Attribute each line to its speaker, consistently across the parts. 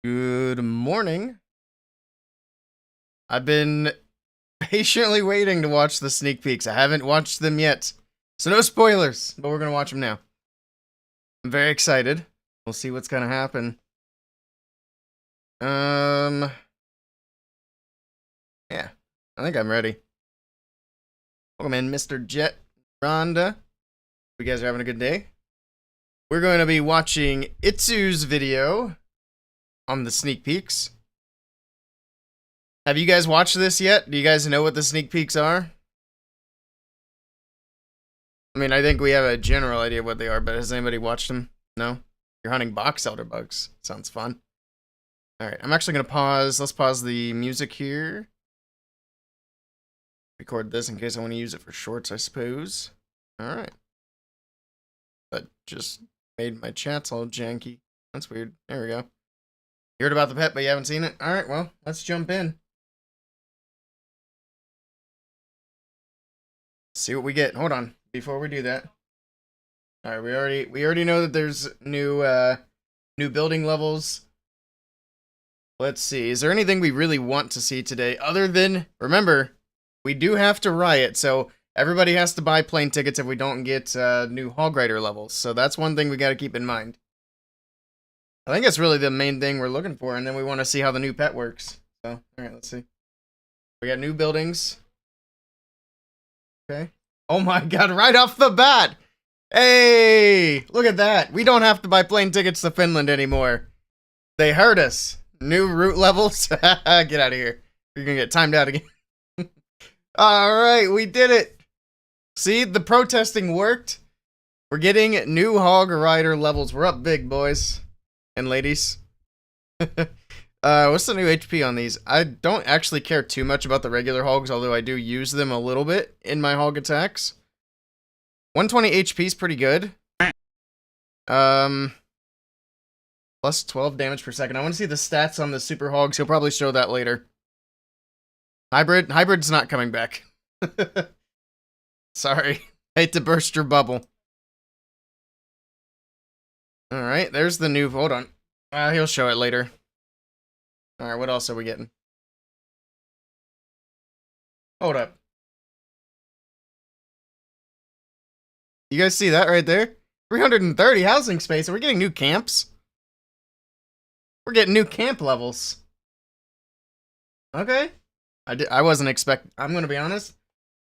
Speaker 1: Good morning. I've been patiently waiting to watch the sneak peeks. I haven't watched them yet. So no spoilers, but we're going to watch them now. I'm very excited. We'll see what's going to happen. Yeah. I think I'm ready. Welcome in, Mr. Jet, Rhonda. You guys are having a good day. We're going to be watching Itsu's video on the sneak peeks. Have you guys watched this yet? Do you guys know what the sneak peeks are? I mean, I think we have a general idea of what they are, but has anybody watched them? No? You're hunting box elder bugs. Sounds fun. Alright, I'm actually going to pause. Let's pause the music here. Record this in case I want to use it for shorts, I suppose. Alright. That just made my chats all janky. That's weird. There we go. You heard about the pet, but you haven't seen it? Alright, well, let's jump in. See what we get. Hold on. Before we do that. Alright, we already know that there's new building levels. Let's see. Is there anything we really want to see today other than, remember, we do have to riot, so everybody has to buy plane tickets if we don't get new hog rider levels. So that's one thing we got to keep in mind. I think that's really the main thing we're looking for, and then we want to see how the new pet works. So, alright, let's see. We got new buildings. Okay. Oh my god, right off the bat! Hey! Look at that. We don't have to buy plane tickets to Finland anymore. They heard us. New route levels. Get out of here. You're gonna get timed out again. Alright, we did it. See, the protesting worked. We're getting new hog rider levels. We're up big, boys and ladies. What's the new HP on these? I don't actually care too much about the regular hogs, although I do use them a little bit in my hog attacks. 120 HP is pretty good. Plus 12 damage per second. I want to see the stats on the super hogs. He'll probably show that later. Hybrid's not coming back. Sorry. Hate to burst your bubble. Alright, there's the new... Hold on. He'll show it later. Alright, what else are we getting? Hold up. You guys see that right there? 330 housing space. Are we getting new camps? We're getting new camp levels. Okay. I wasn't expect. I'm gonna be honest.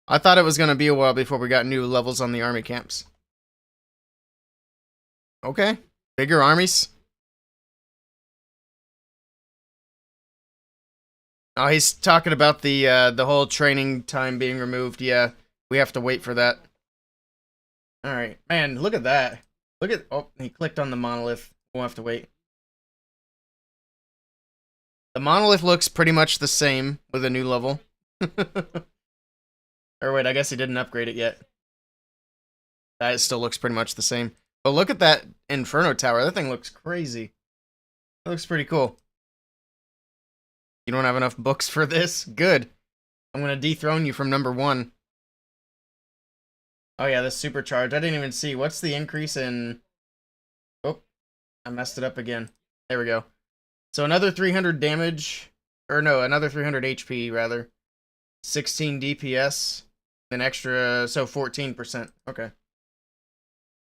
Speaker 1: I thought it was gonna be a while before we got new levels on the army camps. Okay. Bigger armies. Oh, he's talking about the whole training time being removed. Yeah, we have to wait for that. All right, man. Look at that. Look at. Oh, he clicked on the monolith. We'll have to wait. The monolith looks pretty much the same with a new level. Or wait, I guess he didn't upgrade it yet. That still looks pretty much the same. But look at that Inferno Tower. That thing looks crazy. That looks pretty cool. You don't have enough books for this? Good. I'm going to dethrone you from #1. Oh yeah, this supercharge. I didn't even see. What's the increase in... Oh, I messed it up again. There we go. So another 300 damage, or no, another 300 HP rather. 16 DPS, an extra, so 14%. Okay.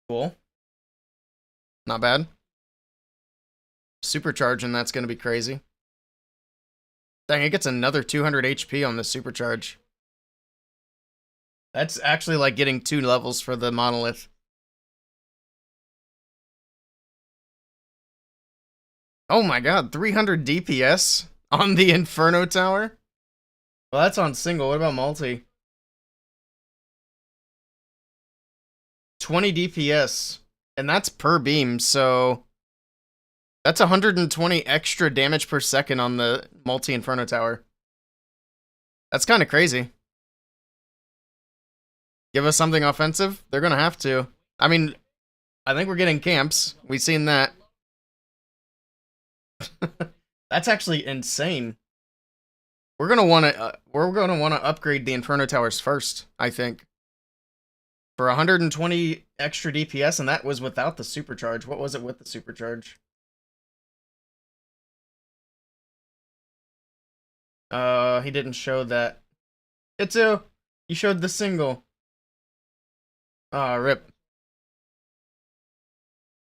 Speaker 1: Cool. Not bad. Supercharging, that's going to be crazy. Dang, it gets another 200 HP on the supercharge. That's actually like getting 2 levels for the monolith. Oh my god, 300 DPS on the Inferno Tower? Well, that's on single. What about multi? 20 DPS. And that's per beam, so... That's 120 extra damage per second on the multi-Inferno Tower. That's kind of crazy. Give us something offensive? They're gonna have to. I mean, I think we're getting camps. We've seen that. That's actually insane. We're gonna want to upgrade the Inferno Towers first, I think. For 120 extra DPS, and that was without the supercharge. What was it with the supercharge? He didn't show that. Itsu, you showed the single. Ah, rip.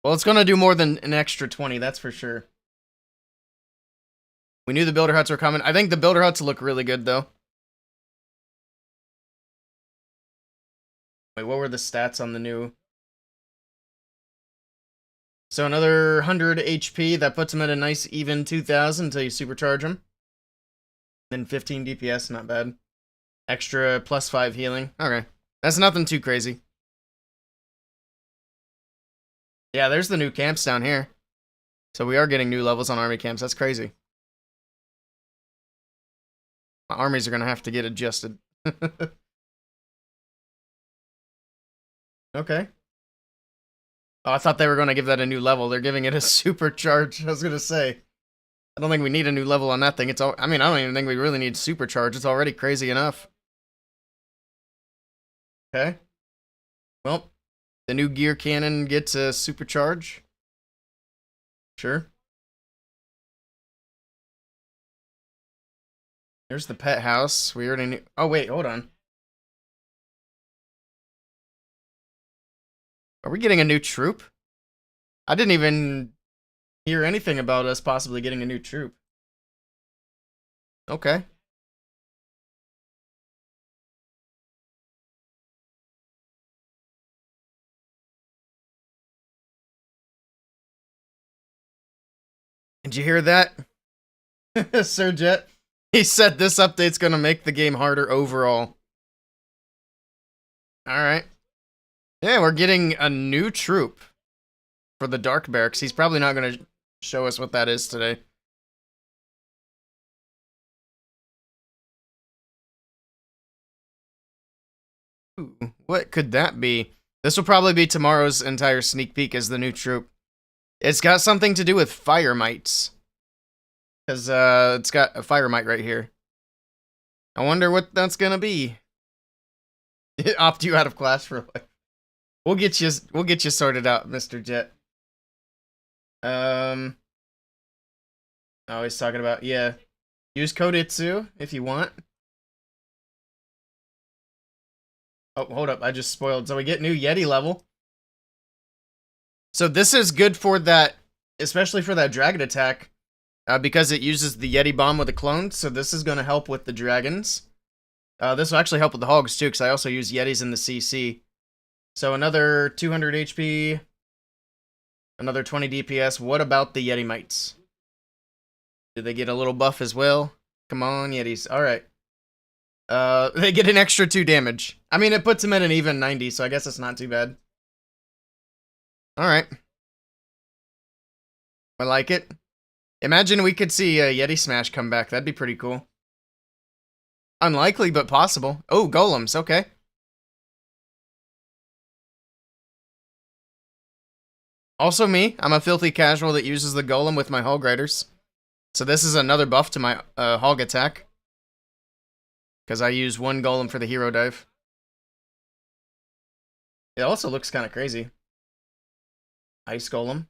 Speaker 1: Well, it's gonna do more than an extra 20, that's for sure. We knew the builder huts were coming. I think the builder huts look really good, though. Wait, what were the stats on the new? So another 100 HP. That puts him at a nice even 2,000 until you supercharge him. Then 15 DPS, not bad. Extra +5 healing. Okay. That's nothing too crazy. Yeah, there's the new camps down here. So we are getting new levels on army camps. That's crazy. My armies are going to have to get adjusted. Okay. Oh, I thought they were going to give that a new level. They're giving it a supercharge. I was going to say. I don't think we need a new level on that thing. It's all. I mean, I don't even think we really need supercharge. It's already crazy enough. Okay. Well, the new gear cannon gets a supercharge. Sure. There's the pet house. We already knew. Oh, wait, hold on. Are we getting a new troop? I didn't even hear anything about us possibly getting a new troop. Okay. Did you hear that? Sir Jet? He said this update's gonna make the game harder overall. Alright. Yeah, we're getting a new troop for the Dark Barracks. He's probably not gonna show us what that is today. Ooh, what could that be? This will probably be tomorrow's entire sneak peek as the new troop. It's got something to do with fire mites. Because it's got a fire mite right here. I wonder what that's gonna be. Opt you out of class for life. We'll get you sorted out, Mr. Jet. Oh, he's talking about, yeah. Use code ITSU if you want. Oh, hold up, I just spoiled. So we get new Yeti level. So this is good for that, especially for that dragon attack, because it uses the Yeti bomb with a clone. So this is going to help with the dragons. This will actually help with the hogs too, because I also use Yetis in the CC. So another 200 HP, another 20 DPS. What about the Yeti mites? Did they get a little buff as well? Come on, Yetis. All right. They get an extra 2 damage. I mean, it puts them at an even 90, so I guess it's not too bad. Alright. I like it. Imagine we could see a Yeti Smash come back. That'd be pretty cool. Unlikely, but possible. Oh, golems. Okay. Also me. I'm a filthy casual that uses the golem with my hog riders. So this is another buff to my hog attack. Because I use 1 golem for the hero dive. It also looks kind of crazy. Ice golem.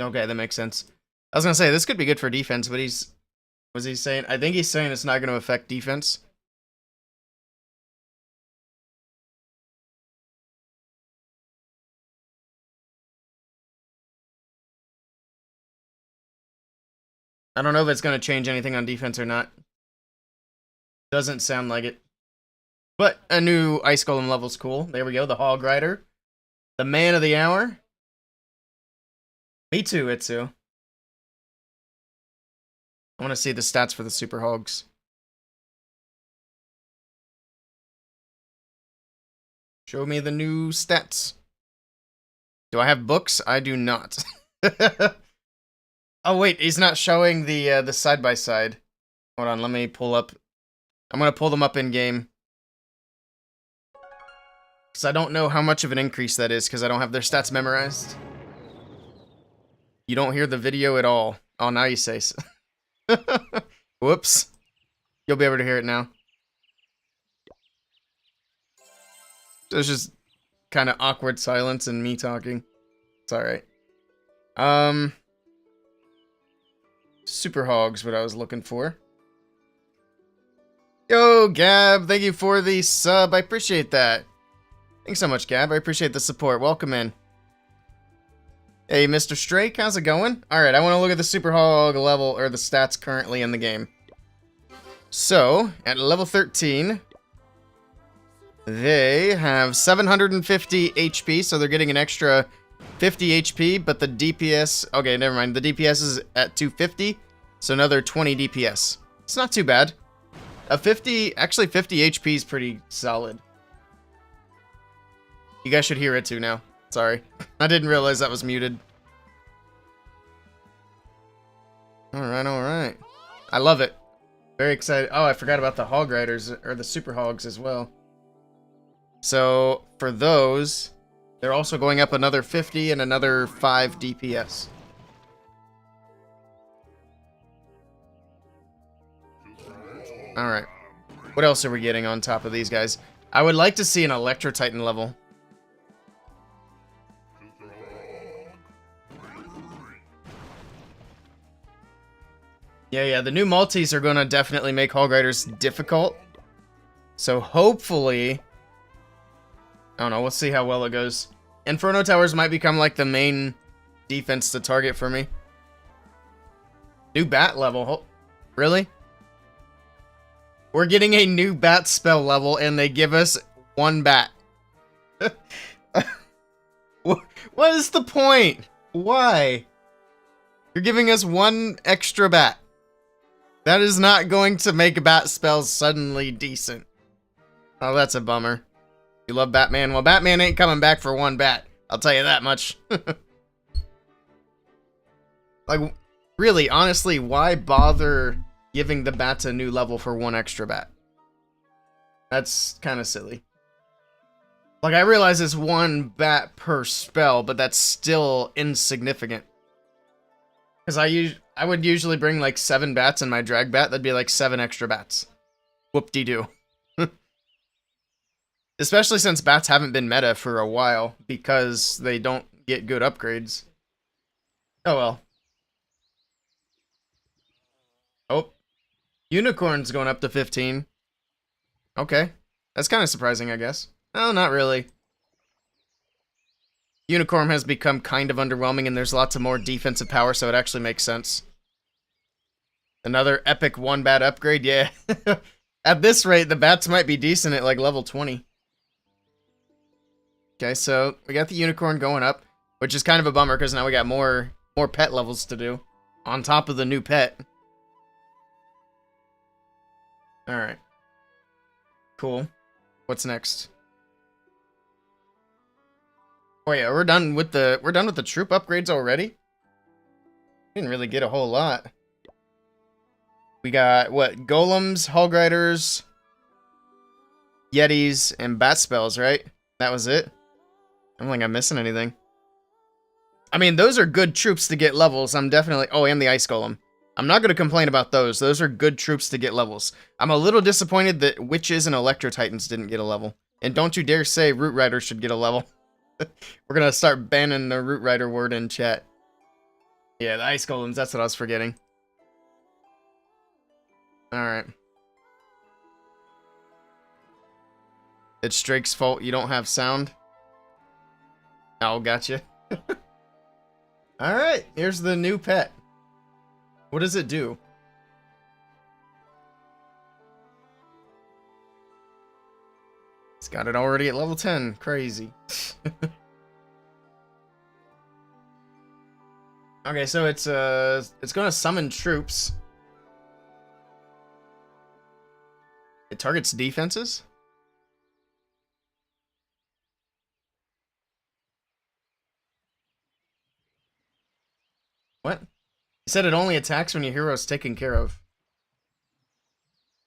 Speaker 1: Okay, that makes sense. I was gonna say, this could be good for defense, but was he saying? I think he's saying it's not gonna affect defense. I don't know if it's gonna change anything on defense or not. Doesn't sound like it. But a new Ice Golem level's cool. There we go, the Hog Rider. The man of the hour. Me too, Itsu. I want to see the stats for the Super Hogs. Show me the new stats. Do I have books? I do not. Oh wait, he's not showing the side by side. Hold on, let me pull up. I'm gonna pull them up in game. Because I don't know how much of an increase that is, because I don't have their stats memorized. You don't hear the video at all. Oh, now you say so. Whoops. You'll be able to hear it now. There's just kind of awkward silence and me talking. It's alright. Super Hogs, what I was looking for. Yo, Gab, thank you for the sub. I appreciate that. Thanks so much, Gab. I appreciate the support. Welcome in. Hey, Mr. Strake, how's it going? Alright, I want to look at the Super Hog level, or the stats currently in the game. So, at level 13, they have 750 HP, so they're getting an extra 50 HP, but the DPS... Okay, never mind. The DPS is at 250, so another 20 DPS. It's not too bad. Actually 50 HP is pretty solid. You guys should hear it too now. Sorry. I didn't realize that was muted. Alright, alright. I love it. Very excited. Oh, I forgot about the Hog Riders, or the Super Hogs as well. So, for those, they're also going up another 50 and another 5 DPS. Alright. What else are we getting on top of these guys? I would like to see an Electro Titan level. Yeah, the new multis are going to definitely make Hog Riders difficult. So hopefully... I don't know, we'll see how well it goes. Inferno Towers might become like the main defense to target for me. New bat level. Really? We're getting a new bat spell level and they give us 1 bat. What is the point? Why? You're giving us 1 extra bat. That is not going to make bat spells suddenly decent. Oh, that's a bummer. You love Batman? Well, Batman ain't coming back for 1 bat. I'll tell you that much. Like, really, honestly, why bother giving the bats a new level for 1 extra bat? That's kind of silly. Like, I realize it's 1 bat per spell, but that's still insignificant. Because I would usually bring like 7 bats in my drag bat. That'd be like 7 extra bats. Whoop-de-doo. Especially since bats haven't been meta for a while because they don't get good upgrades. Oh well. Oh. Unicorn's going up to 15. Okay. That's kind of surprising, I guess. No, not really. Unicorn has become kind of underwhelming and there's lots of more defensive power, so it actually makes sense. Another epic 1 bat upgrade? Yeah. At this rate, the bats might be decent at like level 20. Okay, so we got the unicorn going up, which is kind of a bummer because now we got more pet levels to do on top of the new pet. All right. Cool. What's next? Oh yeah, we're done with the troop upgrades already? Didn't really get a whole lot. We got what? Golems, Hog Riders, Yetis, and Bat Spells, right? That was it? I don't think I'm missing anything. I mean, those are good troops to get levels. I'm definitely... Oh, and the Ice Golem. I'm not going to complain about those. Those are good troops to get levels. I'm a little disappointed that Witches and Electro Titans didn't get a level. And don't you dare say Root Rider should get a level. We're going to start banning the Root Rider word in chat. Yeah, the Ice Golems. That's what I was forgetting. Alright. It's Drake's fault you don't have sound. Oh, gotcha. Alright, here's the new pet. What does it do? It's got it already at level 10. Crazy. Okay, so it's gonna summon troops. It targets defenses? What? He said it only attacks when your hero is taken care of.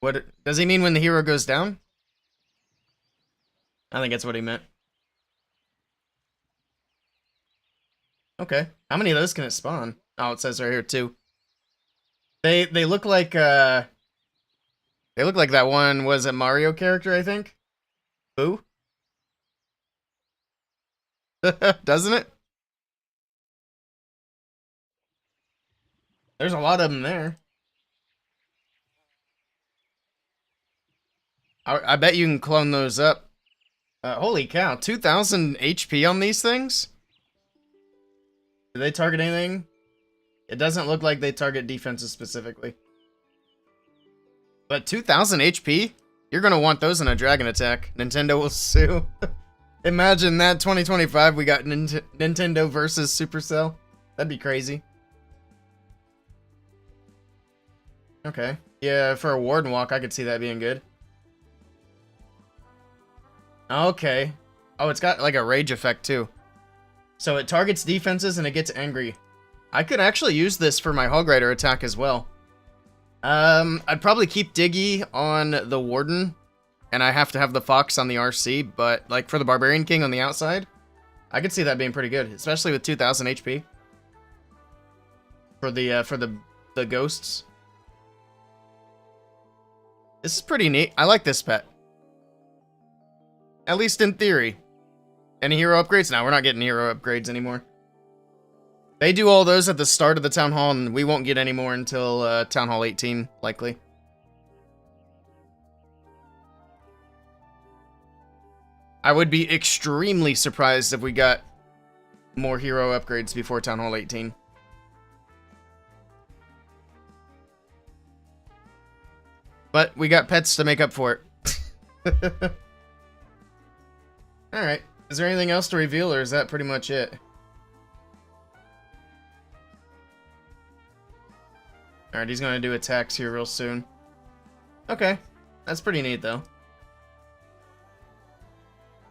Speaker 1: What does he mean when the hero goes down? I think that's what he meant. Okay. How many of those can it spawn? Oh, it says right here too. They look like that one was a Mario character, I think. Who? Doesn't it? There's a lot of them there. I bet you can clone those up. Holy cow, 2,000 HP on these things? Do they target anything? It doesn't look like they target defenses specifically. But 2,000 HP? You're gonna want those in a dragon attack. Nintendo will sue. Imagine that 2025 we got Nintendo versus Supercell. That'd be crazy. Okay. Yeah, for a Warden Walk, I could see that being good. Okay. Oh, it's got like a rage effect too. So it targets defenses and it gets angry. I could actually use this for my Hog Rider attack as well. I'd probably keep Diggy on the Warden, and I have to have the Fox on the RC, but like for the Barbarian King on the outside, I could see that being pretty good, especially with 2,000 HP. For the ghosts. This is pretty neat. I like this pet. At least in theory. Any hero upgrades? No, we're not getting hero upgrades anymore. They do all those at the start of the Town Hall, and we won't get any more until Town Hall 18, likely. I would be extremely surprised if we got more hero upgrades before Town Hall 18. But we got pets to make up for it. Alright. Is there anything else to reveal, or is that pretty much it? Alright, he's gonna do attacks here real soon. Okay. That's pretty neat, though.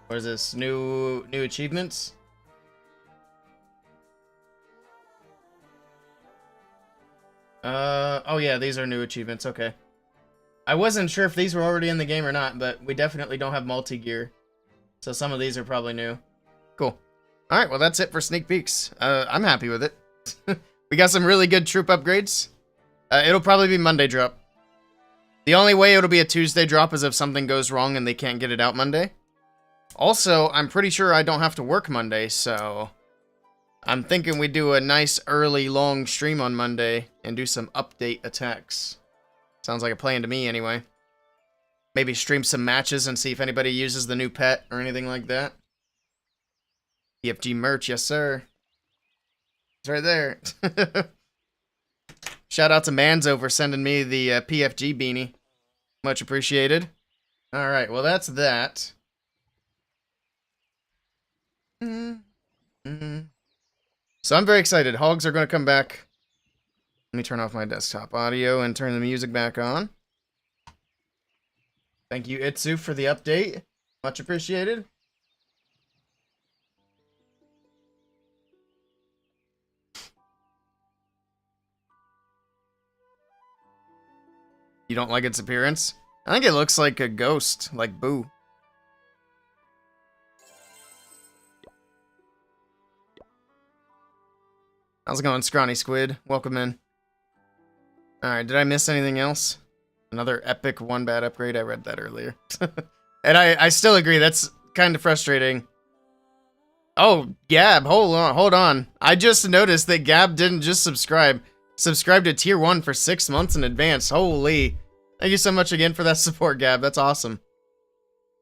Speaker 1: What is this? New achievements? Oh yeah, these are new achievements, okay. I wasn't sure if these were already in the game or not, but we definitely don't have multi-gear. So some of these are probably new. Cool. Alright, well that's it for sneak peeks. I'm happy with it. We got some really good troop upgrades. It'll probably be Monday drop. The only way it'll be a Tuesday drop is if something goes wrong and they can't get it out Monday. Also, I'm pretty sure I don't have to work Monday, so I'm thinking we do a nice early long stream on Monday and do some update attacks. Sounds like a plan to me anyway. Maybe stream some matches and see if anybody uses the new pet or anything like that. PFG merch, yes sir. It's right there. Shout out to Manzo for sending me the PFG beanie. Much appreciated. Alright, well that's that. So I'm very excited. Hogs are going to come back. Let me turn off my desktop audio and turn the music back on. Thank you, Itsu, for the update. Much appreciated. You don't like its appearance? I think it looks like a ghost, like Boo. How's it going, Scrawny Squid? Welcome in. Alright, did I miss anything else? Another epic one bad upgrade? I read that earlier. And I still agree, that's kind of frustrating. Oh, Gab, hold on. I just noticed that Gab didn't just subscribe. Subscribed to Tier 1 for 6 months in advance. Holy. Thank you so much again for that support, Gab. That's awesome.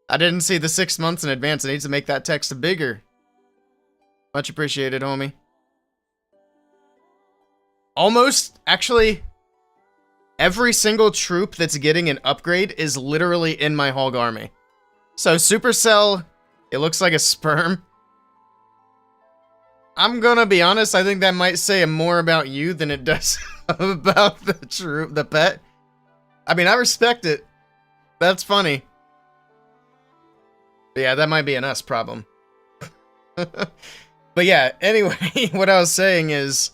Speaker 1: I didn't see the 6 months in advance. I need to make that text bigger. Much appreciated, homie. Almost, actually, every single troop that's getting an upgrade is literally in my Hog army. So, Supercell, it looks like a sperm. I'm gonna be honest, I think that might say more about you than it does about the pet. I mean, I respect it. That's funny. But yeah, that might be an us problem. But yeah, anyway, what I was saying is,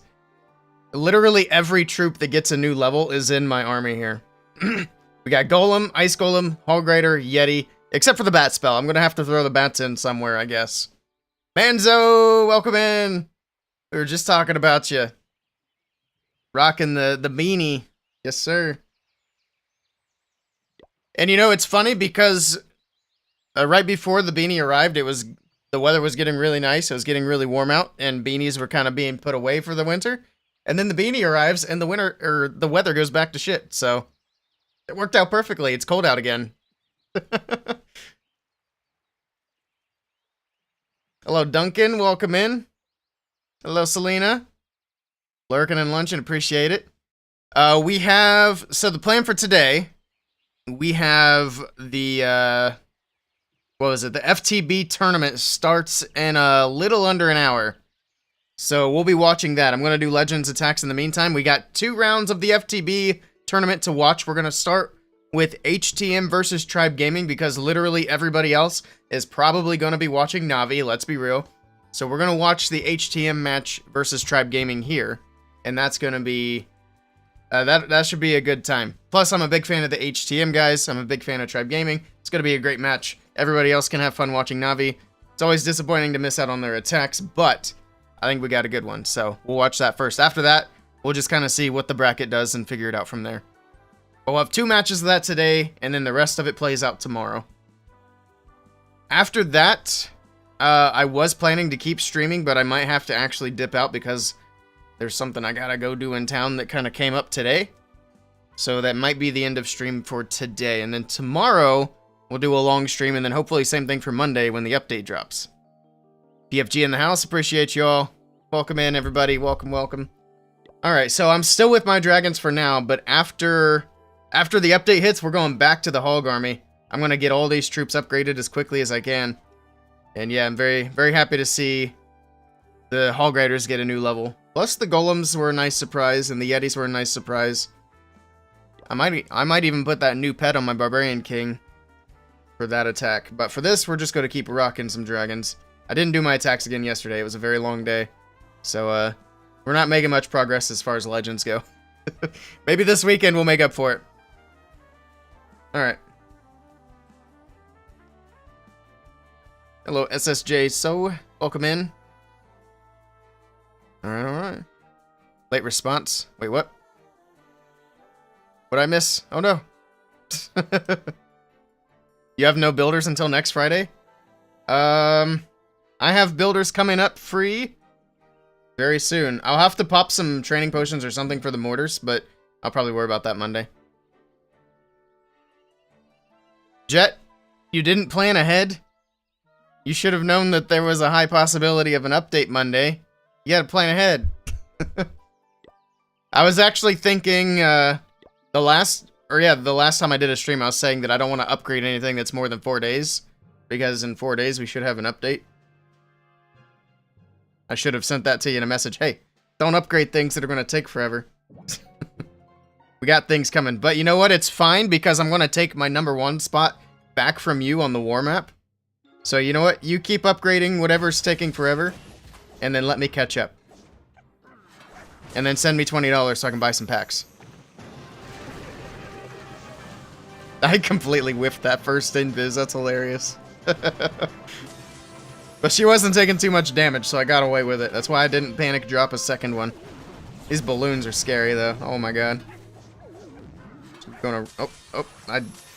Speaker 1: literally every troop that gets a new level is in my army here. We got Golem, Ice Golem, Hog Rider, Yeti, except for the Bat spell. I'm gonna have to throw the bats in somewhere, I guess. Manzo, welcome in. We were just talking about you. Rocking the beanie. Yes, sir. And you know, it's funny because right before the beanie arrived, the weather was getting really nice. It was getting really warm out, and beanies were kind of being put away for the winter. And then the beanie arrives, and the weather goes back to shit. So it worked out perfectly. It's cold out again. Hello, Duncan. Welcome in. Hello, Selena. Lurking and lunching. Appreciate it. So the plan for today, we have the, what was it? The FTB tournament starts in a little under an hour. So we'll be watching that. I'm going to do Legends attacks in the meantime. We got 2 rounds of the FTB tournament to watch. We're going to start with HTM versus Tribe Gaming because literally everybody else is probably going to be watching Navi, let's be real. So we're going to watch the HTM match versus Tribe Gaming here. And that's going to be... that should be a good time. Plus, I'm a big fan of the HTM guys. I'm a big fan of Tribe Gaming. It's going to be a great match. Everybody else can have fun watching Navi. It's always disappointing to miss out on their attacks, but I think we got a good one. So we'll watch that first. After that, we'll just kind of see what the bracket does and figure it out from there. We'll have 2 matches of that today, and then the rest of it plays out tomorrow. After that, I was planning to keep streaming, but I might have to actually dip out because there's something I gotta go do in town that kind of came up today. So that might be the end of stream for today. And then tomorrow, we'll do a long stream, and then hopefully same thing for Monday when the update drops. PFG in the house, appreciate y'all. Welcome in, everybody. Welcome, welcome. Alright, so I'm still with my dragons for now, but after the update hits, we're going back to the Hog Army. I'm going to get all these troops upgraded as quickly as I can. And yeah, I'm very, very happy to see the Hog Riders get a new level. Plus, the Golems were a nice surprise, and the Yetis were a nice surprise. I might even put that new pet on my Barbarian King for that attack. But for this, we're just going to keep rocking some dragons. I didn't do my attacks again yesterday. It was a very long day. So, we're not making much progress as far as Legends go. Maybe this weekend we'll make up for it. Alright. Hello, SSJ. So, welcome in. Alright, alright. Late response. Wait, what? What'd I miss? Oh no. You have no builders until next Friday? I have builders coming up free very soon. I'll have to pop some training potions or something for the mortars, but I'll probably worry about that Monday. Jet, you didn't plan ahead? You should have known that there was a high possibility of an update Monday. You gotta plan ahead. I was actually thinking, the last time I did a stream, I was saying that I don't want to upgrade anything that's more than 4 days. Because in 4 days, we should have an update. I should have sent that to you in a message. Hey, don't upgrade things that are going to take forever. We got things coming. But you know what? It's fine because I'm going to take my #1 spot back from you on the war map. So you know what? You keep upgrading whatever's taking forever. And then let me catch up. And then send me $20 so I can buy some packs. I completely whiffed that first invis. That's hilarious. But she wasn't taking too much damage, so I got away with it. That's why I didn't panic drop a second one. These balloons are scary, though. Oh my god.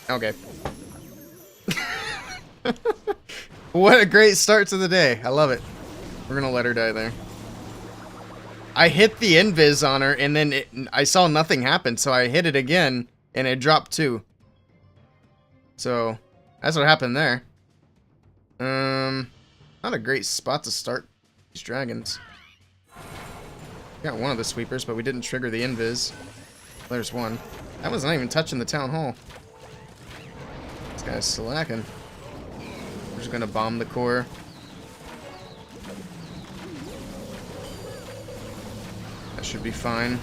Speaker 1: Okay. What a great start to the day. I love it. We're gonna let her die there. I hit the invis on her, and then I saw nothing happen, so I hit it again, and it dropped too. So, that's what happened there. Not a great spot to start these dragons. Got one of the sweepers, but we didn't trigger the invis. There's one. That was not even touching the town hall. This guy's slacking. We're just gonna bomb the core. That should be fine.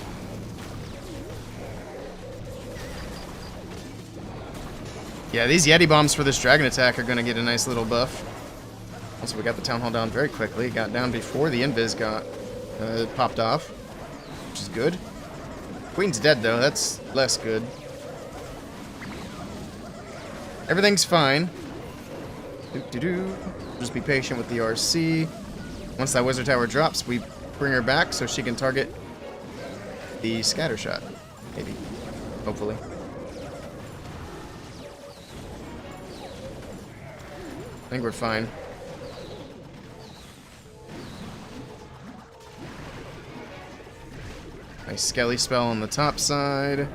Speaker 1: Yeah, these Yeti bombs for this dragon attack are gonna get a nice little buff. Also, we got the town hall down very quickly. It got down before the invis got popped off, which is good. Queen's dead though. That's less good. Everything's fine. Just be patient with the RC. Once that wizard tower drops, we bring her back so she can target the scatter shot. Maybe. Hopefully. I think we're fine. Nice Skelly spell on the top side.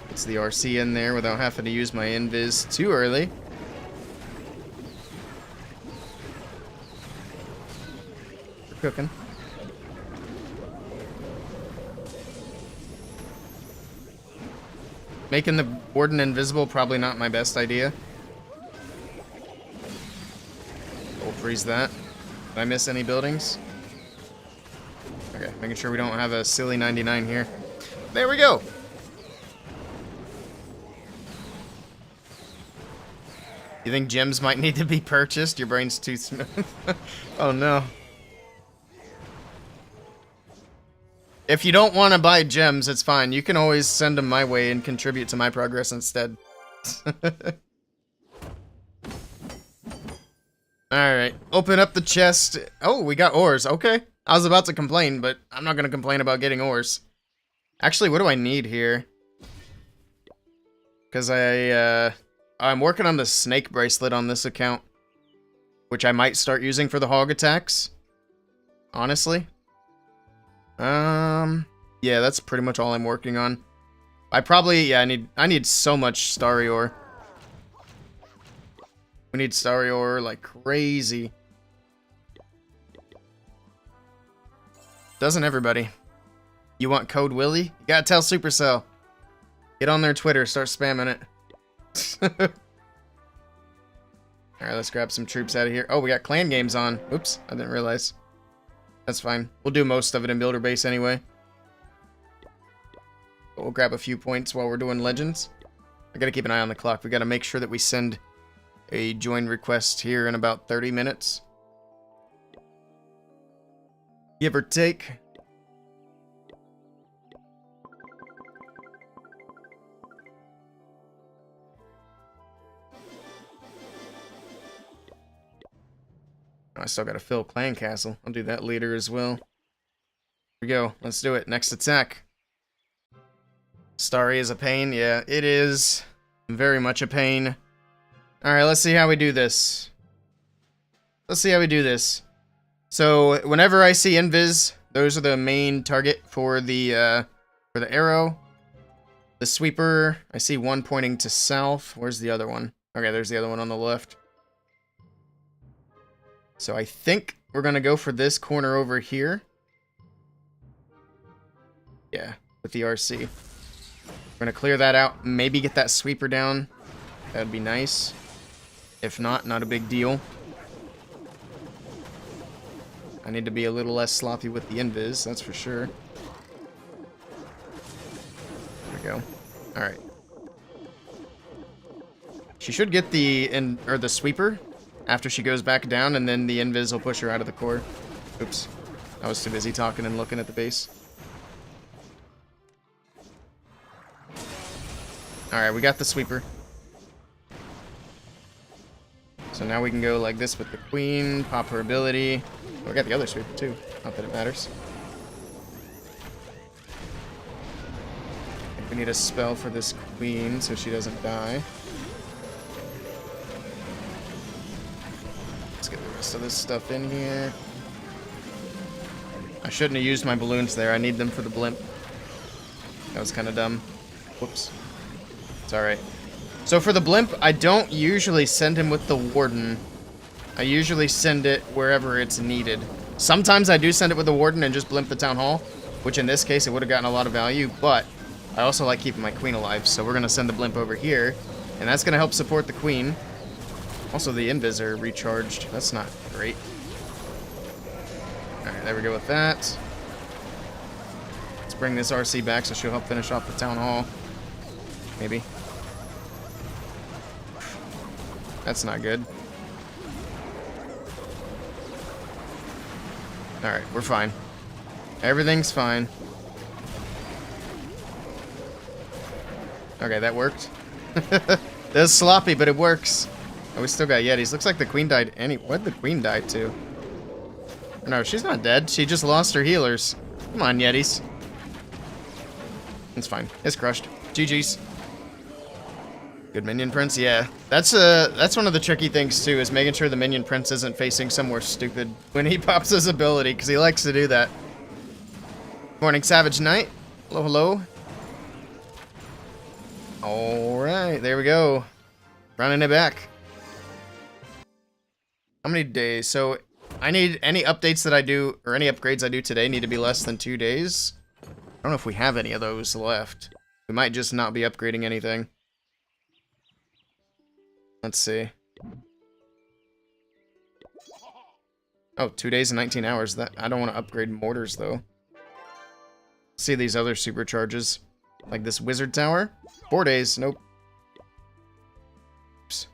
Speaker 1: Gets the RC in there without having to use my invis too early. We're cooking. Making the warden invisible, probably not my best idea. We'll freeze that. Did I miss any buildings? Okay, making sure we don't have a silly 99 here. There we go! You think gems might need to be purchased? Your brain's too smooth. Oh no. If you don't want to buy gems, it's fine. You can always send them my way and contribute to my progress instead. Alright, open up the chest. Oh, we got ores. Okay. I was about to complain, but I'm not going to complain about getting ores. Actually, what do I need here? Because I'm working on the snake bracelet on this account, which I might start using for the hog attacks. Honestly. Yeah, that's pretty much all I'm working on. I need so much starry ore. We need starry ore like crazy. Doesn't everybody? You want code Willey? You gotta tell Supercell. Get on their Twitter, start spamming it. Alright, let's grab some troops out of here. Oh, we got clan games on. Oops, I didn't realize. That's fine. We'll do most of it in Builder Base anyway. But we'll grab a few points while we're doing Legends. I gotta keep an eye on the clock. We gotta make sure that we send a join request here in about 30 minutes. Give or take. I still gotta fill Clan Castle. I'll do that later as well. Here we go. Let's do it. Next attack. Starry is a pain. Yeah, it is. Very much a pain. Alright, let's see how we do this. So, whenever I see invis, those are the main target for the arrow. The sweeper, I see one pointing to south. Where's the other one? Okay, there's the other one on the left. So I think we're going to go for this corner over here. Yeah, with the RC. We're going to clear that out. Maybe get that sweeper down. That would be nice. If not, not a big deal. I need to be a little less sloppy with the invis, that's for sure. There we go. Alright. She should get the sweeper after she goes back down, and then the invis will push her out of the core. Oops. I was too busy talking and looking at the base. Alright, we got the sweeper. So now we can go like this with the queen, pop her ability. Oh, we got the other sweeper too. Not that it matters. I think we need a spell for this queen so she doesn't die. Let's get the rest of this stuff in here. I shouldn't have used my balloons there. I need them for the blimp. That was kind of dumb. Whoops. It's alright. So for the blimp, I don't usually send him with the warden. I usually send it wherever it's needed. Sometimes I do send it with the warden and just blimp the town hall, which in this case it would have gotten a lot of value, but I also like keeping my queen alive, so we're going to send the blimp over here, and that's going to help support the queen. Also, the invis are recharged. That's not great. Alright, there we go with that. Let's bring this RC back so she'll help finish off the town hall. Maybe. That's not good. Alright, we're fine. Everything's fine. Okay, that worked. That's sloppy, but it works. Oh, we still got Yetis. Looks like the queen died where'd the queen die to? No, she's not dead. She just lost her healers. Come on, Yetis. It's fine. It's crushed. GG's. Good minion prince, yeah. That's one of the tricky things too, is making sure the minion prince isn't facing somewhere stupid when he pops his ability, because he likes to do that. Come Morning, Savage Knight. Hello, hello. Alright, there we go. Running it back. How many days? So, I need any updates that I do, or any upgrades I do today need to be less than 2 days. I don't know if we have any of those left. We might just not be upgrading anything. Let's see. Oh, 2 days and 19 hours. That I don't want to upgrade mortars, though. See these other supercharges. Like this wizard tower. 4 days. Nope. Oops.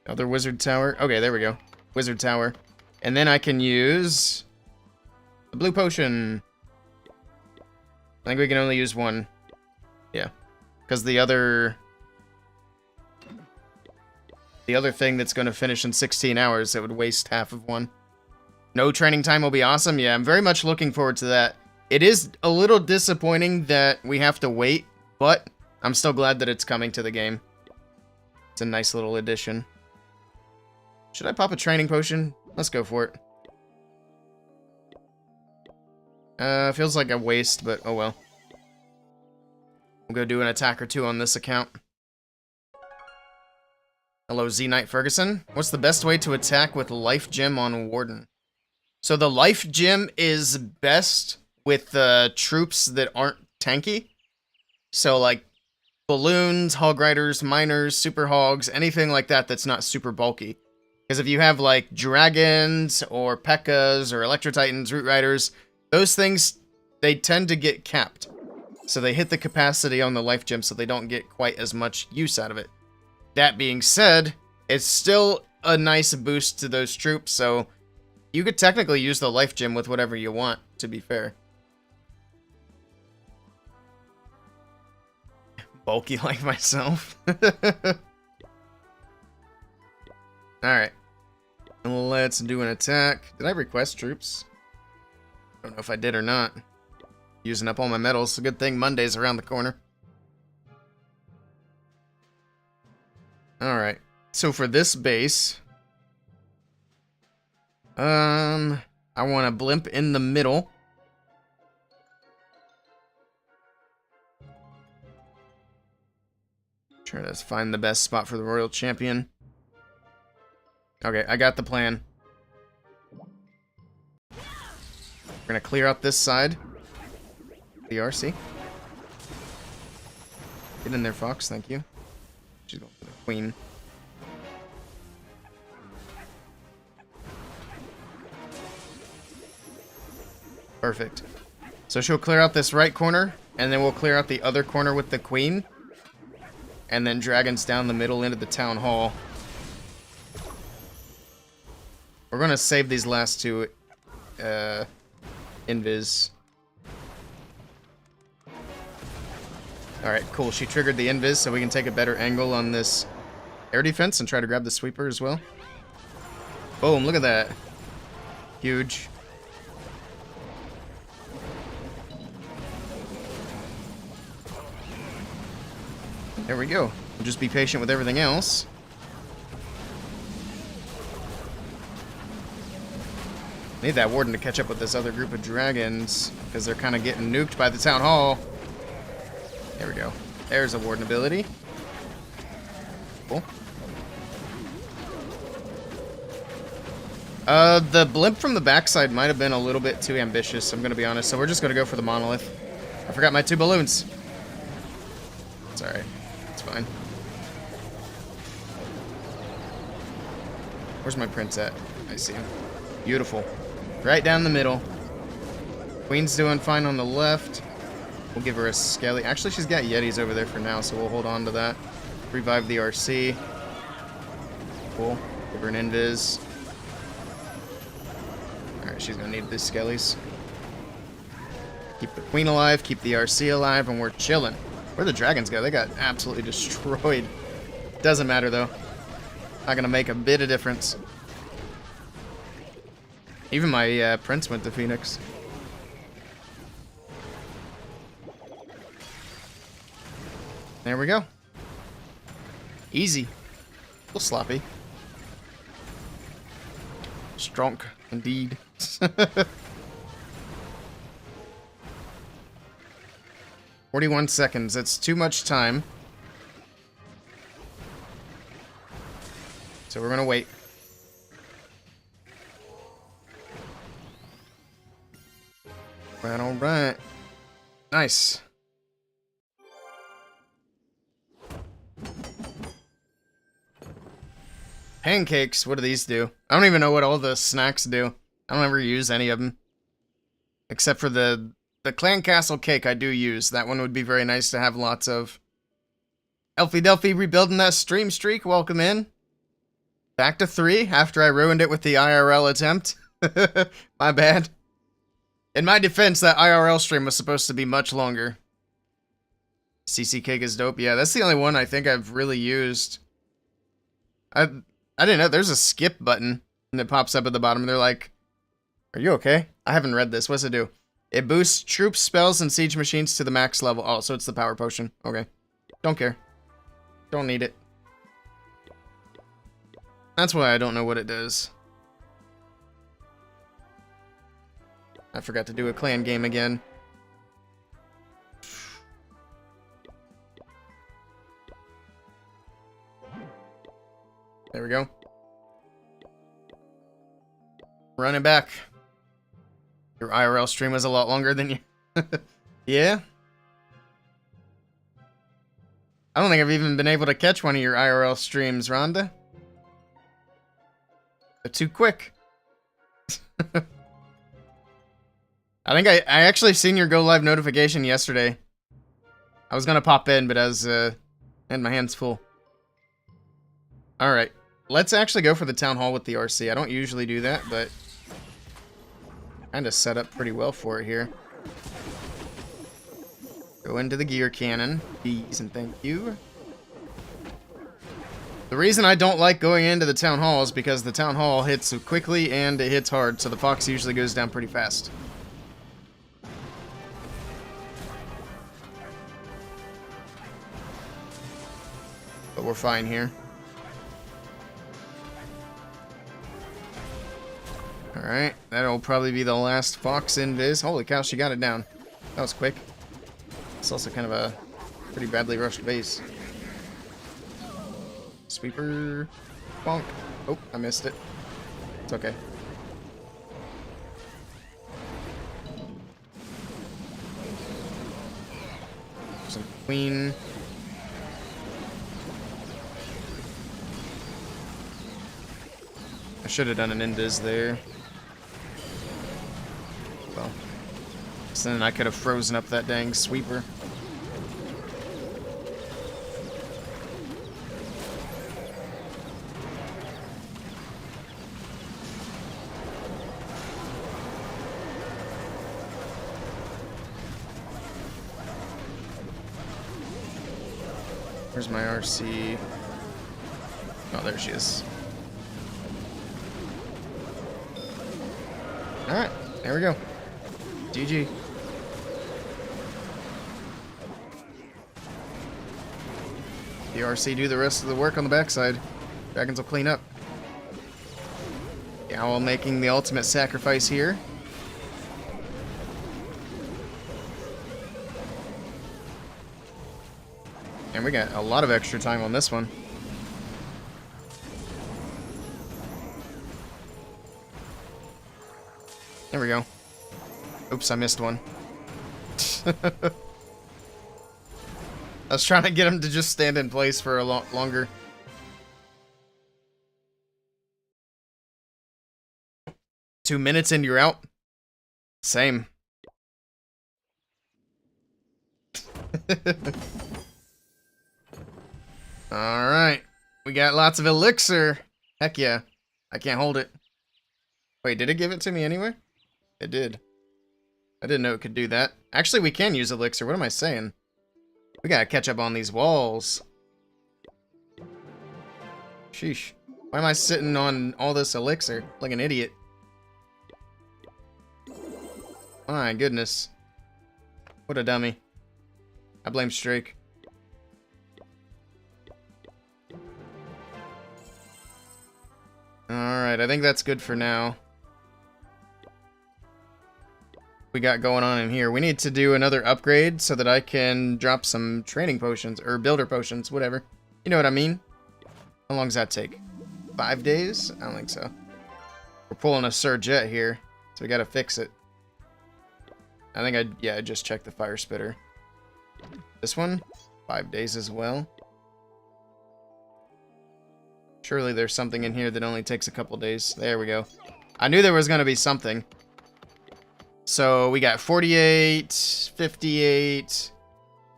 Speaker 1: Other wizard tower. Okay, there we go. Wizard tower. And then I can use the blue potion. I think we can only use one. Yeah. Because the other thing that's going to finish in 16 hours, it would waste half of one. No training time will be awesome. Yeah, I'm very much looking forward to that. It is a little disappointing that we have to wait, but I'm still glad that it's coming to the game. It's a nice little addition. Should I pop a training potion? Let's go for it. Feels like a waste, but oh well. We'll go do an attack or two on this account. Hello, Z Knight Ferguson. What's the best way to attack with Life Gem on Warden? So the Life Gem is best with troops that aren't tanky. So like balloons, hog riders, miners, super hogs, anything like that that's not super bulky. Because if you have like dragons or P.E.K.K.A.s or Electro Titans, Root Riders, those things, they tend to get capped. So they hit the capacity on the Life Gem so they don't get quite as much use out of it. That being said, it's still a nice boost to those troops, so you could technically use the Life Gem with whatever you want, to be fair. Bulky like myself. Alright. Let's do an attack. Did I request troops? I don't know if I did or not. Using up all my medals. It's a good thing Monday's around the corner. Alright. So for this base... I want a blimp in the middle. Try to find the best spot for the Royal Champion. Okay, I got the plan. We're gonna clear out this side. The RC. Get in there, Fox, thank you. She's going for the queen. Perfect. So she'll clear out this right corner, and then we'll clear out the other corner with the queen. And then dragons down the middle into the town hall. We're gonna save these last two invis. Alright, cool. She triggered the invis, so we can take a better angle on this air defense and try to grab the sweeper as well. Boom, look at that. Huge. There we go. We'll just be patient with everything else. Need that warden to catch up with this other group of dragons, because they're kind of getting nuked by the town hall. There we go. There's a warden ability. Cool. The blimp from the backside might have been a little bit too ambitious, I'm going to be honest, so we're just going to go for the monolith. I forgot my 2 balloons. It's alright. It's fine. Where's my prince at? I see him. Beautiful. Right down the middle. Queen's doing fine on the left. We'll give her a skelly. Actually, she's got Yetis over there for now, so we'll hold on to that. Revive the RC. Cool. Give her an invis. Alright, she's gonna need these skellies. Keep the queen alive, keep the RC alive, and we're chilling. Where'd the dragons go? They got absolutely destroyed. Doesn't matter, though. Not gonna make a bit of difference. Even my prince went to Phoenix. There we go. Easy. A little sloppy. Strong, indeed. 41 seconds. That's too much time. So we're gonna wait. All right. Nice. Pancakes, what do these do? I don't even know what all the snacks do. I don't ever use any of them. Except for the Clan Castle cake I do use. That one would be very nice to have lots of. Elfie Delphi rebuilding that stream streak. Welcome in. Back to 3 after I ruined it with the IRL attempt. My bad. In my defense, that IRL stream was supposed to be much longer. CC cake is dope. Yeah, that's the only one I think I've really used. I didn't know there's a skip button and it pops up at the bottom. They're like, "Are you okay?" I haven't read this. What's it do? It boosts troops, spells, and siege machines to the max level. Oh, so it's the power potion. Okay. Don't care. Don't need it. That's why I don't know what it does. I forgot to do a clan game again. There we go. Running back. Your IRL stream was a lot longer than you. Yeah? I don't think I've even been able to catch one of your IRL streams, Rhonda. They're too quick. I think I actually seen your go live notification yesterday. I was gonna pop in, but I had my hands full. Alright. Let's actually go for the town hall with the RC. I don't usually do that, but kinda set up pretty well for it here. Go into the gear cannon. Please and thank you. The reason I don't like going into the town hall is because the town hall hits quickly and it hits hard, so the fox usually goes down pretty fast. But we're fine here. Alright, that'll probably be the last fox invis. Holy cow, she got it down. That was quick. It's also kind of a pretty badly rushed base. Sweeper. Bonk. Oh, I missed it. It's okay. Some queen. I should have done an invis there. Well, so then I could have frozen up that dang sweeper. Where's my RC? Oh, there she is. Alright, there we go. GG. The RC do the rest of the work on the backside. Dragons will clean up. The owl making the ultimate sacrifice here. And we got a lot of extra time on this one. There we go. Oops, I missed one. I was trying to get him to just stand in place for a lot longer. Two minutes and you're out? Same. Alright. We got lots of elixir. Heck yeah. I can't hold it. Wait, did it give it to me anyway? It did. I didn't know it could do that. Actually, we can use elixir. What am I saying? We gotta catch up on these walls. Sheesh. Why am I sitting on all this elixir like an idiot? My goodness. What a dummy. I blame Strake. Alright, Alright, I think that's good for now. We got going on in here. We need to do another upgrade so that I can drop some training potions, or builder potions, whatever. You know what I mean? How long does that take? 5 days? I don't think so. We're pulling a Surjet here, so we gotta fix it. I think I just checked the fire spitter. This one? 5 days as well. Surely there's something in here that only takes a couple days. There we go. I knew there was gonna be something. So we got 48, 58.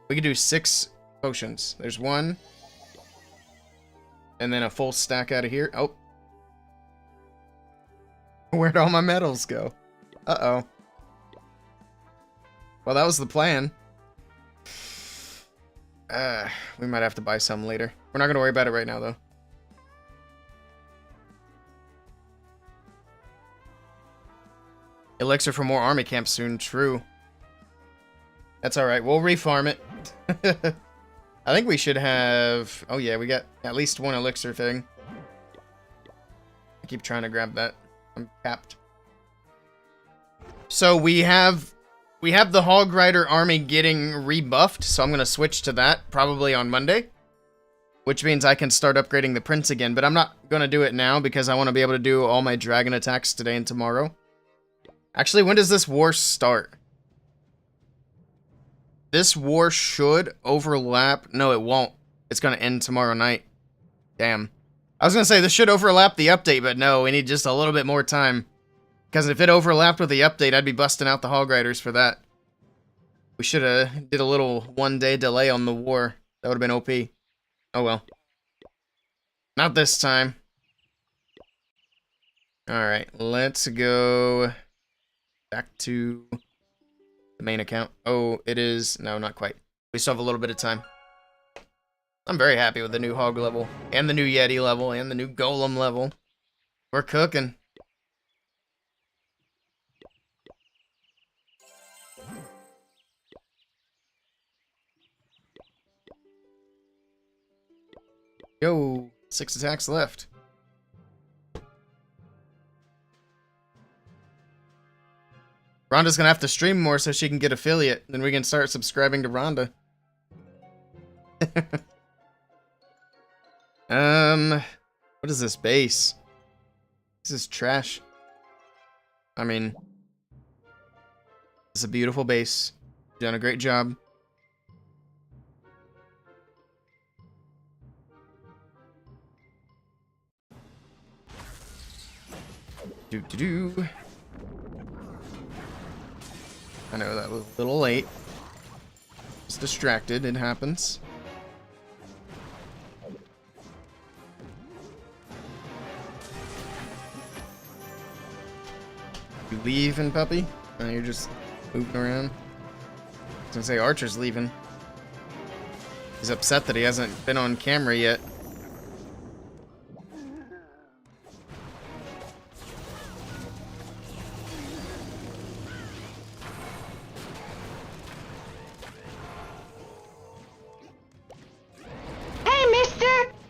Speaker 1: We could do 6 potions. There's 1. And then a full stack out of here. Oh. Where'd all my medals go? Uh-oh. Well, that was the plan. We might have to buy some later. We're not gonna worry about it right now, though. Elixir for more army camps soon. True. That's alright. We'll refarm it. I think we should have... Oh yeah, we got at least 1 elixir thing. I keep trying to grab that. I'm capped. So we have the Hog Rider army getting rebuffed, so I'm going to switch to that probably on Monday. Which means I can start upgrading the prince again, but I'm not going to do it now because I want to be able to do all my dragon attacks today and tomorrow. Actually, when does this war start? This war should overlap. No, it won't. It's going to end tomorrow night. Damn. I was going to say this should overlap the update, but no, we need just a little bit more time. Because if it overlapped with the update, I'd be busting out the Hog Riders for that. We should have did a little 1-day delay on the war. That would have been OP. Oh well. Not this time. Alright, let's go back to the main account. Oh, it is... No, not quite. We still have a little bit of time. I'm very happy with the new Hog level, and the new Yeti level, and the new Golem level. We're cooking. Yo, 6 attacks left. Rhonda's gonna have to stream more so she can get affiliate. Then we can start subscribing to Rhonda. What is this base? This is trash. I mean, it's a beautiful base. You've done a great job. Do. I know that was a little late. Just distracted, it happens. You leaving, puppy? Oh, you're just moving around. I was gonna say Archer's leaving. He's upset that he hasn't been on camera yet.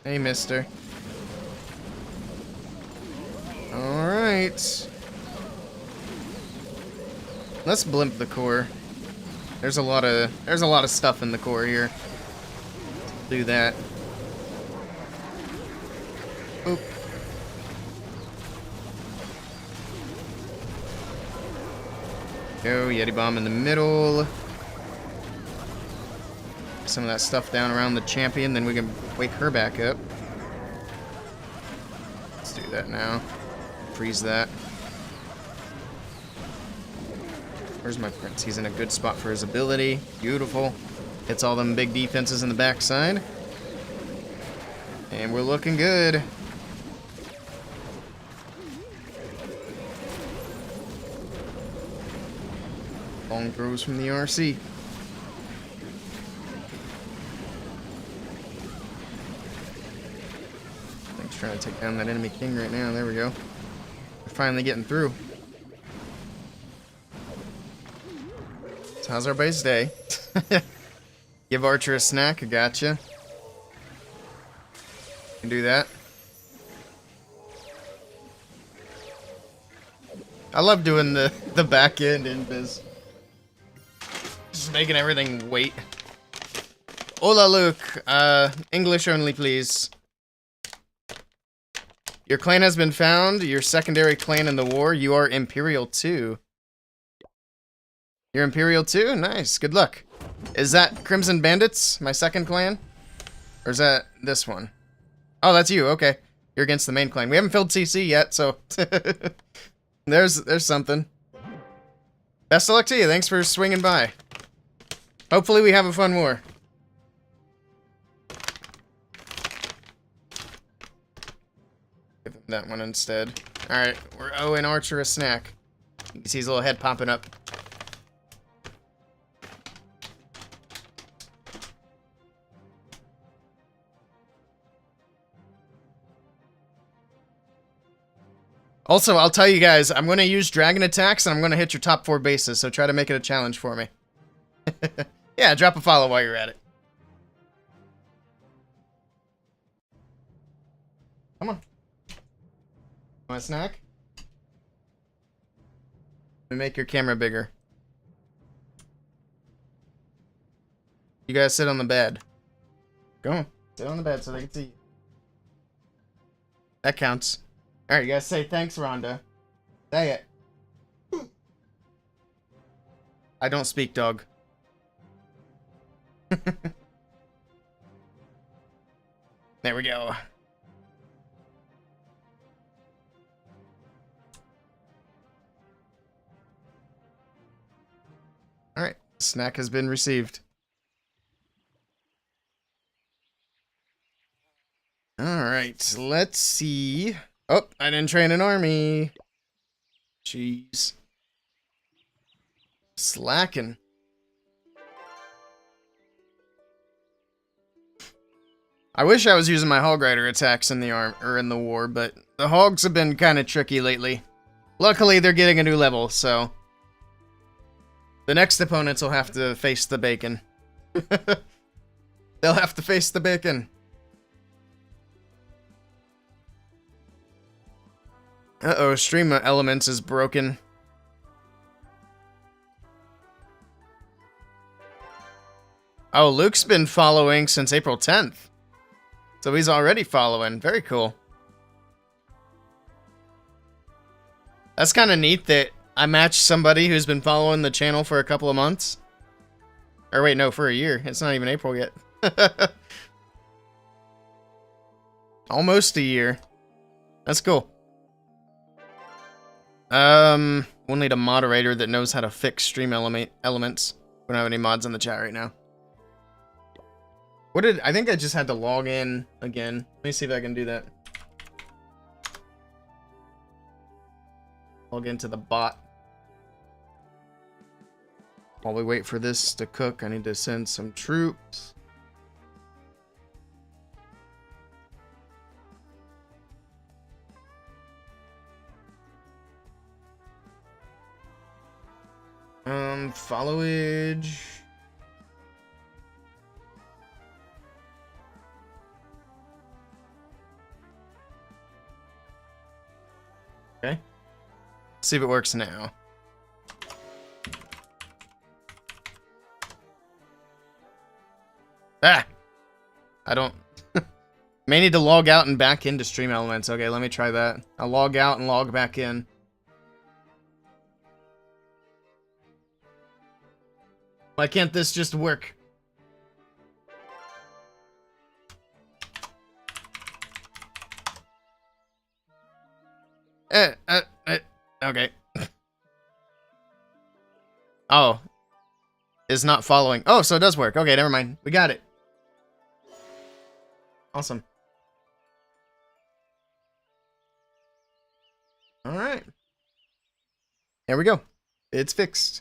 Speaker 1: Hey, mister. Alright. Let's blimp the core. There's a lot of stuff in the core here. Do that. Oop. Go, Yeti Bomb in the middle. Some of that stuff down around the champion, then we can wake her back up. Let's do that now. Freeze that. Where's my prince? He's in a good spot for his ability. Beautiful. Hits all them big defenses in the backside. And we're looking good. Long throws from the RC. Trying to take down that enemy king right now. There we go. We're finally getting through. So how's our base day? Give Archer a snack. I gotcha. Can do that. I love doing the back end invis. Just making everything wait. Hola, Luke. English only, please. Your clan has been found. Your secondary clan in the war. You are Imperial 2. You're Imperial 2? Nice. Good luck. Is that Crimson Bandits, my second clan? Or is that this one? Oh, that's you. Okay. You're against the main clan. We haven't filled CC yet, so... there's something. Best of luck to you. Thanks for swinging by. Hopefully we have a fun war. Give him that one instead. Alright, we're owing Archer a snack. You can see his little head popping up. Also, I'll tell you guys, I'm going to use dragon attacks and I'm going to hit your top 4 bases, so try to make it a challenge for me. Yeah, drop a follow while you're at it. Come on. Want a snack? Let me make your camera bigger. You guys sit on the bed. Go on. Sit on the bed so they can see you. That counts. Alright, you guys say thanks, Rhonda. Say it. I don't speak dog. There we go. Alright, snack has been received. Alright, let's see. Oh, I didn't train an army. Jeez. Slacking. I wish I was using my Hog Rider attacks in the war, but the Hogs have been kind of tricky lately. Luckily, they're getting a new level, so the next opponents will have to face the bacon. They'll have to face the bacon. Uh-oh, Stream Elements is broken. Oh, Luke's been following since April 10th. So he's already following. Very cool. That's kind of neat that I matched somebody who's been following the channel for a couple of months. Or wait, no, for a year. It's not even April yet. Almost a year. That's cool. We'll need a moderator that knows how to fix stream elements. We don't have any mods in the chat right now. I think I just had to log in again. Let me see if I can do that. Log into the bot. While we wait for this to cook, I need to send some troops. Followage. Okay. See if it works now. Ah! I don't... May need to log out and back into Stream Elements. Okay, let me try that. I'll log out and log back in. Why can't this just work? Okay. Oh. Is not following. Oh, so it does work. Okay, never mind. We got it. Awesome. Alright. There we go. It's fixed.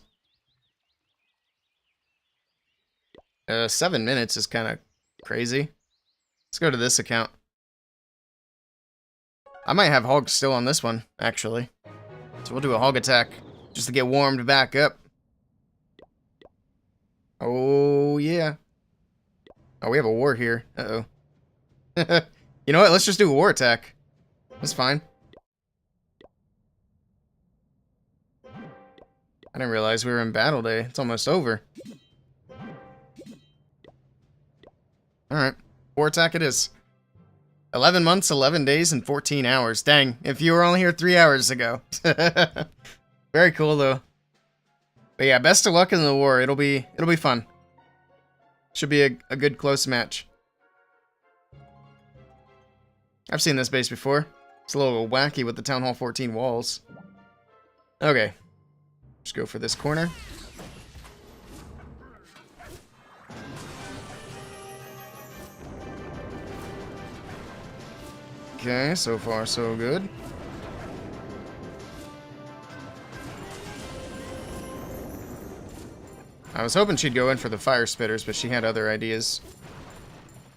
Speaker 1: 7 minutes is kind of crazy. Let's go to this account. I might have hogs still on this one, actually. So we'll do a hog attack, just to get warmed back up. Oh, yeah. Oh, we have a war here. Uh-oh. You know what? Let's just do a war attack. That's fine. didn't realize we were in battle day. It's almost over. Alright. War attack it is. 11 months, 11 days, and 14 hours. Dang, if you were only here 3 hours ago. Very cool, though. But yeah, best of luck in the war. It'll be fun. Should be a good close match. I've seen this base before. It's a little wacky with the Town Hall 14 walls. Okay. Just go for this corner. Okay, so far so good. I was hoping she'd go in for the fire spitters, but she had other ideas.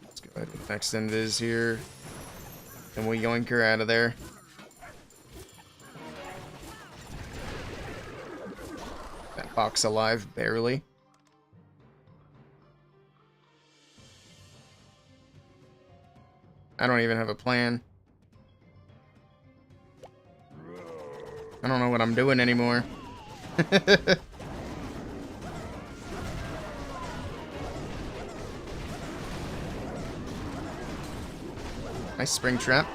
Speaker 1: Let's go ahead and next invis here. And we yoink her out of there. That box alive, barely. I don't even have a plan. I don't know what I'm doing anymore. Nice spring trap.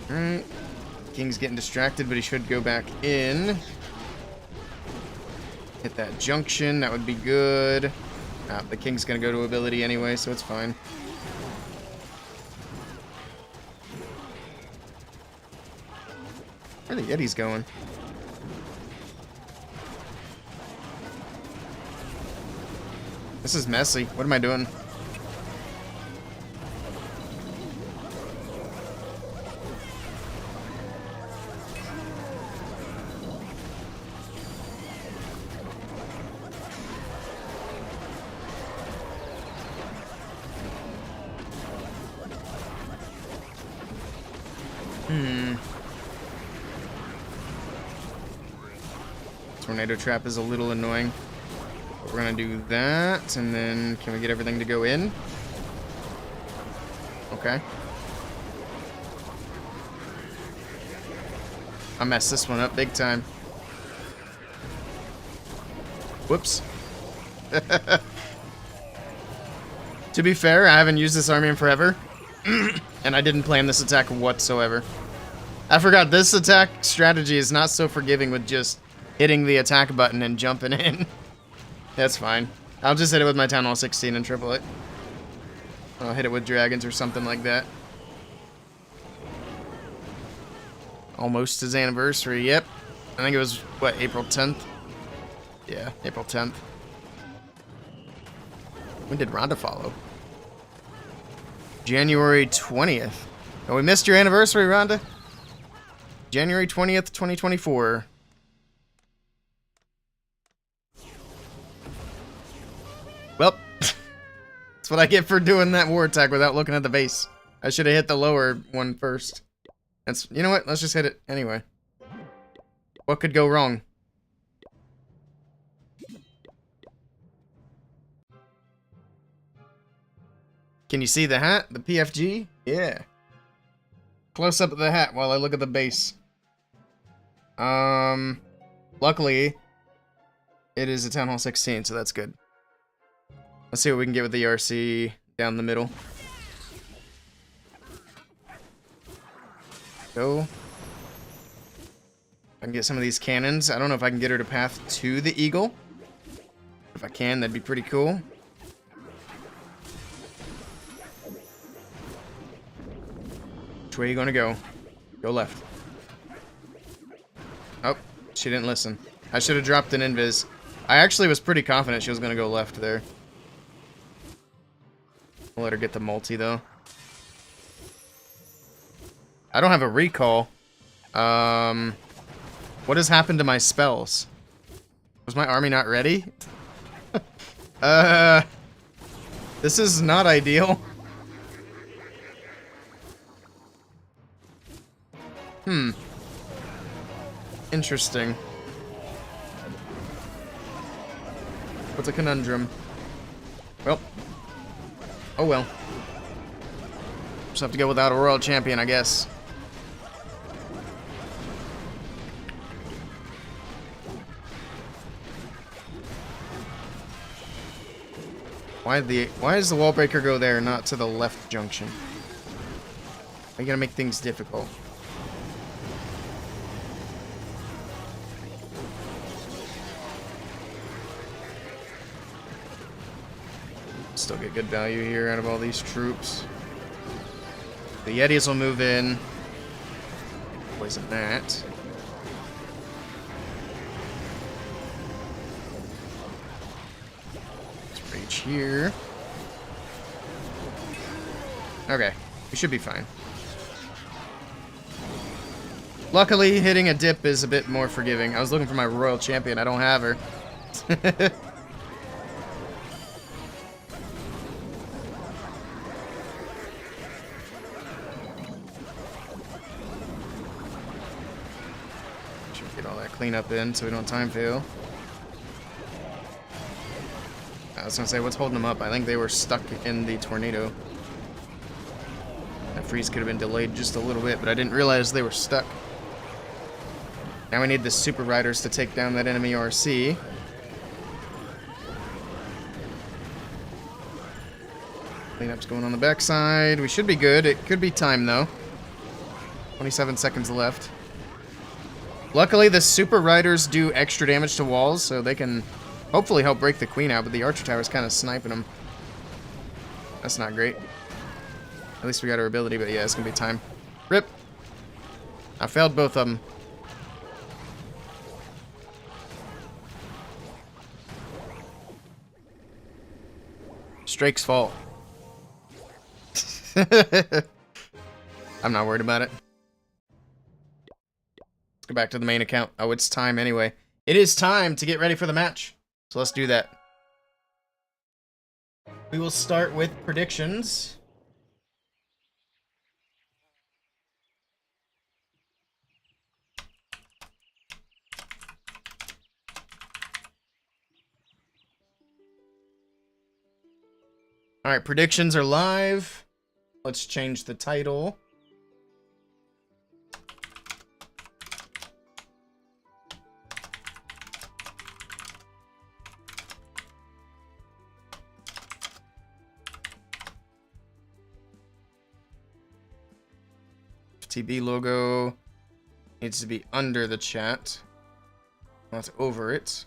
Speaker 1: Alright. King's getting distracted, but he should go back in. Hit that junction, that would be good. The King's gonna go to ability anyway, so it's fine. Where are the Yetis going? This is messy. What am I doing? Tornado trap is a little annoying. But we're gonna do that, and then can we get everything to go in? Okay. I messed this one up big time. Whoops. To be fair, I haven't used this army in forever. And I didn't plan this attack whatsoever. I forgot this attack strategy is not so forgiving with just hitting the attack button and jumping in. That's fine. I'll just hit it with my Town Hall 16 and triple it. I'll hit it with dragons or something like that. Almost his anniversary, yep. I think it was, what, April 10th? Yeah, April 10th. When did Rhonda follow? January 20th. Oh, we missed your anniversary, Rhonda. January 20th, 2024. Well, that's what I get for doing that war attack without looking at the base. I should have hit the lower one first. That's, you know what? Let's just hit it anyway. What could go wrong? Can you see the hat? The PFG? Yeah. Close up of the hat while I look at the base. Luckily, it is a Town Hall 16, so that's good. Let's see what we can get with the RC down the middle. Go. I can get some of these cannons. I don't know if I can get her to path to the Eagle. If I can, that'd be pretty cool. Which way are you gonna go? Go left. Oh, she didn't listen. I should have dropped an invis. I actually was pretty confident she was gonna go left there. I'll let her get the multi, though. I don't have a recall. What has happened to my spells? Was my army not ready? This is not ideal. Interesting. What's a conundrum? Well. Oh well. Just have to go without a Royal Champion, I guess. Why does the wall breaker go there, not to the left junction? Are you gonna make things difficult? Still get good value here out of all these troops. The Yetis will move in. Poison that. Let's reach here. Okay, we should be fine. Luckily, hitting a dip is a bit more forgiving. I was looking for my Royal Champion. I don't have her. Cleanup in so we don't time fail. I was gonna say, what's holding them up? I think they were stuck in the tornado. That freeze could have been delayed just a little bit, but I didn't realize they were stuck. Now we need the Super Riders to take down that enemy RC. Cleanup's going on the backside. We should be good. It could be time though. 27 seconds left. Luckily, the Super Riders do extra damage to walls, so they can hopefully help break the Queen out, but the Archer Tower's kind of sniping them. That's not great. At least we got our ability, but yeah, it's going to be time. RIP. I failed both of them. Strake's fault. I'm not worried about it. Go back to the main account. Oh, it's time anyway. It is time to get ready for the match. So let's do that. We will start with predictions. Alright, predictions are live. Let's change the title. TB logo needs to be under the chat, not over it.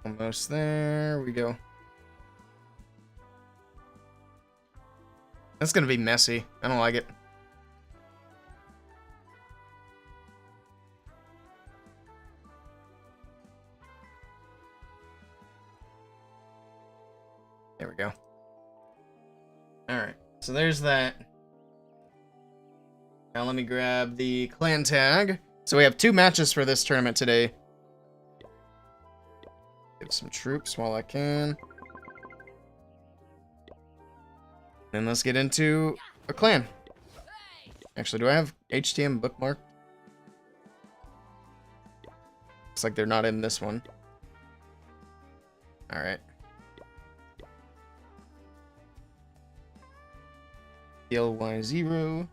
Speaker 1: Almost there we go. That's gonna be messy. I don't like it. There we go. Alright, so there's that. Now let me grab the clan tag. So we have 2 matches for this tournament today. Get some troops while I can. Then let's get into a clan. Actually, do I have HTM bookmarked? Looks like they're not in this one. Alright. LY0.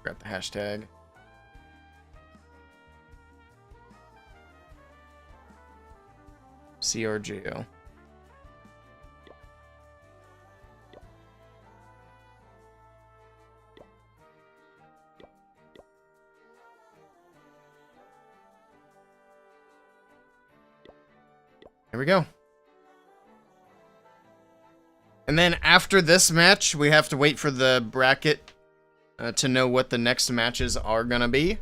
Speaker 1: Grab the hashtag. CRJO. There we go. And then after this match, we have to wait for the bracket to know what the next matches are gonna be.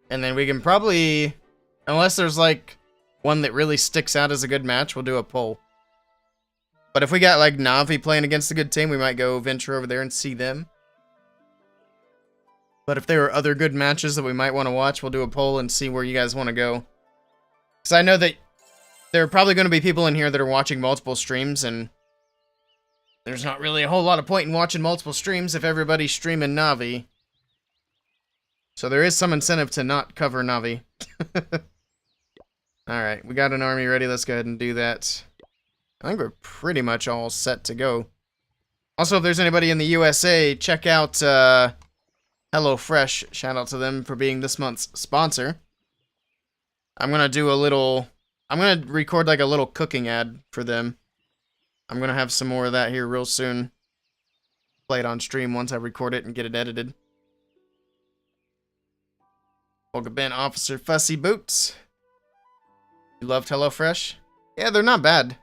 Speaker 1: And then we can probably, unless there's like one that really sticks out as a good match, we'll do a poll. But if we got like Na'Vi playing against a good team, we might go venture over there and see them. But if there are other good matches that we might want to watch, we'll do a poll and see where you guys want to go. Because I know that there are probably going to be people in here that are watching multiple streams, and there's not really a whole lot of point in watching multiple streams if everybody's streaming Na'Vi. So there is some incentive to not cover Na'Vi. Alright, we got an army ready. Let's go ahead and do that. I think we're pretty much all set to go. Also, if there's anybody in the USA, check out HelloFresh. Shout out to them for being this month's sponsor. I'm gonna do a little... I'm gonna record like a little cooking ad for them. I'm gonna have some more of that here real soon. Play it on stream once I record it and get it edited. Welcome Ben, Officer Fussy Boots. You loved HelloFresh? Yeah, they're not bad.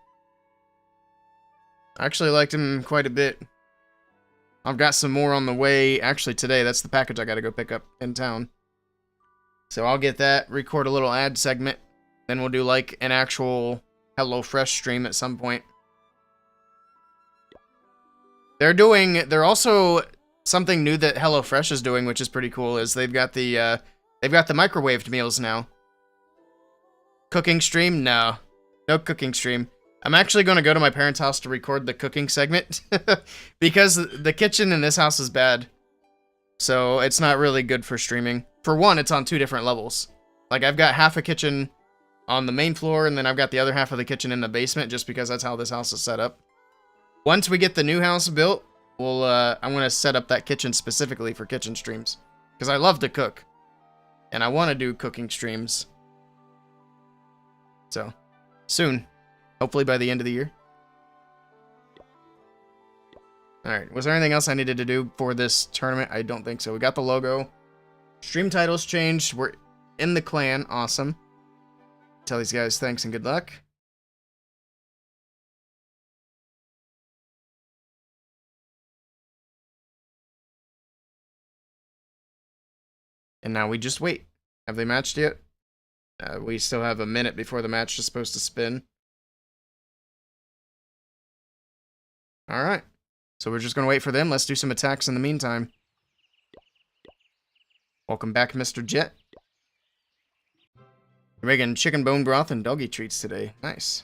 Speaker 1: I actually liked them quite a bit. I've got some more on the way. Actually, today, that's the package I gotta go pick up in town. So I'll get that, record a little ad segment, then we'll do like an actual HelloFresh stream at some point. They're also, something new that HelloFresh is doing, which is pretty cool, is they've got the microwaved meals now. Cooking stream? No. No cooking stream. I'm actually going to go to my parents' house to record the cooking segment. Because the kitchen in this house is bad. So it's not really good for streaming. For one, it's on 2 different levels. Like, I've got half a kitchen on the main floor, and then I've got the other half of the kitchen in the basement, just because that's how this house is set up. Once we get the new house built, I'm going to set up that kitchen specifically for kitchen streams. Because I love to cook. And I want to do cooking streams. So, soon. Hopefully by the end of the year. Alright, was there anything else I needed to do for this tournament? I don't think so. We got the logo. Stream titles changed. We're in the clan. Awesome. Tell these guys thanks and good luck. And now we just wait. Have they matched yet? We still have a minute before the match is supposed to spin. Alright. So we're just going to wait for them. Let's do some attacks in the meantime. Welcome back, Mr. Jet. We're making chicken bone broth and doggy treats today. Nice.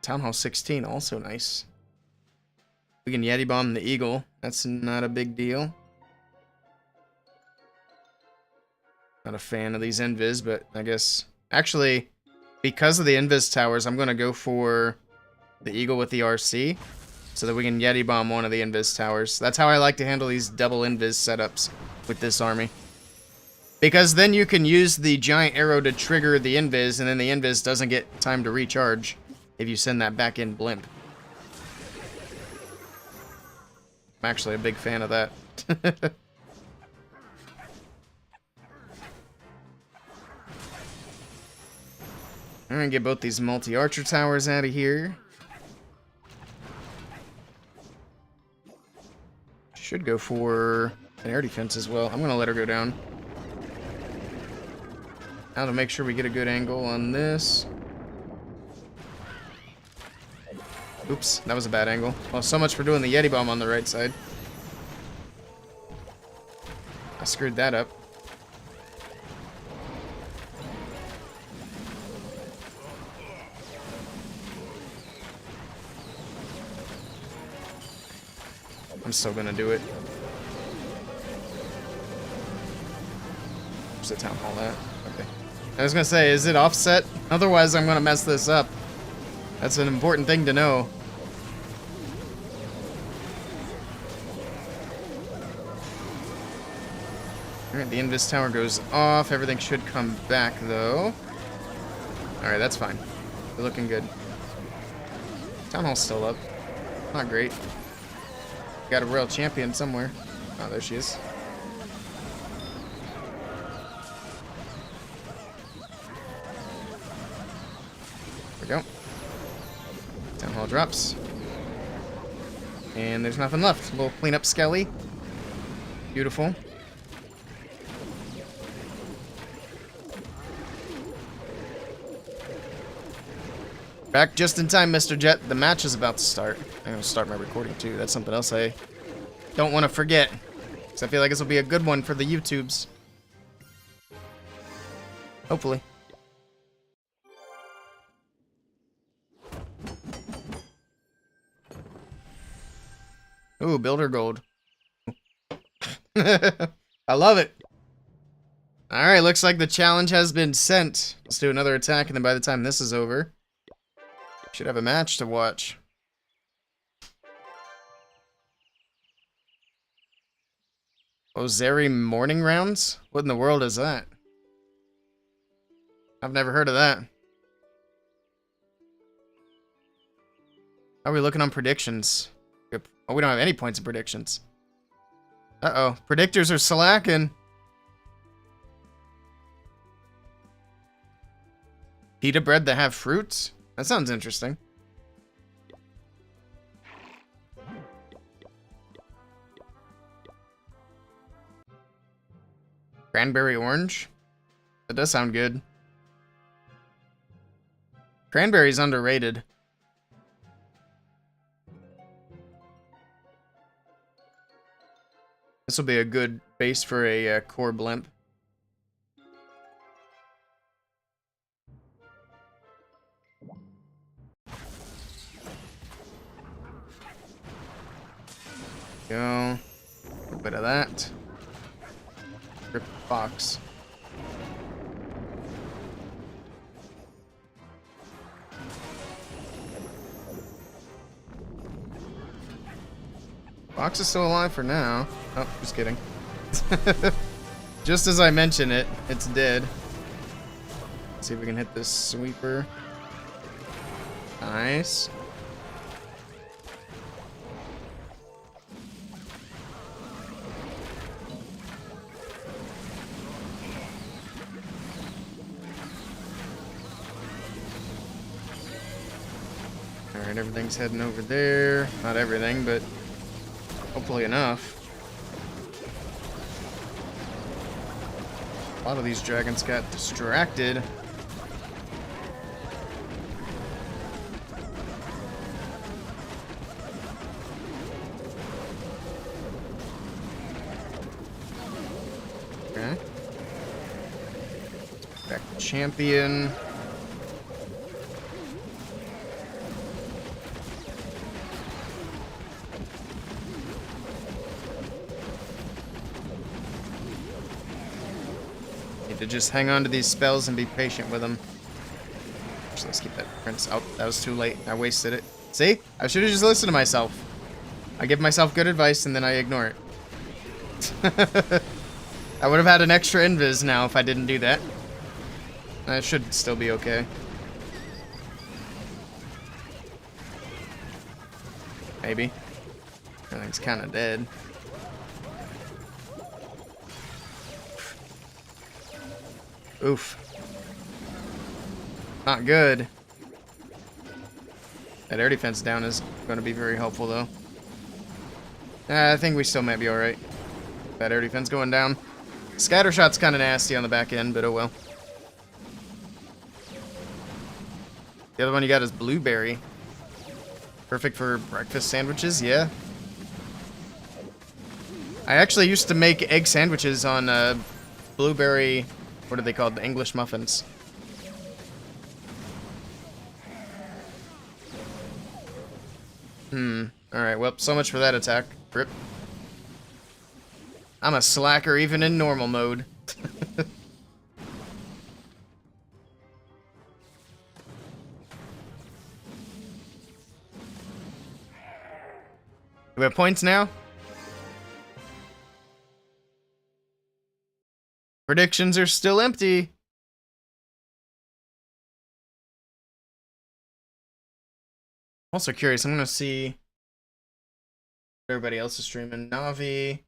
Speaker 1: Town Hall 16, also nice. We can Yeti bomb the Eagle. That's not a big deal. Not a fan of these invis, but I guess... Actually, because of the invis towers, I'm going to go for the Eagle with the RC, so that we can Yeti bomb one of the invis towers. That's how I like to handle these double invis setups with this army. Because then you can use the giant arrow to trigger the invis, and then the invis doesn't get time to recharge if you send that back in blimp. I'm actually a big fan of that. I'm gonna get both these multi-archer towers out of here. Should go for an air defense as well. I'm gonna let her go down. Now to make sure we get a good angle on this. Oops, that was a bad angle. Well, so much for doing the Yeti bomb on the right side. I screwed that up. I'm still gonna do it. Where's the town hall at? Okay. I was gonna say, is it offset? Otherwise, I'm gonna mess this up. That's an important thing to know. Alright, the invis tower goes off. Everything should come back, though. Alright, that's fine. We're looking good. Town hall's still up. Not great. Got a royal champion somewhere. Oh, there she is. There we go. Town hall drops. And there's nothing left. We'll clean up Skelly. Beautiful. Back just in time, Mr. Jet. The match is about to start. I'm gonna start my recording too. That's something else I don't want to forget. Because I feel like this will be a good one for the YouTubes. Hopefully. Ooh, builder gold. I love it. Alright, looks like the challenge has been sent. Let's do another attack, and then by the time this is over, should have a match to watch. Ozeri morning rounds? What in the world is that? I've never heard of that. How are we looking on predictions? Oh, we don't have any points in predictions. Uh-oh. Predictors are slacking. Pita bread that have fruits? That sounds interesting. Cranberry orange? That does sound good. Cranberry's underrated. This will be a good base for a core blimp. Go. A little bit of that. Rip box. Box is still alive for now. Oh, just kidding. Just as I mention it, it's dead. Let's see if we can hit this sweeper. Nice. Alright, everything's heading over there. Not everything, but hopefully enough. A lot of these dragons got distracted. Okay. Back to champion. To just hang on to these spells and be patient with them. Actually, let's keep that prince. Oh, that was too late. I wasted it. See? I should have just listened to myself. I give myself good advice and then I ignore it. I would have had an extra invis now if I didn't do that. That should still be okay. Maybe. Everything's kind of dead. Oof. Not good. That air defense down is going to be very helpful, though. I think we still might be alright. That air defense going down. Scattershot's kind of nasty on the back end, but oh well. The other one you got is blueberry. Perfect for breakfast sandwiches, yeah. I actually used to make egg sandwiches on blueberry... What are they called? The English muffins. Alright, well, so much for that attack. Rip. I'm a slacker even in normal mode. Do we have points now? Predictions are still empty. Also curious, I'm gonna see what everybody else is streaming. Navi.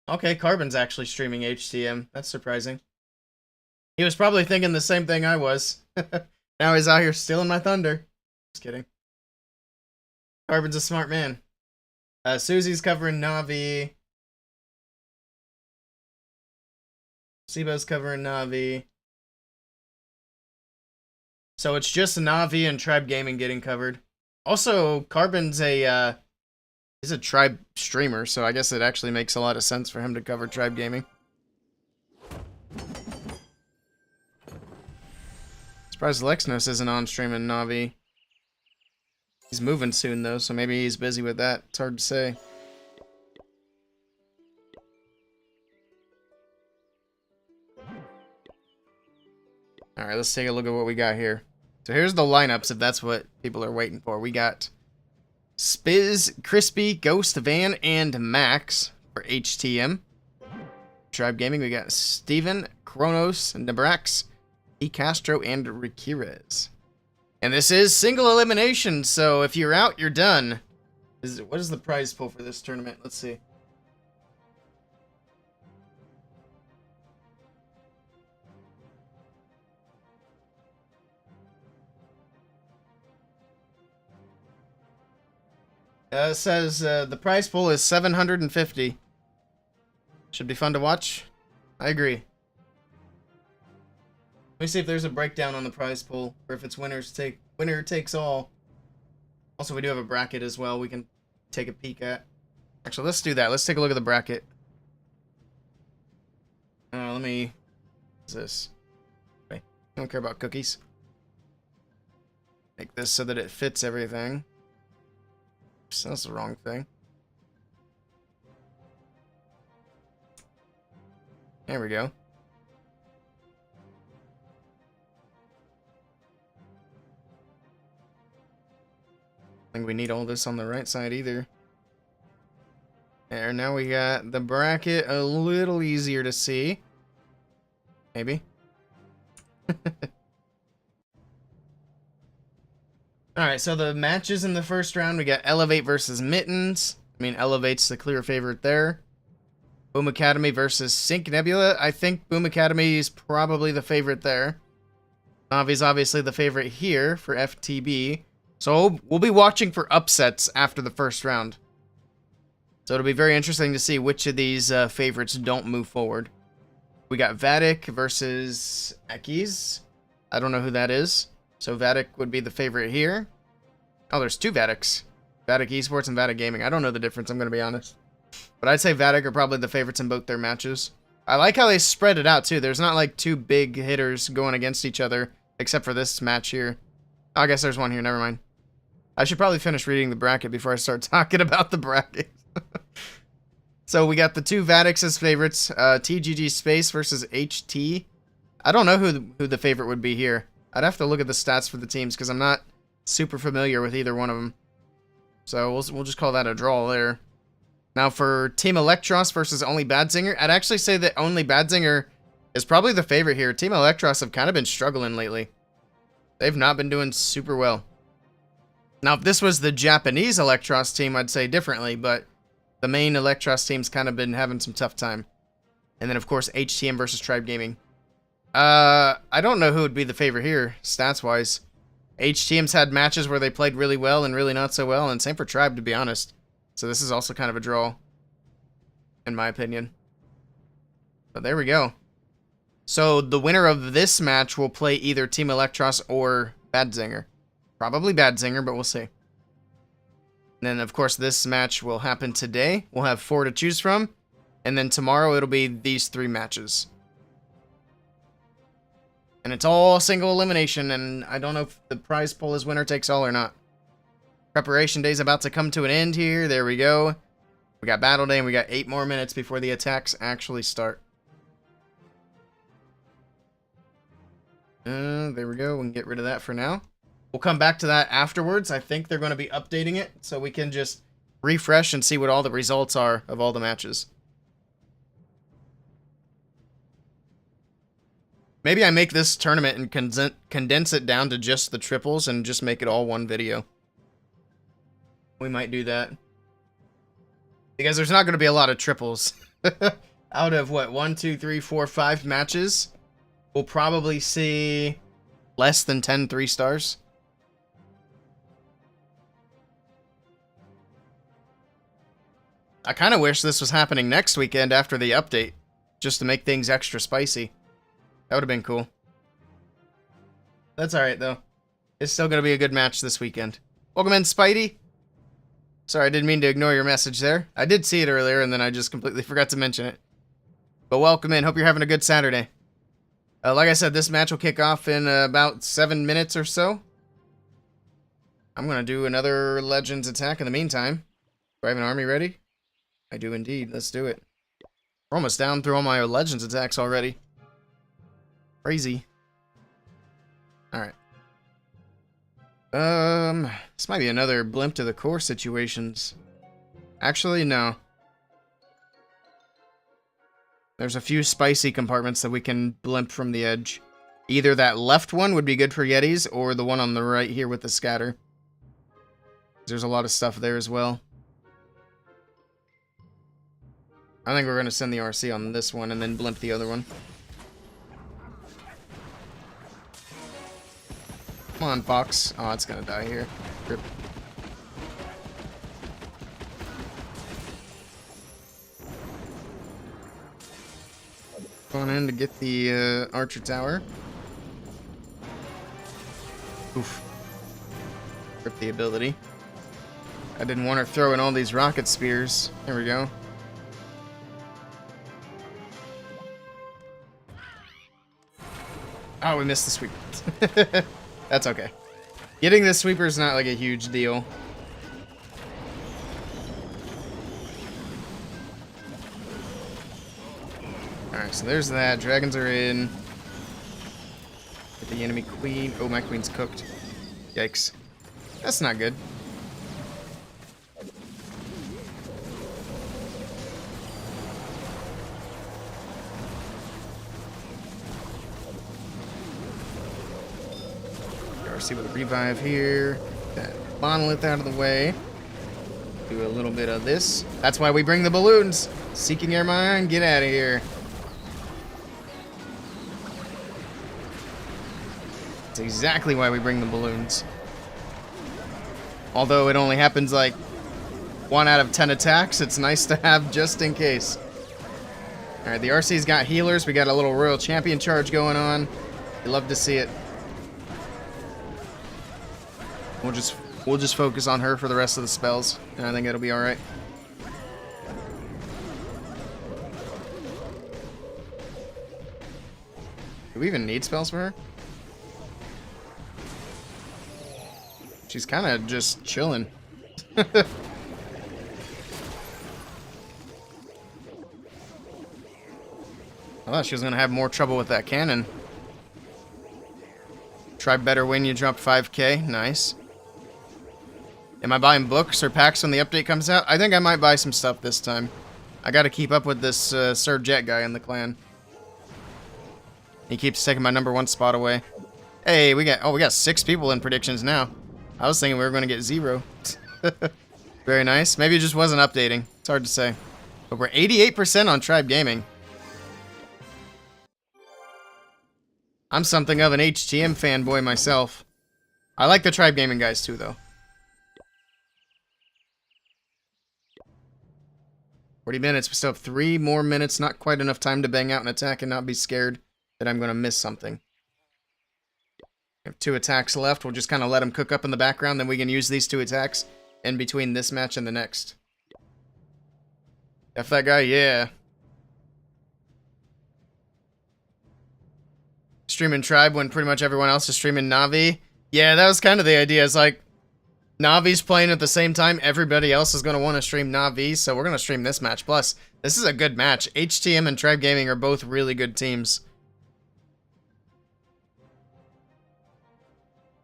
Speaker 1: Okay, Carbon's actually streaming HTM. That's surprising. He was probably thinking the same thing I was. Now he's out here stealing my thunder. Just kidding. Carbon's a smart man. Susie's covering Navi. Sibo's covering Navi. So it's just Navi and Tribe Gaming getting covered. Also, Carbon's he's a Tribe streamer, so I guess it actually makes a lot of sense for him to cover Tribe Gaming. Surprised Lexnos isn't on streaming Navi. He's moving soon though, so maybe he's busy with that. It's hard to say. Alright, let's take a look at what we got here. So here's the lineups, if that's what people are waiting for. We got Spiz, Crispy, Ghost, Van, and Max for HTM. Tribe Gaming, we got Steven, Kronos, Nebrax, E. Castro, and Rikirez. And this is single elimination, so if you're out, you're done. What is the prize pool for this tournament? Let's see. It says the prize pool is 750. Should be fun to watch. I agree. Let me see if there's a breakdown on the prize pool, or if it's winner takes all. Also, we do have a bracket as well we can take a peek at. Actually, let's do that. Let's take a look at the bracket. What's this? Okay, I don't care about cookies. Make this so that it fits everything. So that's the wrong thing. There we go. I think we need all this on the right side either. There, now we got the bracket a little easier to see. Maybe. Alright, so the matches in the first round, we got Elevate versus Mittens. I mean, Elevate's the clear favorite there. Boom Academy versus Sync Nebula. I think Boom Academy is probably the favorite there. Navi's obviously the favorite here for FTB. So we'll be watching for upsets after the first round. So it'll be very interesting to see which of these favorites don't move forward. We got Vatic versus Ekis. I don't know who that is. So Vatic would be the favorite here. Oh, there's two Vatics. Vatic Esports and Vatic Gaming. I don't know the difference, I'm going to be honest. But I'd say Vatic are probably the favorites in both their matches. I like how they spread it out, too. There's not like two big hitters going against each other, except for this match here. Oh, I guess there's one here. Never mind. I should probably finish reading the bracket before I start talking about the bracket. So we got the two Vatics as favorites. TGG Space versus HT. I don't know who the favorite would be here. I'd have to look at the stats for the teams because I'm not super familiar with either one of them. So we'll just call that a draw there. Now for Team Electros versus Only Badzinger, I'd actually say that Only Badzinger is probably the favorite here. Team Electros have kind of been struggling lately. They've not been doing super well. Now if this was the Japanese Electros team, I'd say differently, but the main Electros team's kind of been having some tough time. And then of course HTM versus Tribe Gaming. I don't know who would be the favorite here, stats-wise. HTM's had matches where they played really well and really not so well, and same for Tribe, to be honest. So this is also kind of a draw, in my opinion. But there we go. So the winner of this match will play either Team Electros or Badzinger. Probably Badzinger, but we'll see. And then, of course, this match will happen today. We'll have 4 to choose from. And then tomorrow it'll be these 3 matches. And it's all single elimination, and I don't know if the prize pool is winner takes all or not. Preparation day's about to come to an end here. There we go. We got battle day, and we got 8 more minutes before the attacks actually start. There we go. We can get rid of that for now. We'll come back to that afterwards. I think they're going to be updating it, so we can just refresh and see what all the results are of all the matches. Maybe I make this tournament and condense it down to just the triples and just make it all one video. We might do that. Because there's not going to be a lot of triples. Out of, what, 1, 2, 3, 4, 5 matches, we'll probably see less than 10 3-stars. I kind of wish this was happening next weekend after the update, just to make things extra spicy. That would have been cool. That's alright, though. It's still going to be a good match this weekend. Welcome in, Spidey. Sorry, I didn't mean to ignore your message there. I did see it earlier, and then I just completely forgot to mention it. But welcome in. Hope you're having a good Saturday. Like I said, this match will kick off in about 7 minutes or so. I'm going to do another Legends attack in the meantime. Do I have an army ready? I do indeed. Let's do it. We're almost down through all my Legends attacks already. Crazy. Alright. This might be another blimp to the core situations. Actually, no. There's a few spicy compartments that we can blimp from the edge. Either that left one would be good for Yetis, or the one on the right here with the scatter. There's a lot of stuff there as well. I think we're going to send the RC on this one and then blimp the other one. Come on, Fox. Oh, it's going to die here. Rip. On in to get the archer tower. Oof. Rip the ability. I didn't want her throwing all these rocket spears. There we go. Oh, we missed the sweeper. That's okay. Getting the sweeper is not like a huge deal. Alright, so there's that. Dragons are in. Get the enemy queen. Oh, my queen's cooked. Yikes. That's not good. RC with a revive here. That monolith out of the way. Do a little bit of this. That's why we bring the balloons. Seeking air mine, get out of here. That's exactly why we bring the balloons. Although it only happens like 1 out of 10 attacks, it's nice to have just in case. Alright, the RC's got healers. We got a little Royal Champion charge going on. You love to see it. We'll just focus on her for the rest of the spells, and I think it'll be alright. Do we even need spells for her? She's kind of just chilling. I thought she was going to have more trouble with that cannon. Try better when you drop 5k. Nice. Am I buying books or packs when the update comes out? I think I might buy some stuff this time. I gotta keep up with this Sir Jet guy in the clan. He keeps taking my #1 spot away. Hey, we got 6 people in predictions now. I was thinking we were going to get 0. Very nice. Maybe it just wasn't updating. It's hard to say. But we're 88% on Tribe Gaming. I'm something of an HTM fanboy myself. I like the Tribe Gaming guys too, though. 40 minutes. We still have 3 more minutes. Not quite enough time to bang out an attack and not be scared that I'm going to miss something. We have 2 attacks left. We'll just kind of let them cook up in the background. Then we can use these 2 attacks in between this match and the next. F that guy? Yeah. Streaming Tribe when pretty much everyone else is streaming Navi. Yeah, that was kind of the idea. It's like, Navi's playing at the same time. Everybody else is going to want to stream Navi, so we're going to stream this match. Plus, this is a good match. HTM and Tribe Gaming are both really good teams.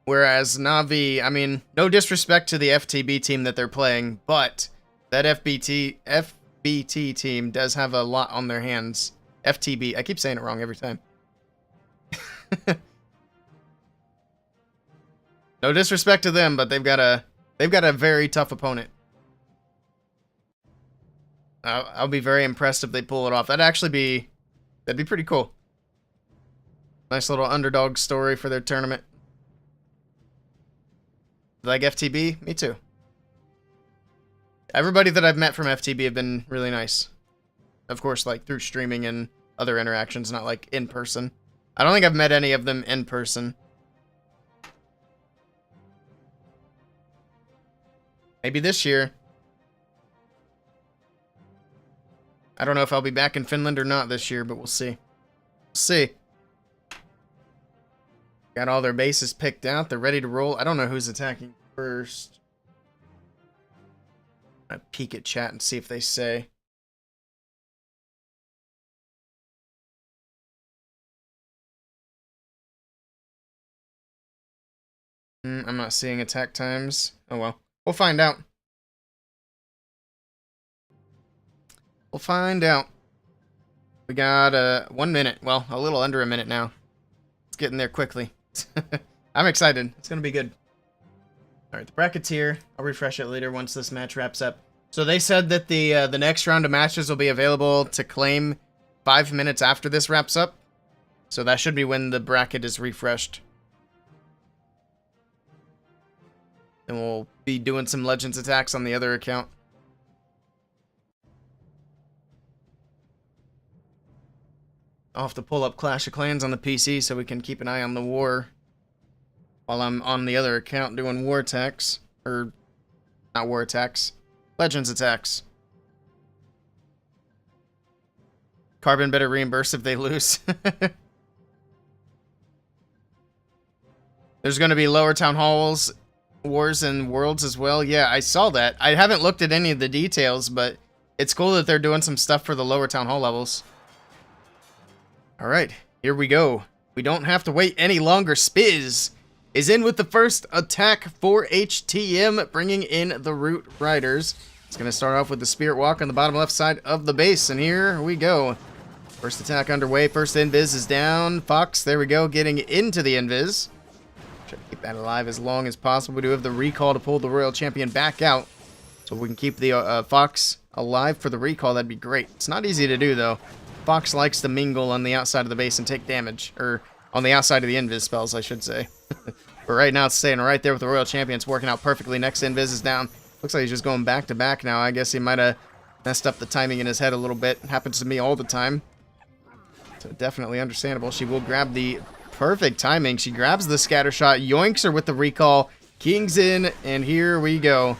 Speaker 1: Whereas Navi, I mean, no disrespect to the FTB team that they're playing, but that FBT team does have a lot on their hands. FTB, I keep saying it wrong every time. No disrespect to them, but they've got a very tough opponent. I'll be very impressed if they pull it off. That'd be pretty cool. Nice little underdog story for their tournament. Like FTB? Me too. Everybody that I've met from FTB have been really nice. Of course, like through streaming and other interactions, not like in person. I don't think I've met any of them in person. Maybe this year. I don't know if I'll be back in Finland or not this year, but we'll see. We'll see. Got all their bases picked out. They're ready to roll. I don't know who's attacking first. I'm gonna peek at chat and see if they say. I'm not seeing attack times. Oh well. We'll find out. We'll find out. We got 1 minute. Well, a little under a minute now. It's getting there quickly. I'm excited. It's gonna be good. Alright, the bracket's here. I'll refresh it later once this match wraps up. So they said that the next round of matches will be available to claim 5 minutes after this wraps up. So that should be when the bracket is refreshed. And we'll be doing some Legends attacks on the other account. I'll have to pull up Clash of Clans on the PC so we can keep an eye on the war while I'm on the other account doing war attacks. Or, not war attacks. Legends attacks. Carbon better reimburse if they lose. There's going to be lower town halls, wars, and worlds as well. Yeah, I saw that. I haven't looked at any of the details, but it's cool that they're doing some stuff for the lower town hall levels. Alright, here we go. We don't have to wait any longer. Spiz is in with the first attack for HTM, bringing in the Root Riders. It's going to start off with the Spirit Walk on the bottom left side of the base, and here we go. First attack underway. First invis is down. Fox, there we go, getting into the invis. Try to keep that alive as long as possible. We do have the recall to pull the Royal Champion back out. So if we can keep the Fox alive for the recall, that'd be great. It's not easy to do, though. Fox likes to mingle on the outside of the base and take damage. Or on the outside of the invis spells, I should say. But right now it's staying right there with the Royal Champion. It's working out perfectly. Next invis is down. Looks like he's just going back to back now. I guess he might have messed up the timing in his head a little bit. Happens to me all the time. So definitely understandable. She will grab the perfect timing. She grabs the scatter shot, yoinks her with the recall. King's in, and here we go.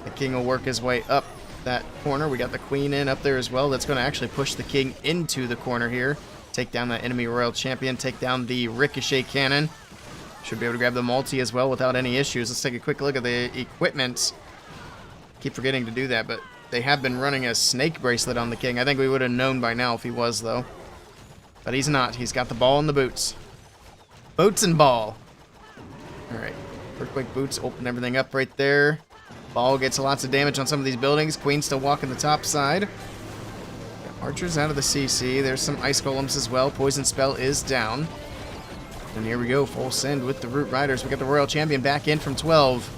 Speaker 1: The king will work his way up that corner. We got the queen in up there as well. That's going to actually push the king into the corner here. Take down that enemy Royal Champion. Take down the ricochet cannon. Should be able to grab the multi as well without any issues. Let's take a quick look at the equipment. Keep forgetting to do that, but they have been running a snake bracelet on the king. I think we would have known by now if he was, though. But he's not. He's got the ball and the boots. Boots and ball. Alright. Earthquake boots open everything up right there. Ball gets lots of damage on some of these buildings. Queen still walking the top side. Got archers out of the CC. There's some ice golems as well. Poison spell is down. And here we go. Full send with the Root Riders. We got the Royal Champion back in from 12.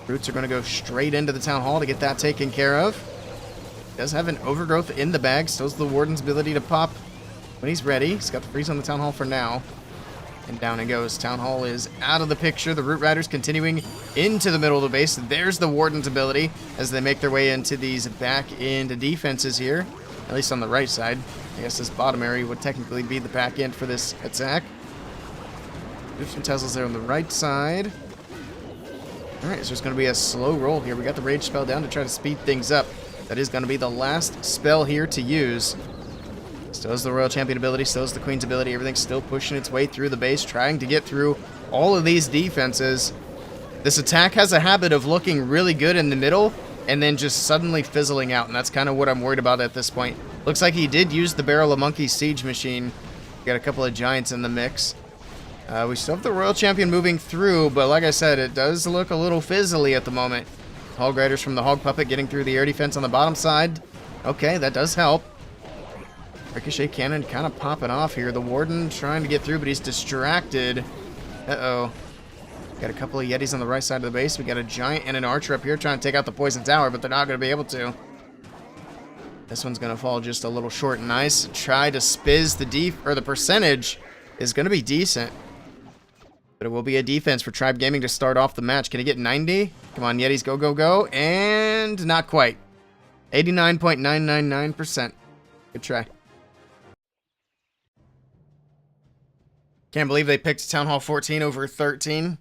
Speaker 1: Roots are going to go straight into the Town Hall to get that taken care of. Does have an overgrowth in the bag. Still has the Warden's ability to pop when he's ready. He's got the freeze on the Town Hall for now. And down it goes. Town Hall is out of the picture. The Root Riders continuing into the middle of the base. There's the Warden's ability as they make their way into these back end defenses here. At least on the right side. I guess this bottom area would technically be the back end for this attack. There's some Teslas there on the right side. Alright, so there's going to be a slow roll here. We got the Rage spell down to try to speed things up. That is going to be the last spell here to use. Still has the Royal Champion ability, still has the Queen's ability. Everything's still pushing its way through the base, trying to get through all of these defenses. This attack has a habit of looking really good in the middle and then just suddenly fizzling out, and that's kind of what I'm worried about at this point. Looks like he did use the Barrel of Monkey Siege Machine. Got a couple of giants in the mix. We still have the Royal Champion moving through, but like I said, it does look a little fizzly at the moment. Hog Riders from the Hog Puppet getting through the air defense on the bottom side. Okay, that does help. Ricochet Cannon kind of popping off here. The Warden trying to get through, but he's distracted. Uh-oh. Got a couple of Yetis on the right side of the base. We got a Giant and an Archer up here trying to take out the Poison Tower, but they're not going to be able to. This one's going to fall just a little short and nice. Try to spiz the percentage is going to be decent. But it will be a defense for Tribe Gaming to start off the match. Can he get 90? Come on, Yetis, go, go, go. And not quite. 89.999%. Good try. Can't believe they picked Town Hall 14 over 13.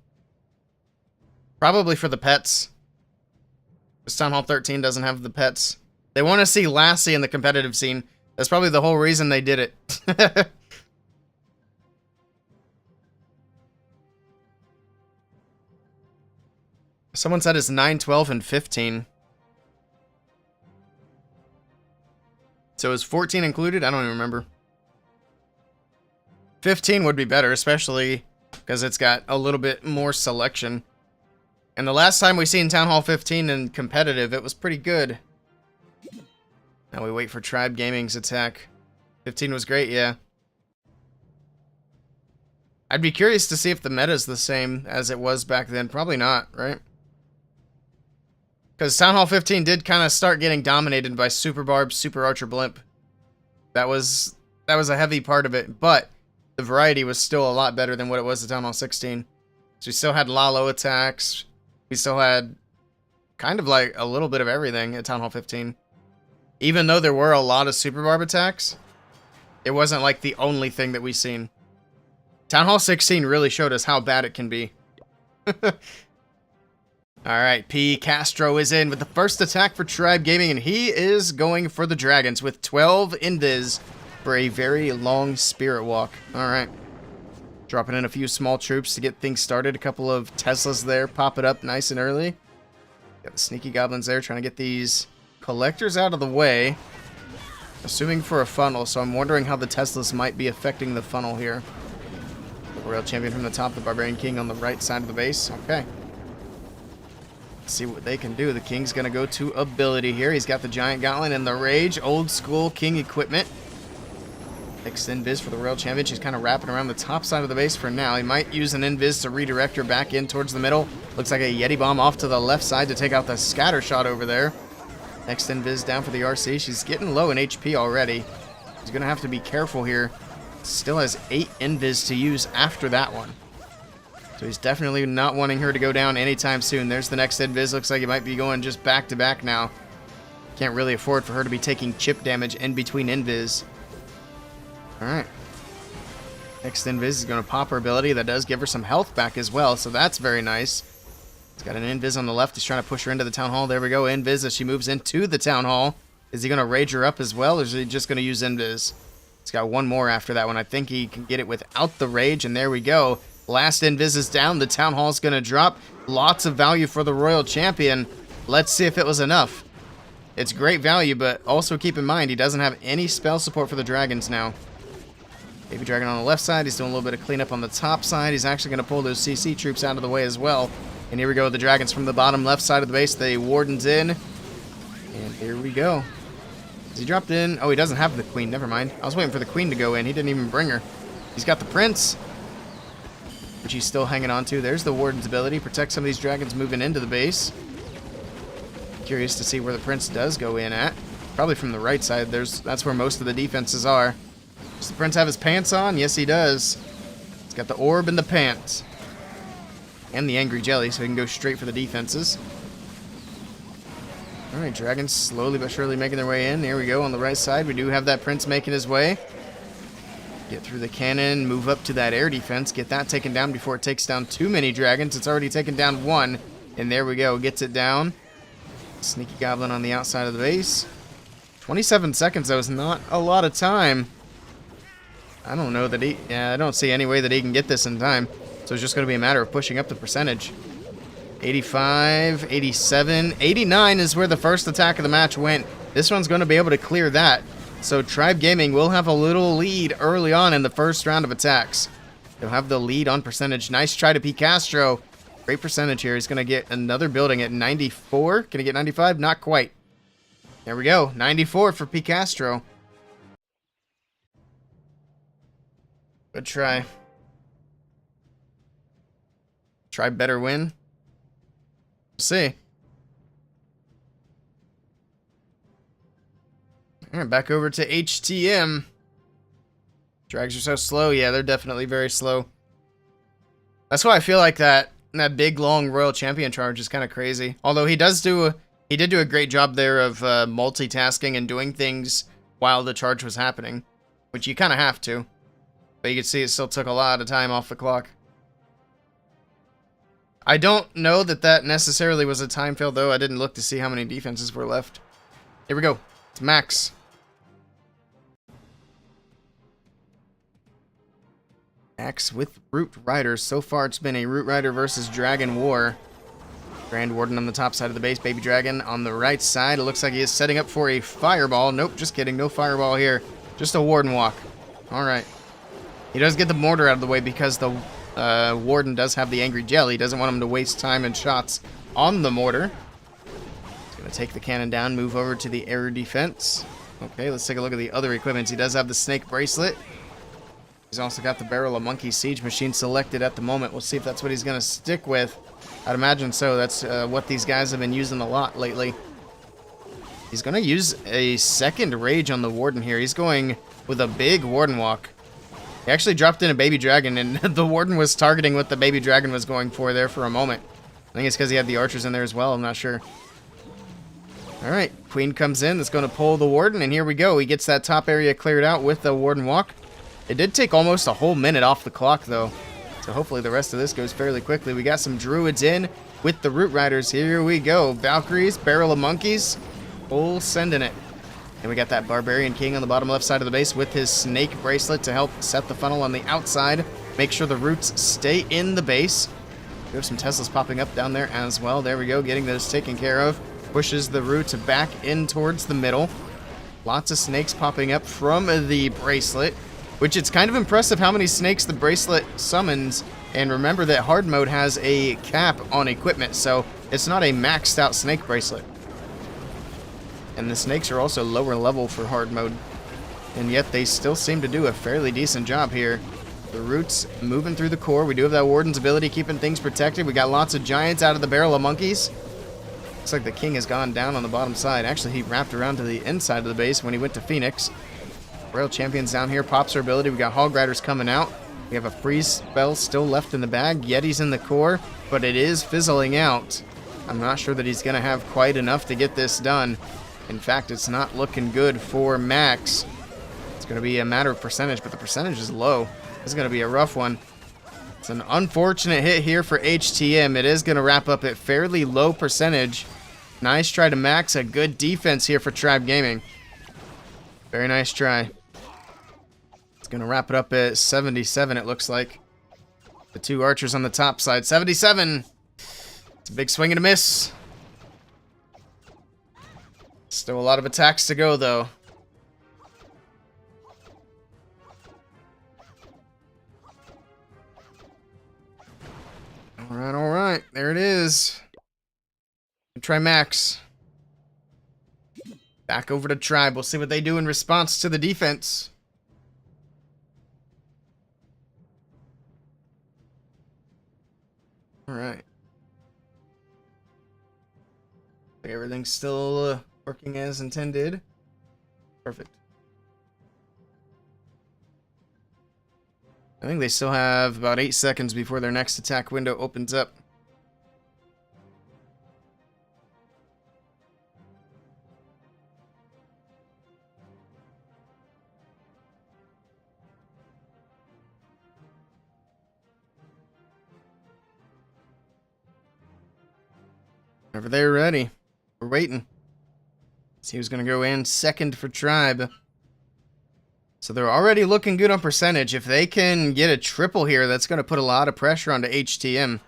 Speaker 1: Probably for the pets. This Town Hall 13 doesn't have the pets. They want to see Lassie in the competitive scene. That's probably the whole reason they did it. Someone said it's 9, 12, and 15. So is 14 included? I don't even remember. 15 would be better, especially because it's got a little bit more selection. And the last time we seen Town Hall 15 in competitive, it was pretty good. Now we wait for Tribe Gaming's attack. 15 was great, yeah. I'd be curious to see if the meta's the same as it was back then. Probably not, right? Because Town Hall 15 did kind of start getting dominated by Super Barb, Super Archer Blimp. That was a heavy part of it, but the variety was still a lot better than what it was at Town Hall 16. So we still had Lalo attacks. We still had kind of like a little bit of everything at Town Hall 15. Even though there were a lot of Super Barb attacks, it wasn't like the only thing that we've seen. Town Hall 16 really showed us how bad it can be. Alright, P. Castro is in with the first attack for Tribe Gaming, and he is going for the Dragons with 12 invis for a very long Spirit Walk. Alright. Dropping in a few small troops to get things started. A couple of Teslas there, pop it up nice and early. Got the sneaky goblins there trying to get these collectors out of the way. Assuming for a funnel, so I'm wondering how the Teslas might be affecting the funnel here. The Royal Champion from the top, the Barbarian King on the right side of the base. Okay. Let's see what they can do. The King's going to go to ability here. He's got the Giant Gauntlet and the Rage. Old school King equipment. Next invis for the Royal Champion. She's kind of wrapping around the top side of the base for now. He might use an invis to redirect her back in towards the middle. Looks like a Yeti Bomb off to the left side to take out the scatter shot over there. Next invis down for the RC. She's getting low in HP already. She's going to have to be careful here. Still has 8 invis to use after that one. So he's definitely not wanting her to go down anytime soon. There's the next invis. Looks like he might be going just back to back now. Can't really afford for her to be taking chip damage in between invis. Alright. Next invis is going to pop her ability. That does give her some health back as well, so that's very nice. He's got an invis on the left. He's trying to push her into the Town Hall. There we go. Invis as she moves into the Town Hall. Is he going to rage her up as well, or is he just going to use invis? He's got one more after that one. I think he can get it without the rage, and there we go. Last invis is down. The Town Hall's going to drop. Lots of value for the Royal Champion. Let's see if it was enough. It's great value, but also keep in mind he doesn't have any spell support for the Dragons now. Baby Dragon on the left side. He's doing a little bit of cleanup on the top side. He's actually going to pull those CC troops out of the way as well. And here we go. The Dragons from the bottom left side of the base. The Warden's in. And here we go. Has he dropped in? Oh, he doesn't have the Queen. Never mind. I was waiting for the Queen to go in. He didn't even bring her. He's got the Prince, which he's still hanging on to. There's the Warden's ability. Protect some of these Dragons moving into the base. Curious to see where the Prince does go in at. Probably from the right side. That's where most of the defenses are. Does the Prince have his pants on? Yes, he does. He's got the orb and the pants. And the Angry Jelly, so he can go straight for the defenses. Alright, Dragons slowly but surely making their way in. Here we go on the right side. We do have that Prince making his way. Get through the cannon, move up to that air defense, get that taken down before it takes down too many Dragons. It's already taken down one, and there we go, gets it down. Sneaky Goblin on the outside of the base. 27 seconds, though, is not a lot of time. I don't know that I don't see any way that he can get this in time. So it's just going to be a matter of pushing up the percentage. 85, 87, 89 is where the first attack of the match went. This one's going to be able to clear that. So Tribe Gaming will have a little lead early on in the first round of attacks. They'll have the lead on percentage. Nice try to P. Castro. Great percentage here. He's going to get another building at 94. Can he get 95? Not quite. There we go. 94 for P. Castro. Good try. Try better win. We'll see. Alright, back over to HTM. Drags are so slow. Yeah, they're definitely very slow. That's why I feel like that big long Royal Champion charge is kind of crazy. Although he did do a great job there of multitasking and doing things while the charge was happening, which you kind of have to. But you can see it still took a lot of time off the clock. I don't know that necessarily was a time fail, though. I didn't look to see how many defenses were left. Here we go. It's Max. Max with Root Riders. So far, it's been a Root Rider versus Dragon war. Grand Warden on the top side of the base. Baby Dragon on the right side. It looks like he is setting up for a Fireball. Nope, just kidding. No Fireball here. Just a Warden walk. All right. He does get the mortar out of the way because the Warden does have the Angry Jelly. Doesn't want him to waste time and shots on the mortar. He's going to take the cannon down, move over to the air defense. Okay, let's take a look at the other equipment. He does have the snake bracelet. He's also got the barrel of monkey siege machine selected at the moment. We'll see if that's what he's going to stick with. I'd imagine so. That's what these guys have been using a lot lately. He's going to use a second rage on the Warden here. He's going with a big Warden walk. He actually dropped in a baby dragon, and the Warden was targeting what the baby dragon was going for there for a moment. I think it's because he had the archers in there as well. I'm not sure. Alright, Queen comes in. That's going to pull the Warden, and here we go. He gets that top area cleared out with the Warden walk. It did take almost a whole minute off the clock, though. So hopefully the rest of this goes fairly quickly. We got some druids in with the root riders. Here we go. Valkyries, barrel of monkeys, full sending it. And we got that barbarian king on the bottom left side of the base with his snake bracelet to help set the funnel on the outside. Make sure the roots stay in the base. We have some Teslas popping up down there as well. There we go, getting those taken care of. Pushes the roots back in towards the middle. Lots of snakes popping up from the bracelet. Which it's kind of impressive how many snakes the bracelet summons. And remember that hard mode has a cap on equipment, so it's not a maxed out snake bracelet. And the snakes are also lower level for hard mode. And yet they still seem to do a fairly decent job here. The roots moving through the core. We do have that Warden's ability keeping things protected. We got lots of giants out of the barrel of monkeys. Looks like the king has gone down on the bottom side. Actually, he wrapped around to the inside of the base when he went to Phoenix. Royal Champions down here, pops her ability. We got Hog Riders coming out. We have a freeze spell still left in the bag. Yeti's in the core, but it is fizzling out. I'm not sure that he's going to have quite enough to get this done. In fact, it's not looking good for Max. It's going to be a matter of percentage, but the percentage is low. This is going to be a rough one. It's an unfortunate hit here for HTM. It is going to wrap up at fairly low percentage. Nice try to Max. A good defense here for Tribe Gaming. Very nice try. Gonna wrap it up at 77, it looks like. The two archers on the top side. 77! It's a big swing and a miss. Still a lot of attacks to go, though. Alright, alright. There it is. Try Max. Back over to Tribe. We'll see what they do in response to the defense. Alright. Everything's still working as intended. Perfect. I think they still have about 8 seconds before their next attack window opens up. Whenever they're ready. We're waiting. See who's going to go in second for Tribe. So they're already looking good on percentage. If they can get a triple here, that's going to put a lot of pressure onto HTM.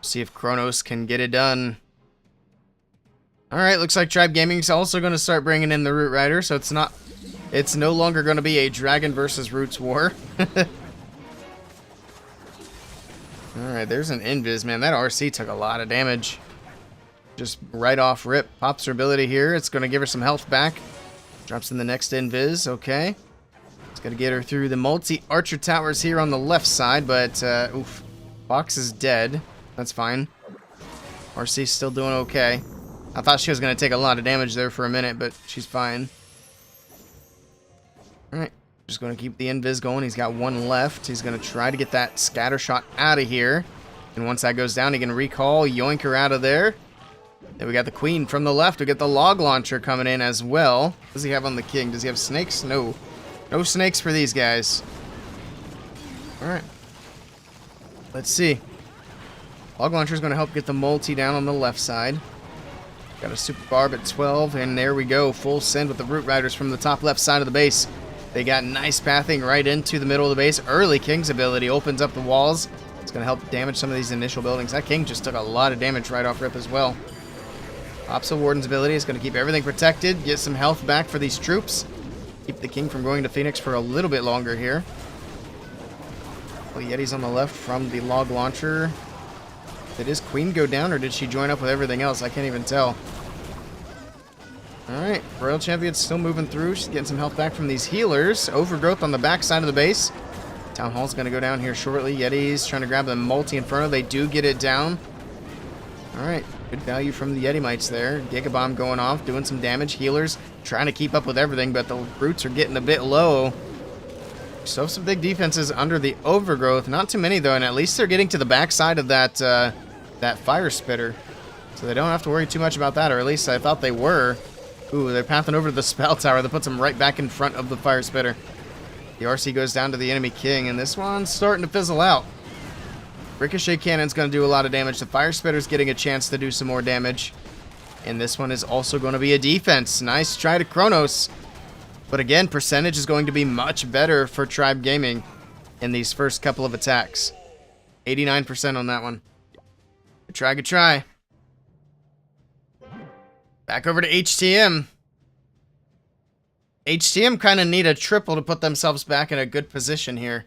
Speaker 1: See if Kronos can get it done. Alright, looks like Tribe Gaming's also going to start bringing in the Root Rider, so it's no longer going to be a Dragon versus Roots war. Alright, there's an Invis, man. That RC took a lot of damage. Just right off rip. Pops her ability here. It's going to give her some health back. Drops in the next Invis. Okay. It's going to get her through the multi-archer towers here on the left side, but, oof. Fox is dead. That's fine. RC's still doing okay. I thought she was going to take a lot of damage there for a minute, but she's fine. Alright. Just going to keep the Invis going. He's got one left. He's going to try to get that scatter shot out of here. And once that goes down, he can recall, yoink her out of there. Then we got the Queen from the left. We got the log launcher coming in as well. What does he have on the King? Does he have snakes? No. No snakes for these guys. Alright. Let's see. Log launcher is going to help get the multi down on the left side. Got a super barb at 12. And there we go. Full send with the Root Riders from the top left side of the base. They got nice pathing right into the middle of the base. Early King's ability opens up the walls. It's going to help damage some of these initial buildings. That King just took a lot of damage right off rip as well. Pops of Warden's ability is going to keep everything protected. Get some health back for these troops. Keep the King from going to Phoenix for a little bit longer here. Well, Yeti's on the left from the log launcher. Did his queen go down, or did she join up with everything else? I can't even tell. Alright, Royal Champion's still moving through. She's getting some health back from these healers. Overgrowth on the back side of the base. Town Hall's going to go down here shortly. Yeti's trying to grab the multi-inferno. They do get it down. Alright, good value from the Yeti Mites there. Gigabomb going off, doing some damage. Healers trying to keep up with everything, but the roots are getting a bit low. Still have some big defenses under the Overgrowth. Not too many, though, and at least they're getting to the back side of that, that Fire Spitter. So they don't have to worry too much about that, or at least I thought they were. Ooh, they're pathing over to the Spell Tower. That puts them right back in front of the Fire Spitter. The RC goes down to the enemy king, and this one's starting to fizzle out. Ricochet Cannon's going to do a lot of damage. The Fire Spitter's getting a chance to do some more damage. And this one is also going to be a defense. Nice try to Kronos. But again, percentage is going to be much better for Tribe Gaming in these first couple of attacks. 89% on that one. Good try, good try. Back over to HTM. HTM kind of need a triple to put themselves back in a good position here.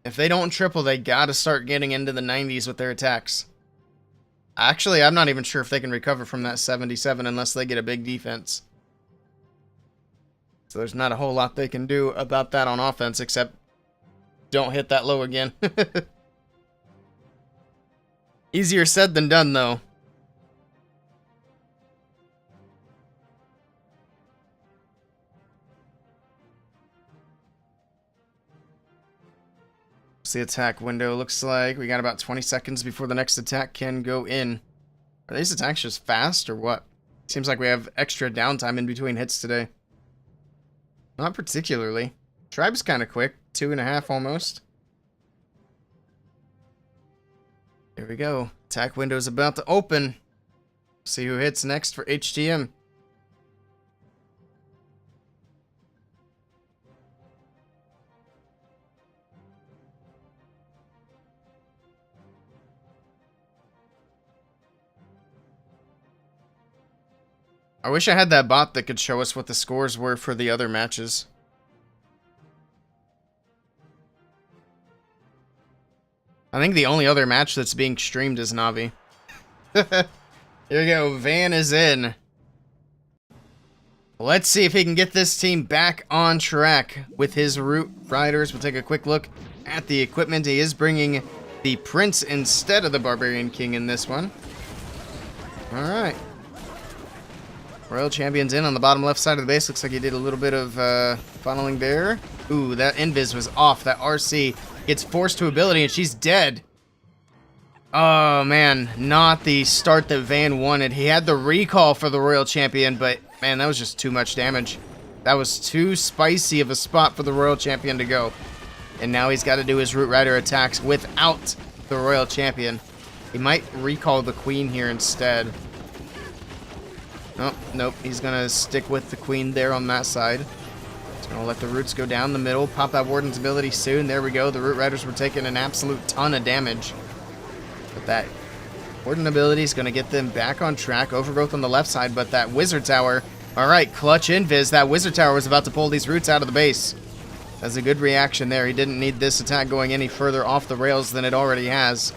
Speaker 1: If they don't triple, they gotta start getting into the 90s with their attacks. Actually, I'm not even sure if they can recover from that 77 unless they get a big defense. So there's not a whole lot they can do about that on offense, except don't hit that low again. Easier said than done, though. The attack window looks like we got about 20 seconds before the next attack can go in. Are these attacks just fast or what? Seems like we have extra downtime in between hits today. Not particularly. Tribe's kind of quick. 2.5 almost. Here we go. Attack window's about to open. See who hits next for HTM. I wish I had that bot that could show us what the scores were for the other matches. I think the only other match that's being streamed is Navi. Here we go. Van is in. Let's see if he can get this team back on track with his Root Riders. We'll take a quick look at the equipment. He is bringing the Prince instead of the Barbarian King in this one. Alright. Royal Champion's in on the bottom left side of the base. Looks like he did a little bit of funneling there. Ooh, that invis was off. That RC gets forced to ability and she's dead. Oh, man. Not the start that Van wanted. He had the recall for the Royal Champion, but, man, that was just too much damage. That was too spicy of a spot for the Royal Champion to go. And now he's got to do his Root Rider attacks without the Royal Champion. He might recall the Queen here instead. Oh, nope. He's going to stick with the Queen there on that side. He's going to let the Roots go down the middle. Pop that Warden's ability soon. There we go. The Root Riders were taking an absolute ton of damage. But that Warden ability is going to get them back on track. Overgrowth on the left side, but that Wizard Tower... Alright, clutch invis. That Wizard Tower was about to pull these Roots out of the base. That's a good reaction there. He didn't need this attack going any further off the rails than it already has.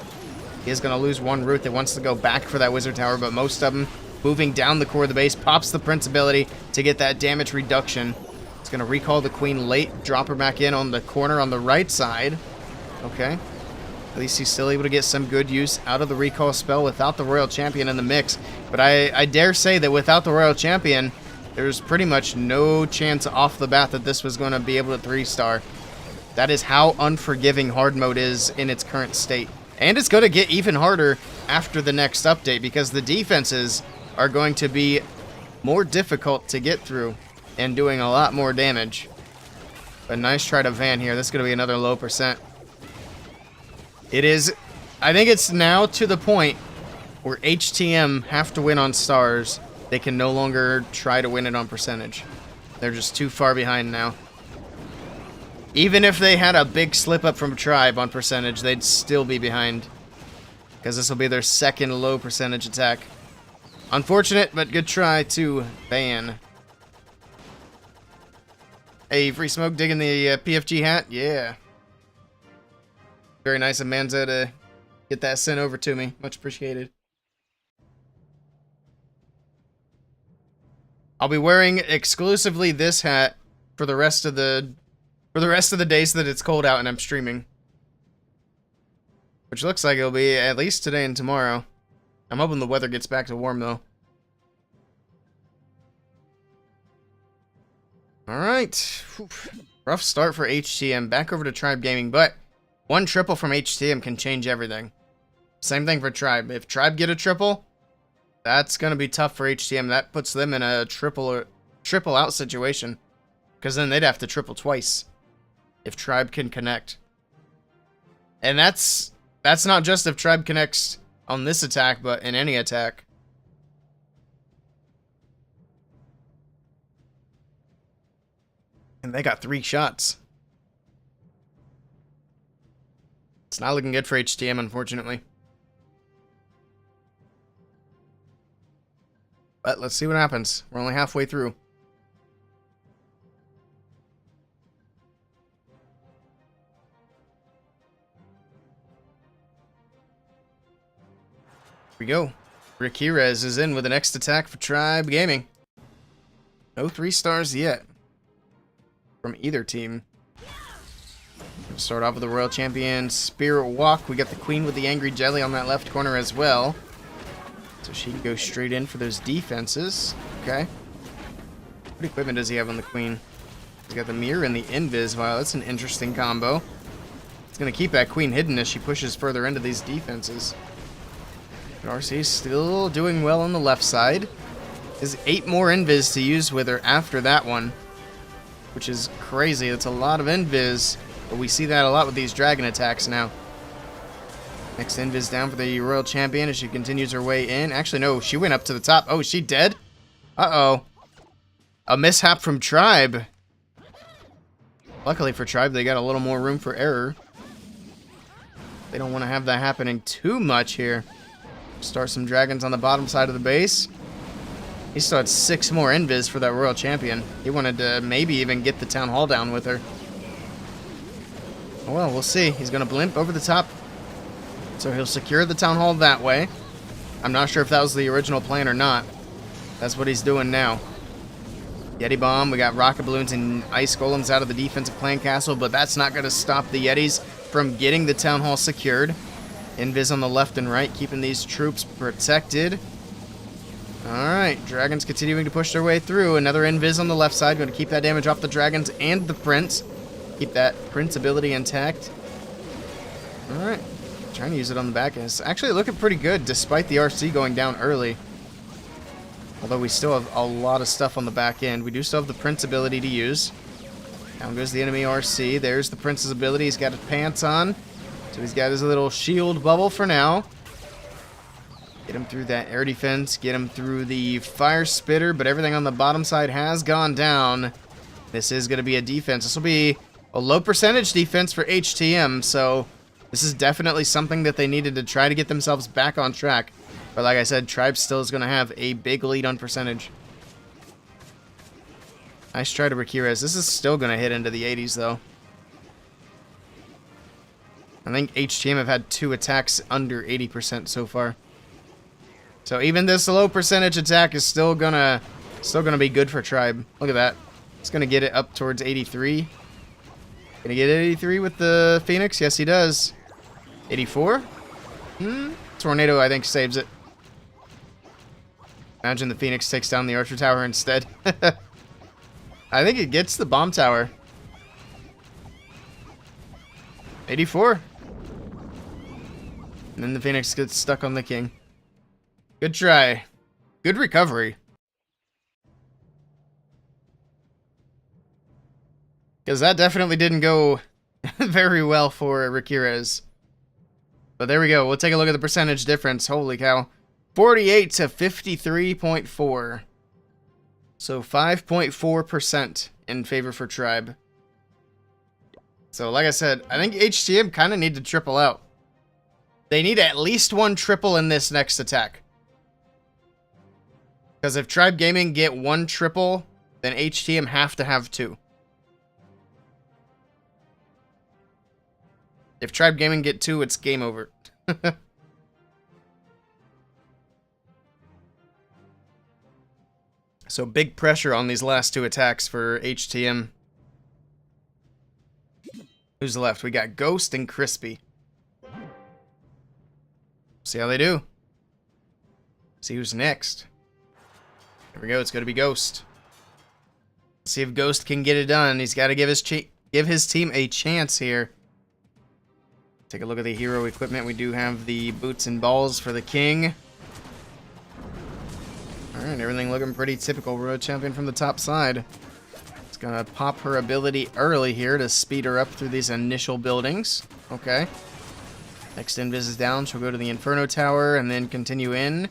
Speaker 1: He is going to lose one Root that wants to go back for that Wizard Tower, but most of them... moving down the core of the base, pops the Prince ability to get that damage reduction. It's going to recall the Queen late, drop her back in on the corner on the right side. Okay. At least he's still able to get some good use out of the recall spell without the Royal Champion in the mix. But I dare say that without the Royal Champion, there's pretty much no chance off the bat that this was going to be able to 3-star. That is how unforgiving hard mode is in its current state. And it's going to get even harder after the next update because the defenses are going to be more difficult to get through and doing a lot more damage. But nice try to Van here. This is going to be another low percent. It is, I think it's now to the point where HTM have to win on stars. They can no longer try to win it on percentage. They're just too far behind now. Even if they had a big slip up from Tribe on percentage, they'd still be behind. Because this will be their second low percentage attack. Unfortunate, but good try to Van. Hey, Free Smoke digging the PFG hat? Yeah. Very nice of Manzo to get that sent over to me. Much appreciated. I'll be wearing exclusively this hat for the rest of the days that it's cold out and I'm streaming. Which looks like it'll be at least today and tomorrow. I'm hoping the weather gets back to warm though. Alright. Rough start for HTM. Back over to Tribe Gaming, but one triple from HTM can change everything. Same thing for Tribe. If Tribe get a triple, that's going to be tough for HTM. That puts them in a triple out situation. Because then they'd have to triple twice if Tribe can connect. And that's not just if Tribe connects on this attack, but in any attack. And they got 3 shots. It's not looking good for HTM, unfortunately. But let's see what happens. We're only halfway through. Here we go. Rakirez is in with the next attack for Tribe Gaming. No 3 stars yet from either team. We'll start off with the Royal Champion Spirit Walk. We got the Queen with the Angry Jelly on that left corner as well. So she can go straight in for those defenses. Okay. What equipment does he have on the Queen? He's got the Mirror and the Invis. Wow, that's an interesting combo. It's going to keep that Queen hidden as she pushes further into these defenses. But RC's still doing well on the left side. Has 8 more Invis to use with her after that one, which is crazy. That's a lot of Invis, but we see that a lot with these dragon attacks now. Next Invis down for the Royal Champion as she continues her way in. Actually, no, she went up to the top. Oh, is she dead? Uh-oh. A mishap from Tribe. Luckily for Tribe, they got a little more room for error. They don't want to have that happening too much here. Start some dragons on the bottom side of the base. He still had 6 more Invis for that Royal Champion. He wanted to maybe even get the Town Hall down with her. Well, we'll see. He's going to blimp over the top. So he'll secure the Town Hall that way. I'm not sure if that was the original plan or not. That's what he's doing now. Yeti Bomb. We got rocket balloons and ice golems out of the defensive clan castle, but that's not going to stop the Yetis from getting the Town Hall secured. Invis on the left and right, keeping these troops protected. Alright, dragons continuing to push their way through. Another Invis on the left side, going to keep that damage off the dragons and the prince. Keep that prince ability intact. Alright, trying to use it on the back. It's actually looking pretty good, despite the RC going down early. Although we still have a lot of stuff on the back end. We do still have the prince ability to use. Down goes the enemy RC. There's the prince's ability. He's got his pants on. So he's got his little shield bubble for now. Get him through that air defense. Get him through the fire spitter. But everything on the bottom side has gone down. This is going to be a defense. This will be a low percentage defense for HTM. So this is definitely something that they needed to try to get themselves back on track. But like I said, Tribe still is going to have a big lead on percentage. Nice try to Rakirez. This is still going to hit into the 80s though. I think HTM have had 2 attacks under 80% so far. So even this low percentage attack is still gonna be good for Tribe. Look at that. It's gonna get it up towards 83. Gonna get 83 with the Phoenix? Yes, he does. 84? Tornado, I think, saves it. Imagine the Phoenix takes down the Archer Tower instead. I think it gets the Bomb Tower. 84. And then the Phoenix gets stuck on the King. Good try. Good recovery. Because that definitely didn't go very well for Rakirez. But there we go. We'll take a look at the percentage difference. Holy cow. 48 to 53.4. So 5.4% in favor for Tribe. So like I said, I think HTM kind of need to triple out. They need at least 1 triple in this next attack. Because if Tribe Gaming get 1 triple, then HTM have to have 2. If Tribe Gaming get 2, it's game over. So big pressure on these last 2 attacks for HTM. Who's left? We got Ghost and Crispy. See how they do. See who's next. Here we go. It's going to be Ghost. See if Ghost can get it done. He's got to give his team a chance here. Take a look at the hero equipment. We do have the boots and balls for the king. Alright, everything looking pretty typical. Road champion from the top side. It's gonna pop her ability early here to speed her up through these initial buildings. Okay. Next invis is down. She'll go to the Inferno Tower and then continue in.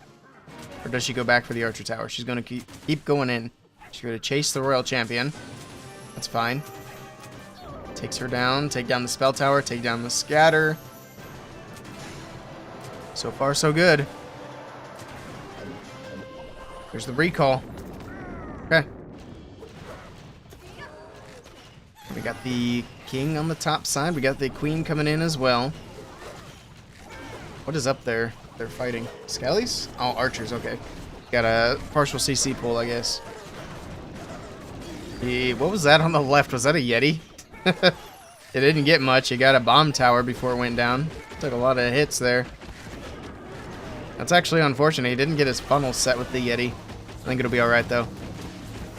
Speaker 1: Or does she go back for the Archer Tower? She's gonna keep going in. She's gonna chase the Royal Champion. That's fine. Takes her down. Take down the Spell Tower. Take down the Scatter. So far, so good. There's the recall. Okay. We got the king on the top side. We got the queen coming in as well. What is up there? They're fighting. Skellies? Oh, archers. Okay. Got a partial CC pull, I guess. What was that on the left? Was that a Yeti? It didn't get much. He got a bomb tower before it went down. Took a lot of hits there. That's actually unfortunate. He didn't get his funnel set with the Yeti. I think it'll be alright, though.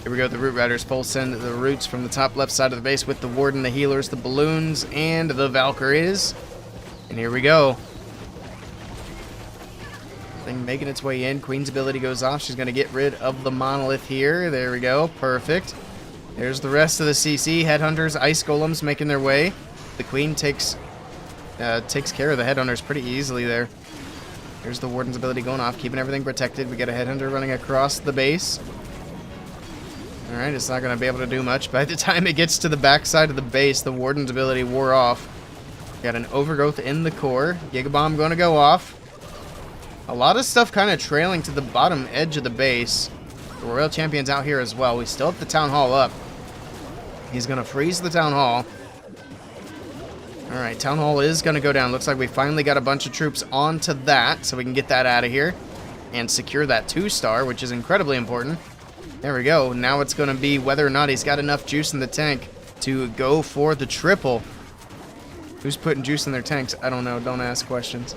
Speaker 1: Here we go. The Root Riders pull send the roots from the top left side of the base with the Warden, the healers, the balloons, and the Valkyries. And here we go. Thing making its way in. Queen's ability goes off. She's going to get rid of the monolith here. There we go. Perfect. There's the rest of the CC. Headhunters, Ice Golems making their way. The Queen takes care of the Headhunters pretty easily there. Here's the Warden's ability going off, keeping everything protected. We got a Headhunter running across the base. Alright, it's not going to be able to do much. By the time it gets to the backside of the base, the Warden's ability wore off. Got an Overgrowth in the core. Gigabomb going to go off. A lot of stuff kind of trailing to the bottom edge of the base. The Royal Champion's out here as well. We still have the Town Hall up. He's going to freeze the Town Hall. Alright, Town Hall is going to go down. Looks like we finally got a bunch of troops onto that, so we can get that out of here and secure that 2-star, which is incredibly important. There we go. Now it's going to be whether or not he's got enough juice in the tank to go for the triple. Who's putting juice in their tanks? I don't know. Don't ask questions.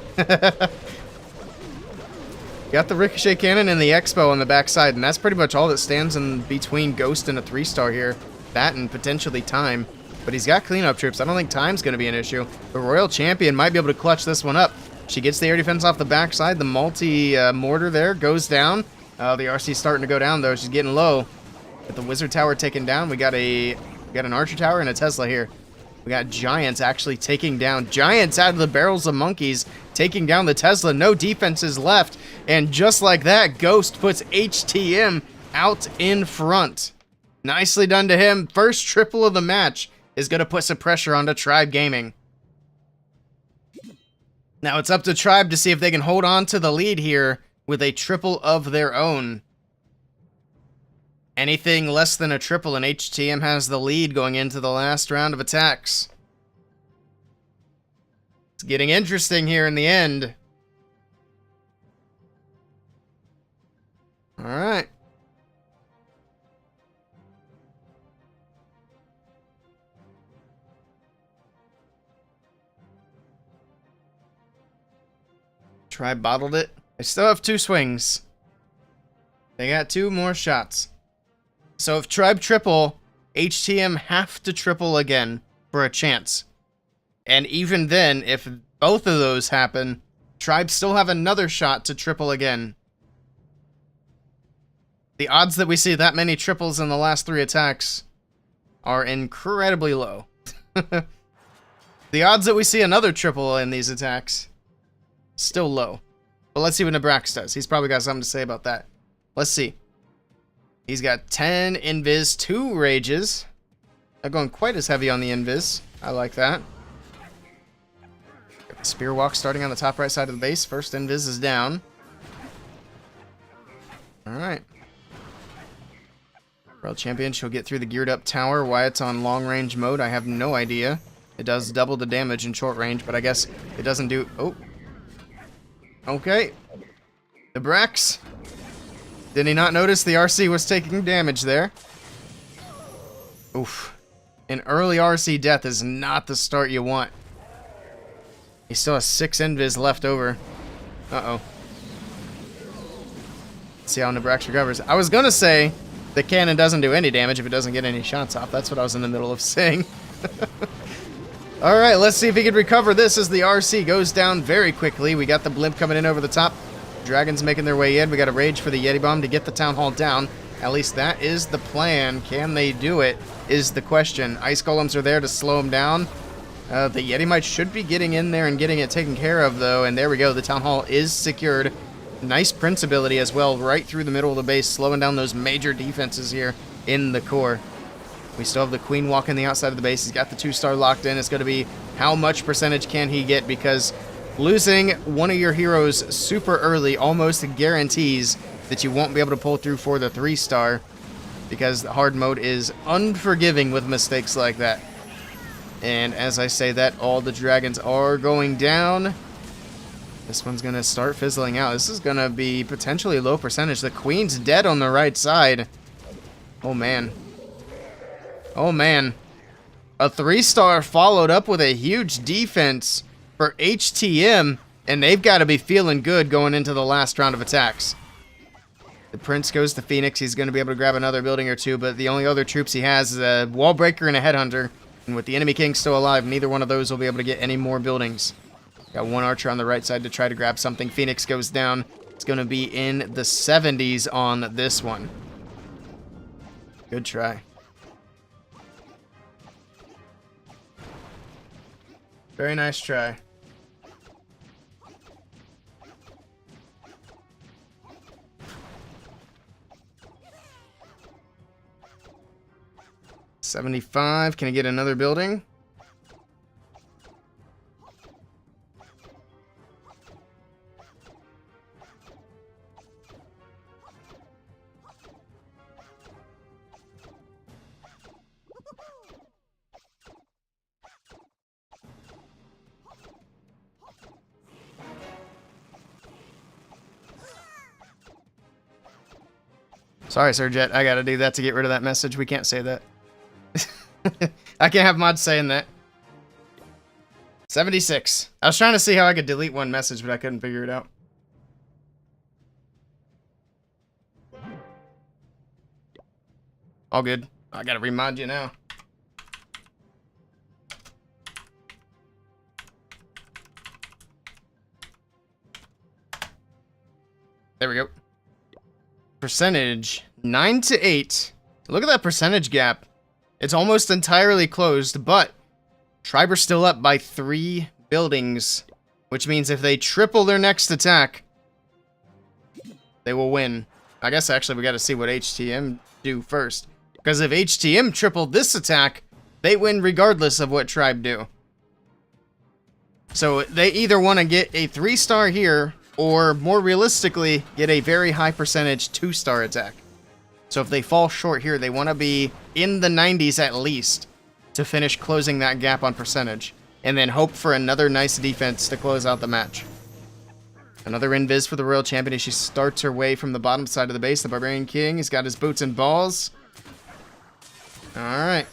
Speaker 1: Got the Ricochet Cannon and the Expo on the backside, and that's pretty much all that stands in between Ghost and a 3-star here. That and potentially Time. But he's got cleanup troops. I don't think Time's going to be an issue. The Royal Champion might be able to clutch this one up. She gets the air defense off the backside. The multi-mortar there goes down. The RC's starting to go down, though. She's getting low. With the Wizard Tower taken down, we got an Archer Tower and a Tesla here. We got Giants actually taking down. Giants out of the barrels of monkeys, taking down the Tesla. No defenses left. And just like that, Ghost puts HTM out in front. Nicely done to him. First triple of the match is going to put some pressure onto Tribe Gaming. Now it's up to Tribe to see if they can hold on to the lead here with a triple of their own. Anything less than a triple and HTM has the lead going into the last round of attacks. It's getting interesting here in the end. Alright. Tribe bottled it. They still have 2 swings. They got 2 more shots. So if Tribe triple, HTM have to triple again for a chance. And even then, if both of those happen, Tribe still have another shot to triple again. The odds that we see that many triples in the last 3 attacks are incredibly low. The odds that we see another triple in these attacks, still low. But let's see what Nebrax does. He's probably got something to say about that. Let's see. He's got 10 invis, 2 rages. Not going quite as heavy on the invis. I like that. Got the spear walk starting on the top right side of the base. First invis is down. Alright. World Champion, she'll get through the geared up tower. Why it's on long range mode, I have no idea. It does double the damage in short range, but I guess it doesn't do... Oh. Okay. The Brax. Did he not notice the RC was taking damage there? Oof. An early RC death is not the start you want. He still has 6 invis left over. Uh-oh. Let's see how Nebrax recovers. I was gonna say the cannon doesn't do any damage if it doesn't get any shots off. That's what I was in the middle of saying. Alright, let's see if he can recover this as the RC goes down very quickly. We got the blimp coming in over the top. Dragons making their way in. We got a rage for the Yeti Bomb to get the Town Hall down. At least that is the plan. Can they do it is the question. Ice Golems are there to slow him down. The Yeti Mite should be getting in there and getting it taken care of, though. And there we go. The Town Hall is secured. Nice Prince ability as well, right through the middle of the base, slowing down those major defenses here in the core. We still have the Queen walking the outside of the base. He's got the 2-star locked in. It's going to be how much percentage can he get, because losing one of your heroes super early almost guarantees that you won't be able to pull through for the 3-star, because the hard mode is unforgiving with mistakes like that. And as I say that, all the dragons are going down. This one's going to start fizzling out. This is going to be potentially low percentage. The Queen's dead on the right side. Oh, man. Oh, man. A 3-star followed up with a huge defense for HTM, and they've got to be feeling good going into the last round of attacks. The Prince goes to Phoenix. He's going to be able to grab another building or two, but the only other troops he has is a Wall Breaker and a Headhunter. And with the enemy king still alive, neither one of those will be able to get any more buildings. Got one archer on the right side to try to grab something. Phoenix goes down. It's going to be in the 70s on this one. Good try. Very nice try. $75. Can I get another building? Sorry, Sir Jet. I gotta do that to get rid of that message. We can't say that. I can't have mods saying that. 76. I was trying to see how I could delete one message, but I couldn't figure it out. All good. I gotta remod you now. There we go. Percentage 9 to 8. Look at that percentage gap. It's almost entirely closed, but Triber's still up by 3 buildings, which means if they triple their next attack, they will win. I guess actually we got to see what HTM do first, because if HTM tripled this attack, they win regardless of what Tribe do. So they either want to get a 3-star here, or more realistically, get a very high percentage 2-star attack. So if they fall short here, they want to be in the 90s at least to finish closing that gap on percentage, and then hope for another nice defense to close out the match. Another invis for the Royal Champion as she starts her way from the bottom side of the base. The Barbarian King, he's got his boots and balls. Alright.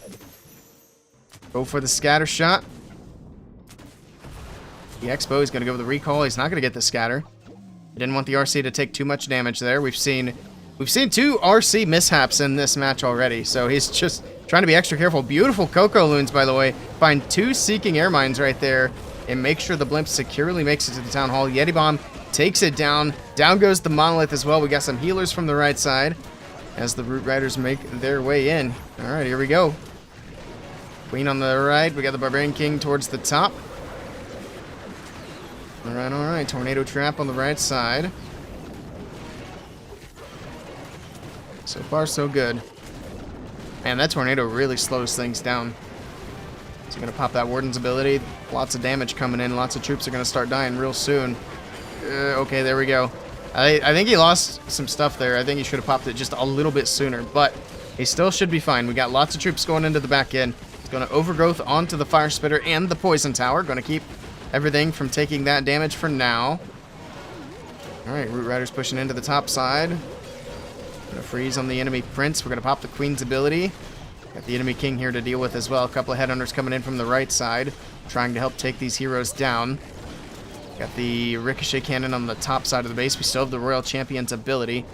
Speaker 1: Go for the scatter shot. The Expo is going to go with the recall. He's not going to get the scatter. He didn't want the RC to take too much damage there. We've seen 2 RC mishaps in this match already, so he's just trying to be extra careful. Beautiful Coco Loons, by the way. Find 2 Seeking Air Mines right there and make sure the blimp securely makes it to the Town Hall. Yeti Bomb takes it down. Down goes the Monolith as well. We got some healers from the right side as the Root Riders make their way in. All right, here we go. Queen on the right. We got the Barbarian King towards the top. All right. Tornado Trap on the right side. So far, so good. Man, that tornado really slows things down. So going to pop that Warden's ability. Lots of damage coming in. Lots of troops are going to start dying real soon. Okay, there we go. I think he lost some stuff there. I think he should have popped it just a little bit sooner, but he still should be fine. We got lots of troops going into the back end. It's going to overgrowth onto the fire spitter and the poison tower. Going to keep everything from taking that damage for now. Alright, Root Rider's pushing into the top side. Going to freeze on the enemy prince. We're going to pop the queen's ability. Got the enemy king here to deal with as well. A couple of headhunters coming in from the right side, trying to help take these heroes down. Got the ricochet cannon on the top side of the base. We still have the royal champion's ability,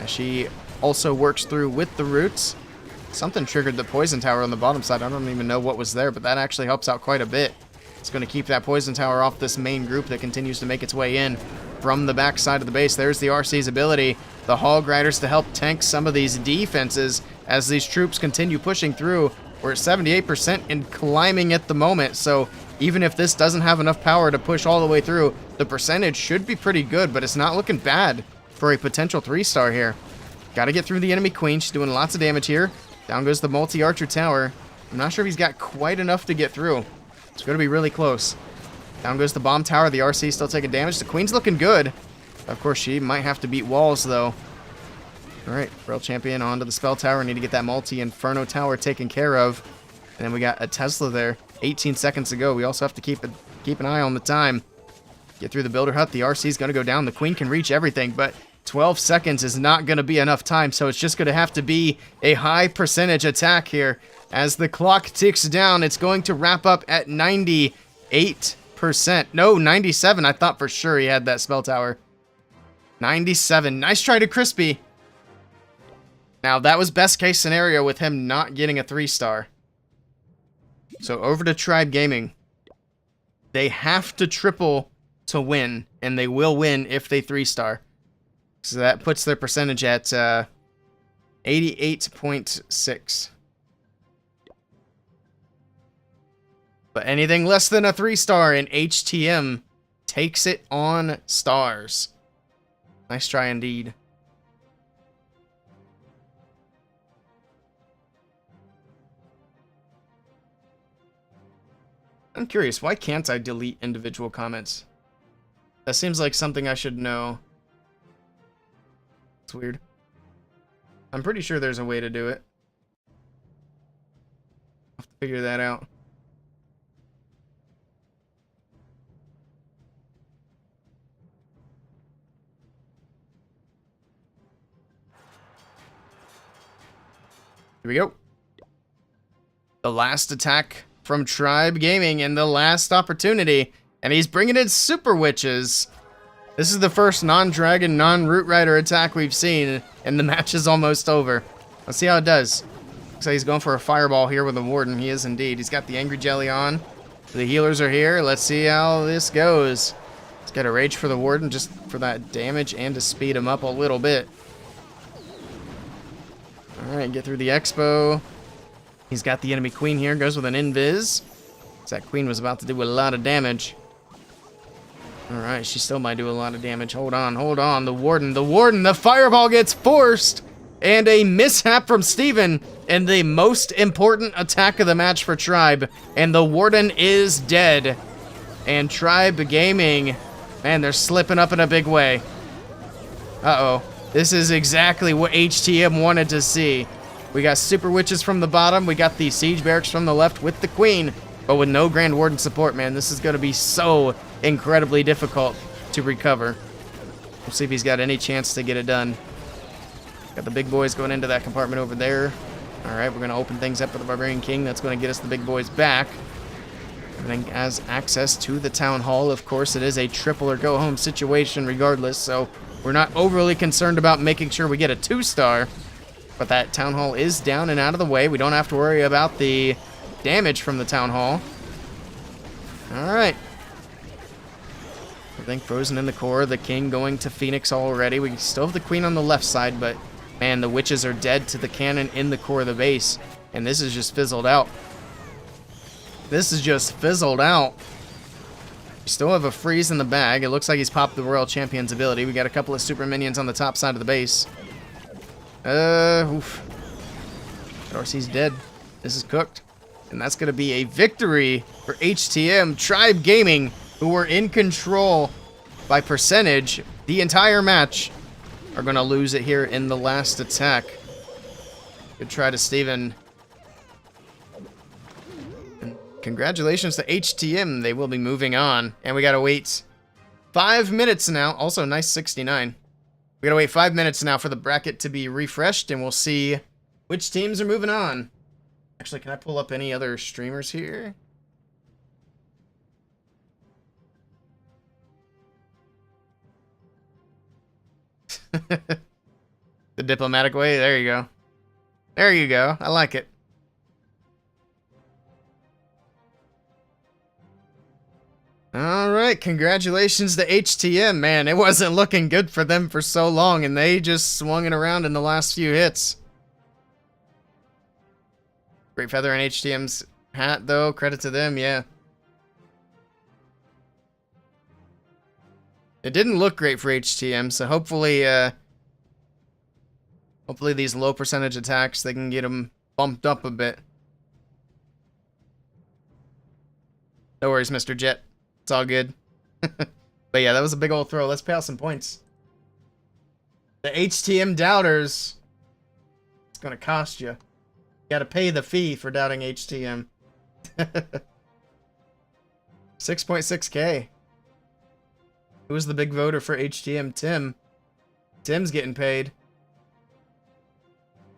Speaker 1: as she also works through with the roots. Something triggered the poison tower on the bottom side. I don't even know what was there, but that actually helps out quite a bit. It's going to keep that poison tower off this main group that continues to make its way in from the back side of the base. There's the RC's ability. The Hog Riders to help tank some of these defenses as these troops continue pushing through. We're at 78% and climbing at the moment, so even if this doesn't have enough power to push all the way through, the percentage should be pretty good, but it's not looking bad for a potential 3-star here. Got to get through the enemy queen. She's doing lots of damage here. Down goes the multi-archer tower. I'm not sure if he's got quite enough to get through. It's going to be really close. Down goes the bomb tower. The RC still taking damage. The queen's looking good. Of course, she might have to beat walls, though. Alright, Royal Champion onto the spell tower. Need to get that multi-inferno tower taken care of. And then we got a Tesla there. 18 seconds to go. We also have to keep an eye on the time. Get through the builder hut. The RC's going to go down. The queen can reach everything, but 12 seconds is not going to be enough time, so it's just going to have to be a high percentage attack here. As the clock ticks down, it's going to wrap up at 98%. No, 97. I thought for sure he had that spell tower. 97. Nice try to Crispy. Now, that was best case scenario with him not getting a 3-star. So over to Tribe Gaming. They have to triple to win, and they will win if they 3-star. So that puts their percentage at 88.6. But anything less than a 3-star in HTM takes it on stars. Nice try indeed. I'm curious, why can't I delete individual comments? That seems like something I should know. It's weird. I'm pretty sure there's a way to do it. I'll have to figure that out. Here we go. The last attack from Tribe Gaming and the last opportunity. And he's bringing in Super Witches. This is the first non-dragon, non-root rider attack we've seen, and the match is almost over. Let's see how it does. Looks like he's going for a fireball here with the Warden. He is indeed. He's got the Angry Jelly on. The healers are here. Let's see how this goes. He's got a Rage for the Warden just for that damage and to speed him up a little bit. Alright, get through the Expo. He's got the enemy queen here. Goes with an invis. That queen was about to do a lot of damage. Alright, she still might do a lot of damage. Hold on, hold on. The Warden, the fireball gets forced! And a mishap from Steven in the most important attack of the match for Tribe. And the Warden is dead. And Tribe Gaming, man, they're slipping up in a big way. Uh-oh. This is exactly what HTM wanted to see. We got Super Witches from the bottom. We got the Siege Barracks from the left with the Queen. But with no Grand Warden support, man, this is going to be so incredibly difficult to recover. We'll see if he's got any chance to get it done. Got the big boys going into that compartment over there. Alright, we're going to open things up with the Barbarian King. That's going to get us the big boys back. Everything has access to the Town Hall. Of course, it is a triple or go home situation regardless, so we're not overly concerned about making sure we get a 2-star. But that Town Hall is down and out of the way. We don't have to worry about the damage from the Town Hall. Alright. Everything frozen in the core. The King going to Phoenix already. We still have the Queen on the left side, but man, the witches are dead to the cannon in the core of the base. And this is just fizzled out. This is just fizzled out. We still have a freeze in the bag. It looks like he's popped the Royal Champion's ability. We got a couple of super minions on the top side of the base. Oof. Darcy's dead. This is cooked. And that's going to be a victory for HTM. Tribe Gaming, who were in control by percentage the entire match, are going to lose it here in the last attack. Good try to Steven. Congratulations to HTM. They will be moving on. And we gotta wait 5 minutes now. Also, nice 69. We gotta wait 5 minutes now for the bracket to be refreshed, and we'll see which teams are moving on. Actually, can I pull up any other streamers here? The diplomatic way. There you go. There you go. I like it. Alright, congratulations to HTM, man. It wasn't looking good for them for so long, and they just swung it around in the last few hits. Great feather in HTM's hat, though. Credit to them, yeah. It didn't look great for HTM, so hopefully, hopefully these low percentage attacks, they can get them bumped up a bit. No worries, Mr. Jet. It's all good. But yeah, that was a big old throw. Let's pay out some points. The HTM doubters. It's gonna cost you. You gotta pay the fee for doubting HTM. 6.6K. Who was the big voter for HTM? Tim. Tim's getting paid.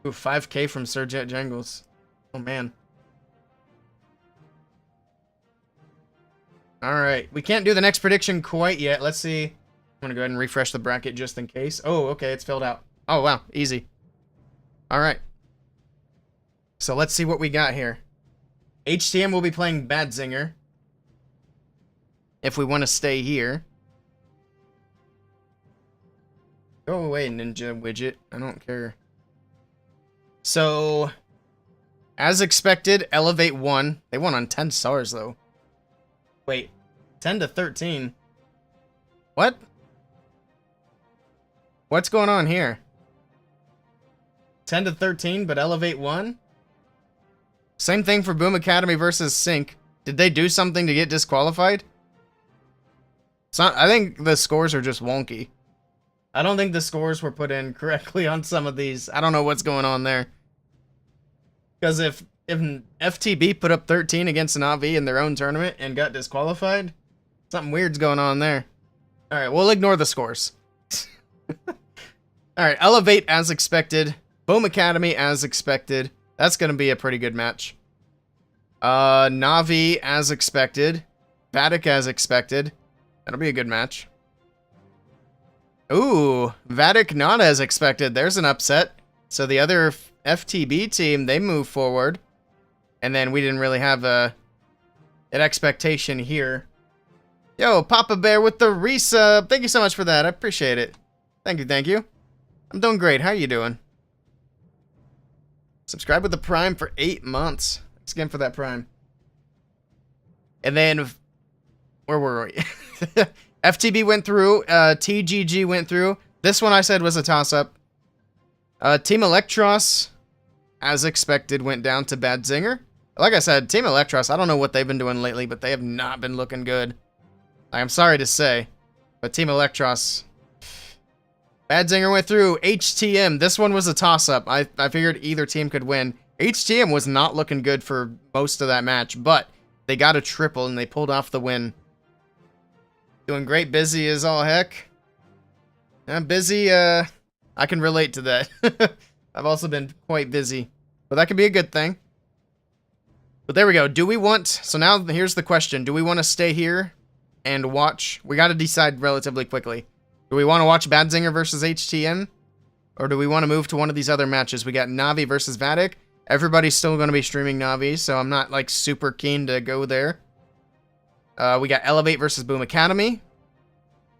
Speaker 1: Ooh, 5K from Sir Jet Jangles. Oh man. Alright, we can't do the next prediction quite yet. Let's see. I'm gonna go ahead and refresh the bracket just in case. Oh, okay, it's filled out. Oh, wow, easy. Alright. So let's see what we got here. HTM will be playing Badzinger. If we want to stay here. Go away, Ninja Widget. I don't care. So, as expected, Elevate won. They won on 10 stars, though. Wait, 10 to 13. What? What's going on here? 10 to 13, but Elevate won? Same thing for Boom Academy versus Sync. Did they do something to get disqualified? I think the scores are just wonky. I don't think the scores were put in correctly on some of these. I don't know what's going on there. Because if FTB put up 13 against Navi in their own tournament and got disqualified, something weird's going on there. Alright, we'll ignore the scores. Alright, Elevate as expected. Boom Academy as expected. That's going to be a pretty good match. Navi as expected. Vatic as expected. That'll be a good match. Ooh, Vatic not as expected. There's an upset. So the other FTB team, they move forward. And then we didn't really have an expectation here. Yo, Papa Bear with the resub. Thank you so much for that. I appreciate it. Thank you, thank you. I'm doing great. How you doing? Subscribe with the Prime for 8 months. Thanks again for that Prime. And then, where were we? FTB went through. TGG went through. This one I said was a toss-up. Team Electros, as expected, went down to Badzinger. Like I said, Team Electros, I don't know what they've been doing lately, but they have not been looking good. I'm sorry to say, but Team Electros... Badzinger went through. HTM, this one was a toss-up. I figured either team could win. HTM was not looking good for most of that match, but they got a triple and they pulled off the win. Doing great. Busy as all heck. I'm busy, I can relate to that. I've also been quite busy, but that could be a good thing. But there we go. Do we want... So now here's the question. Do we want to stay here and watch? We got to decide relatively quickly. Do we want to watch Badzinger versus HTM? Or do we want to move to one of these other matches? We got Navi versus Vatic. Everybody's still going to be streaming Navi, so I'm not, like, super keen to go there. We got Elevate versus Boom Academy.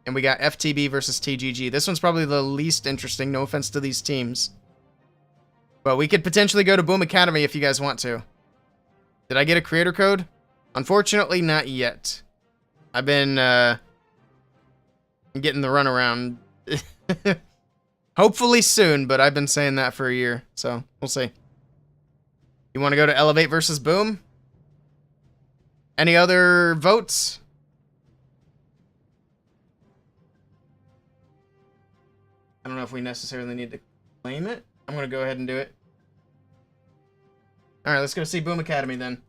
Speaker 1: And we got FTB versus TGG. This one's probably the least interesting, no offense to these teams. But we could potentially go to Boom Academy if you guys want to. Did I get a creator code? Unfortunately, not yet. I've been, getting the runaround. Hopefully soon, but I've been saying that for a year, so we'll see. You want to go to Elevate versus Boom? Any other votes? I don't know if we necessarily need to claim it. I'm going to go ahead and do it. Alright, let's go see Boom Academy then.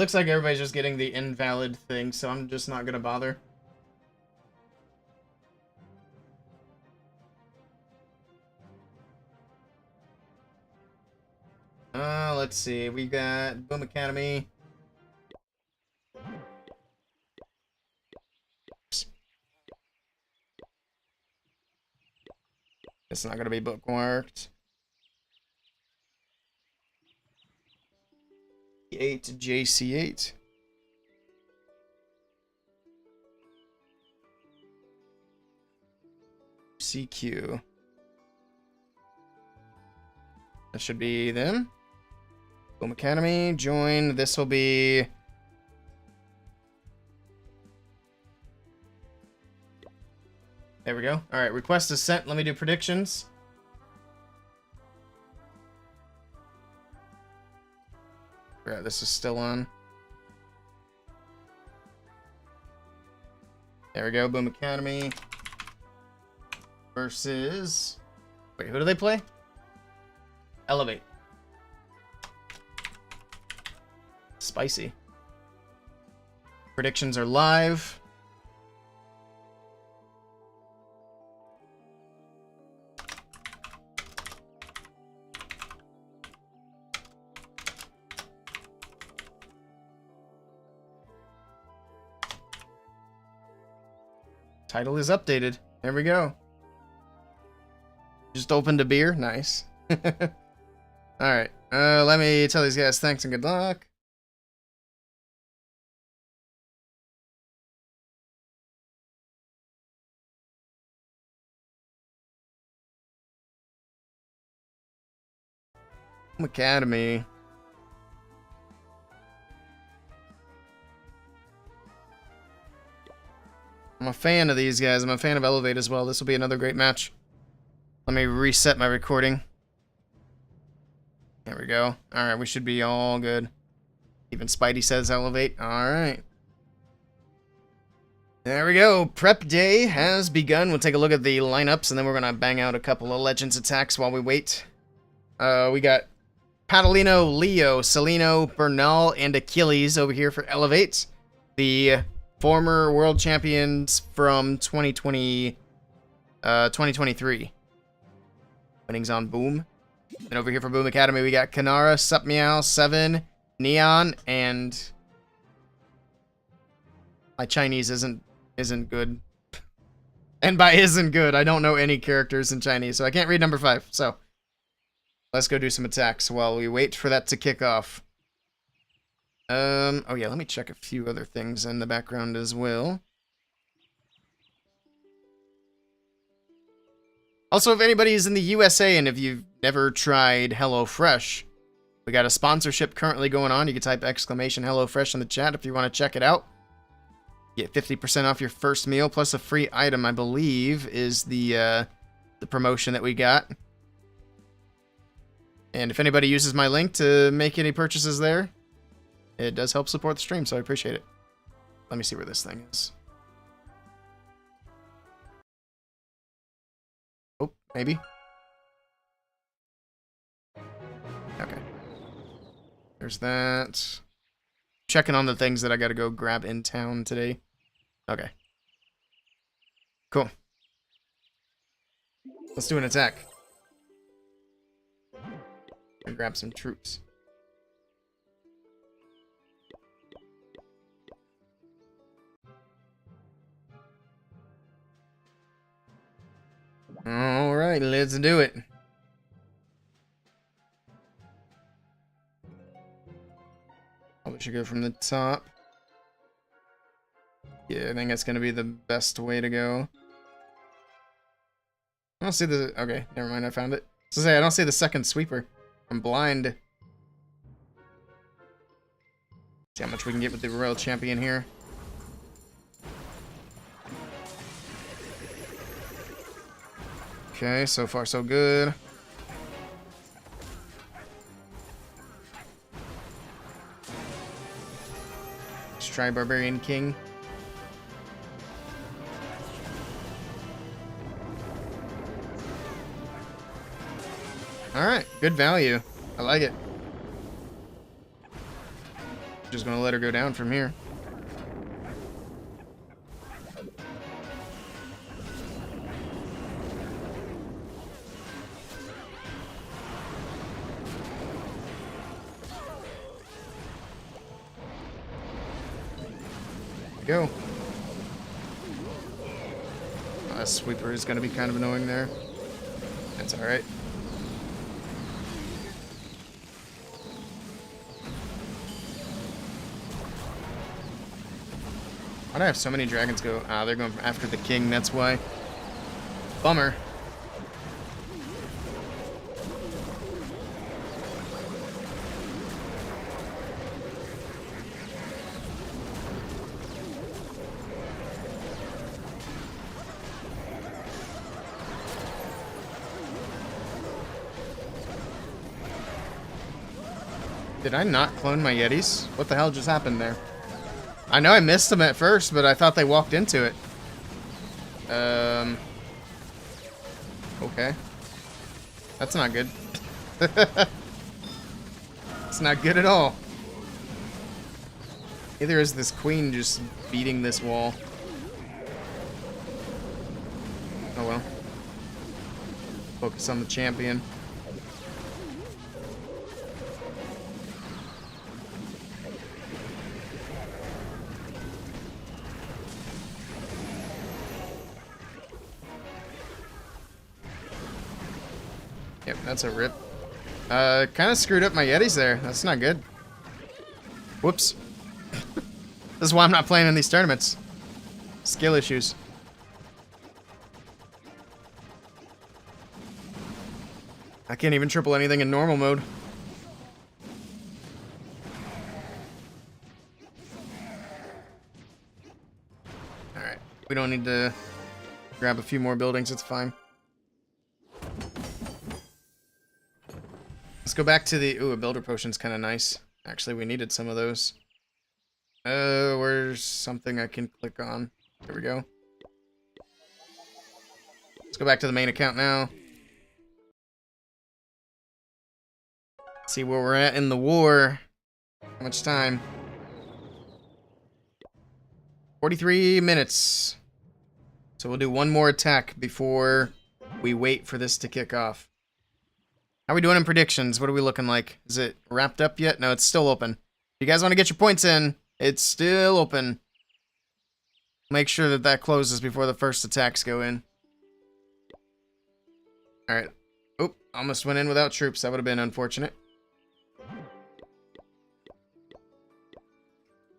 Speaker 1: Looks like everybody's just getting the invalid thing, so I'm just not gonna bother. Let's see. We got Boom Academy. It's not gonna be bookmarked. 8 JC8. CQ. That should be them. Boom Academy, join. This will be... There we go. Alright, request is sent. Let me do predictions. Yeah, this is still on. There we go, Boom Academy. Versus... Wait, who do they play? Elevate. Spicy. Predictions are live. Title is updated. There we go. Just opened a beer. Nice. Alright. Let me tell these guys thanks and good luck. Academy. I'm a fan of these guys. I'm a fan of Elevate as well. This will be another great match. Let me reset my recording. There we go. Alright, we should be all good. Even Spidey says Elevate. Alright. There we go. Prep day has begun. We'll take a look at the lineups, and then we're going to bang out a couple of Legends attacks while we wait. We got Padalino, Leo, Celino, Bernal, and Achilles over here for Elevate. The former world champions from 2023. Winnings on Boom. And over here for Boom Academy, we got Kanara, Sup Meow, 7, Neon, and... My Chinese isn't good. And by isn't good, I don't know any characters in Chinese, so I can't read number 5, so... Let's go do some attacks while we wait for that to kick off. Oh yeah, let me check a few other things in the background as well. Also, if anybody is in the USA and if you've never tried HelloFresh, we got a sponsorship currently going on. You can type exclamation HelloFresh in the chat if you want to check it out. Get 50% off your first meal plus a free item, I believe, is the promotion that we got. And if anybody uses my link to make any purchases there, it does help support the stream, so I appreciate it. Let me see where this thing is. Oh, maybe. Okay. There's that. Checking on the things that I gotta go grab in town today. Okay. Cool. Let's do an attack. And grab some troops. Alright, let's do it. Probably should go from the top. Yeah, I think that's gonna be the best way to go. I don't see the... Okay, never mind, I found it. So say, I don't see the second sweeper. I'm blind. See how much we can get with the Royal Champion here. Okay, so far so good. Let's try Barbarian King. Alright, good value. I like it. Just gonna let her go down from here. Go. That sweeper is gonna be kind of annoying there. That's alright. Why do I have so many dragons go? Ah, they're going after the king, that's why. Bummer. Did I not clone my Yetis? What the hell just happened there? I know I missed them at first, but I thought they walked into it. Okay. That's not good. It's not good at all. Neither is this queen just beating this wall. Oh well. Focus on the champion. Yep, that's a rip. Kind of screwed up my Yetis there. That's not good. Whoops. This is why I'm not playing in these tournaments. Skill issues. I can't even triple anything in normal mode. Alright. We don't need to grab a few more buildings. It's fine. Let's go back to the... Ooh, a builder potion's kind of nice. Actually, we needed some of those. Where's something I can click on? There we go. Let's go back to the main account now. See where we're at in the war. How much time? 43 minutes. So we'll do one more attack before we wait for this to kick off. How are we doing in predictions? What are we looking like? Is it wrapped up yet? No, it's still open. If you guys want to get your points in, it's still open. Make sure that that closes before the first attacks go in. Alright. Oop, almost went in without troops. That would have been unfortunate.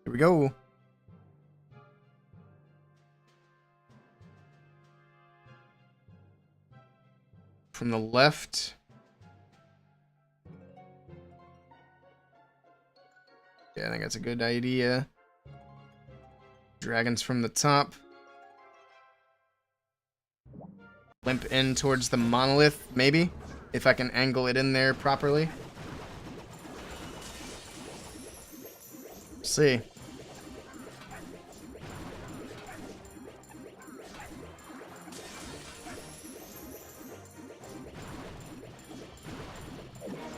Speaker 1: Here we go. From the left... Yeah, I think that's a good idea. Dragons from the top. Limp in towards the monolith, maybe? If I can angle it in there properly. See.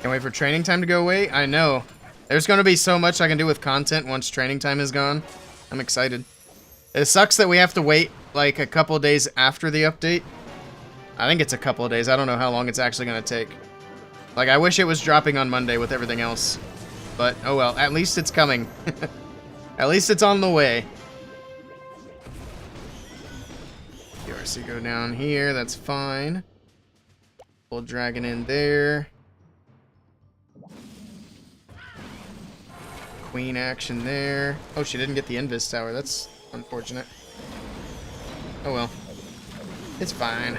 Speaker 1: Can't wait for training time to go away? I know. There's going to be so much I can do with content once training time is gone. I'm excited. It sucks that we have to wait like a couple days after the update. I think it's a couple of days. I don't know how long it's actually going to take. Like, I wish it was dropping on Monday with everything else. But, oh well. At least it's coming. At least it's on the way. URC go down here. That's fine. Pull dragon in there. Queen action there. Oh, she didn't get the Invis tower. That's unfortunate. Oh well. It's fine.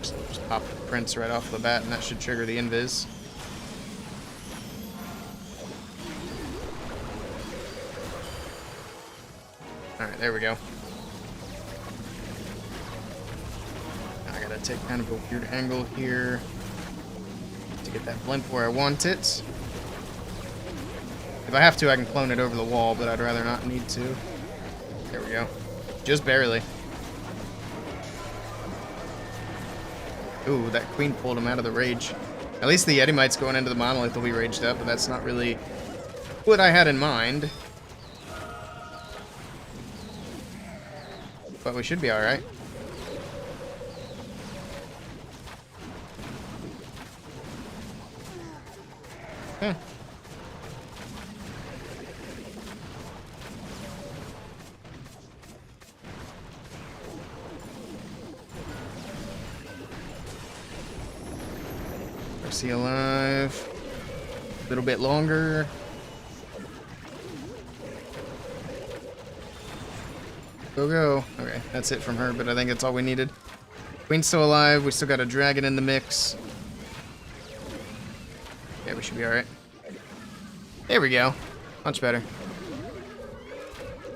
Speaker 1: Just pop the prince right off the bat, and that should trigger the Invis. Alright, there we go. I gotta take kind of a weird angle here to get that blimp where I want it. If I have to, I can clone it over the wall, but I'd rather not need to. There we go. Just barely. Ooh, that queen pulled him out of the rage. At least the Yeti Might's going into the monolith will be raged up, but that's not really what I had in mind. But we should be alright. Huh. Mercy alive. A little bit longer. Go, go. Okay, that's it from her, but I think that's all we needed. Queen's still alive. We still got a dragon in the mix. Yeah, we should be alright. There we go. Much better.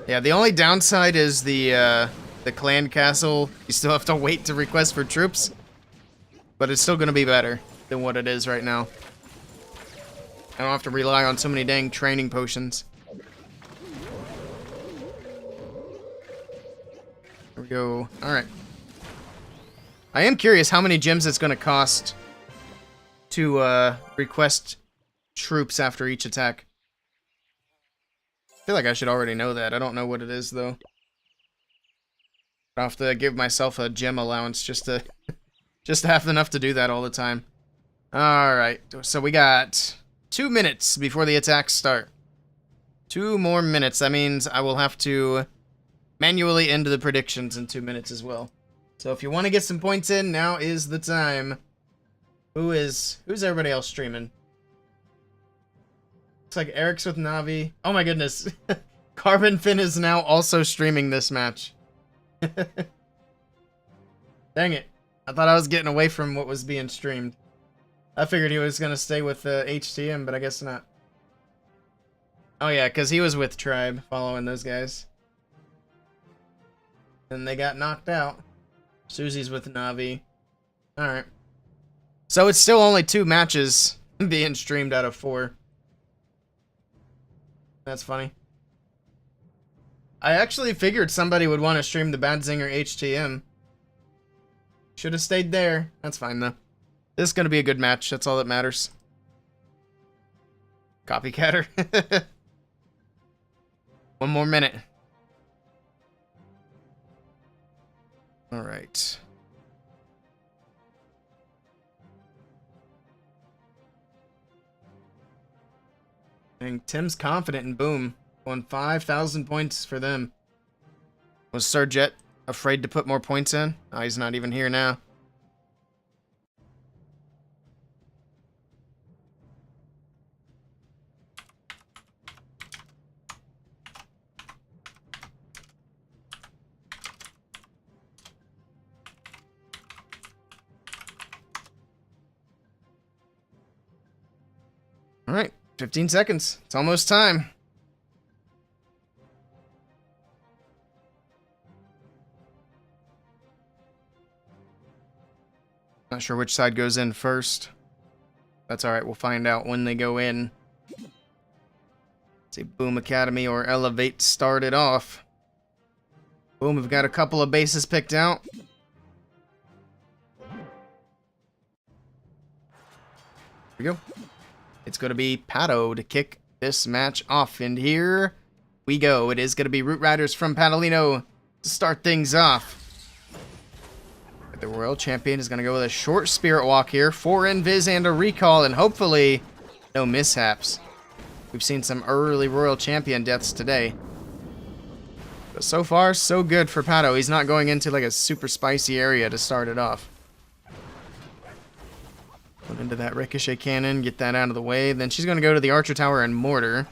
Speaker 1: Yeah, the only downside is the clan castle. You still have to wait to request for troops. But it's still going to be better than what it is right now. I don't have to rely on so many dang training potions. There we go. Alright. I am curious how many gems it's going to cost to request troops after each attack. I feel like I should already know that. I don't know what it is, though. I'll have to give myself a gem allowance just to have enough to do that all the time. Alright, so we got 2 minutes before the attacks start. 2 more minutes. That means I will have to manually end the predictions in 2 minutes as well. So if you want to get some points in, now is the time. Who's everybody else streaming? Looks like Eric's with Navi. Oh my goodness. Carbon Fin is now also streaming this match. Dang it. I thought I was getting away from what was being streamed. I figured he was going to stay with HTM, but I guess not. Oh yeah, because he was with Tribe, following those guys. And they got knocked out. Susie's with Navi. Alright. So it's still only 2 matches being streamed out of 4. That's funny. I actually figured somebody would want to stream the Bad Zinger HTM. Should have stayed there. That's fine, though. This is going to be a good match. That's all that matters. Copycatter. 1 more minute. Alright. And Tim's confident in Boom. Won 5,000 points for them. Was Surjet afraid to put more points in? Oh, he's not even here now. Alright, 15 seconds. It's almost time. Not sure which side goes in first. That's alright, we'll find out when they go in. Let's see, Boom Academy or Elevate started off. Boom, we've got a couple of bases picked out. Here we go. It's going to be Pato to kick this match off. And here we go. It is going to be Root Riders from Patalino to start things off. The Royal Champion is going to go with a short Spirit Walk here. 4 Invis and a Recall. And hopefully no mishaps. We've seen some early Royal Champion deaths today. But so far, so good for Pato. He's not going into like a super spicy area to start it off. Put into that Ricochet Cannon, get that out of the way. Then she's going to go to the Archer Tower and Mortar.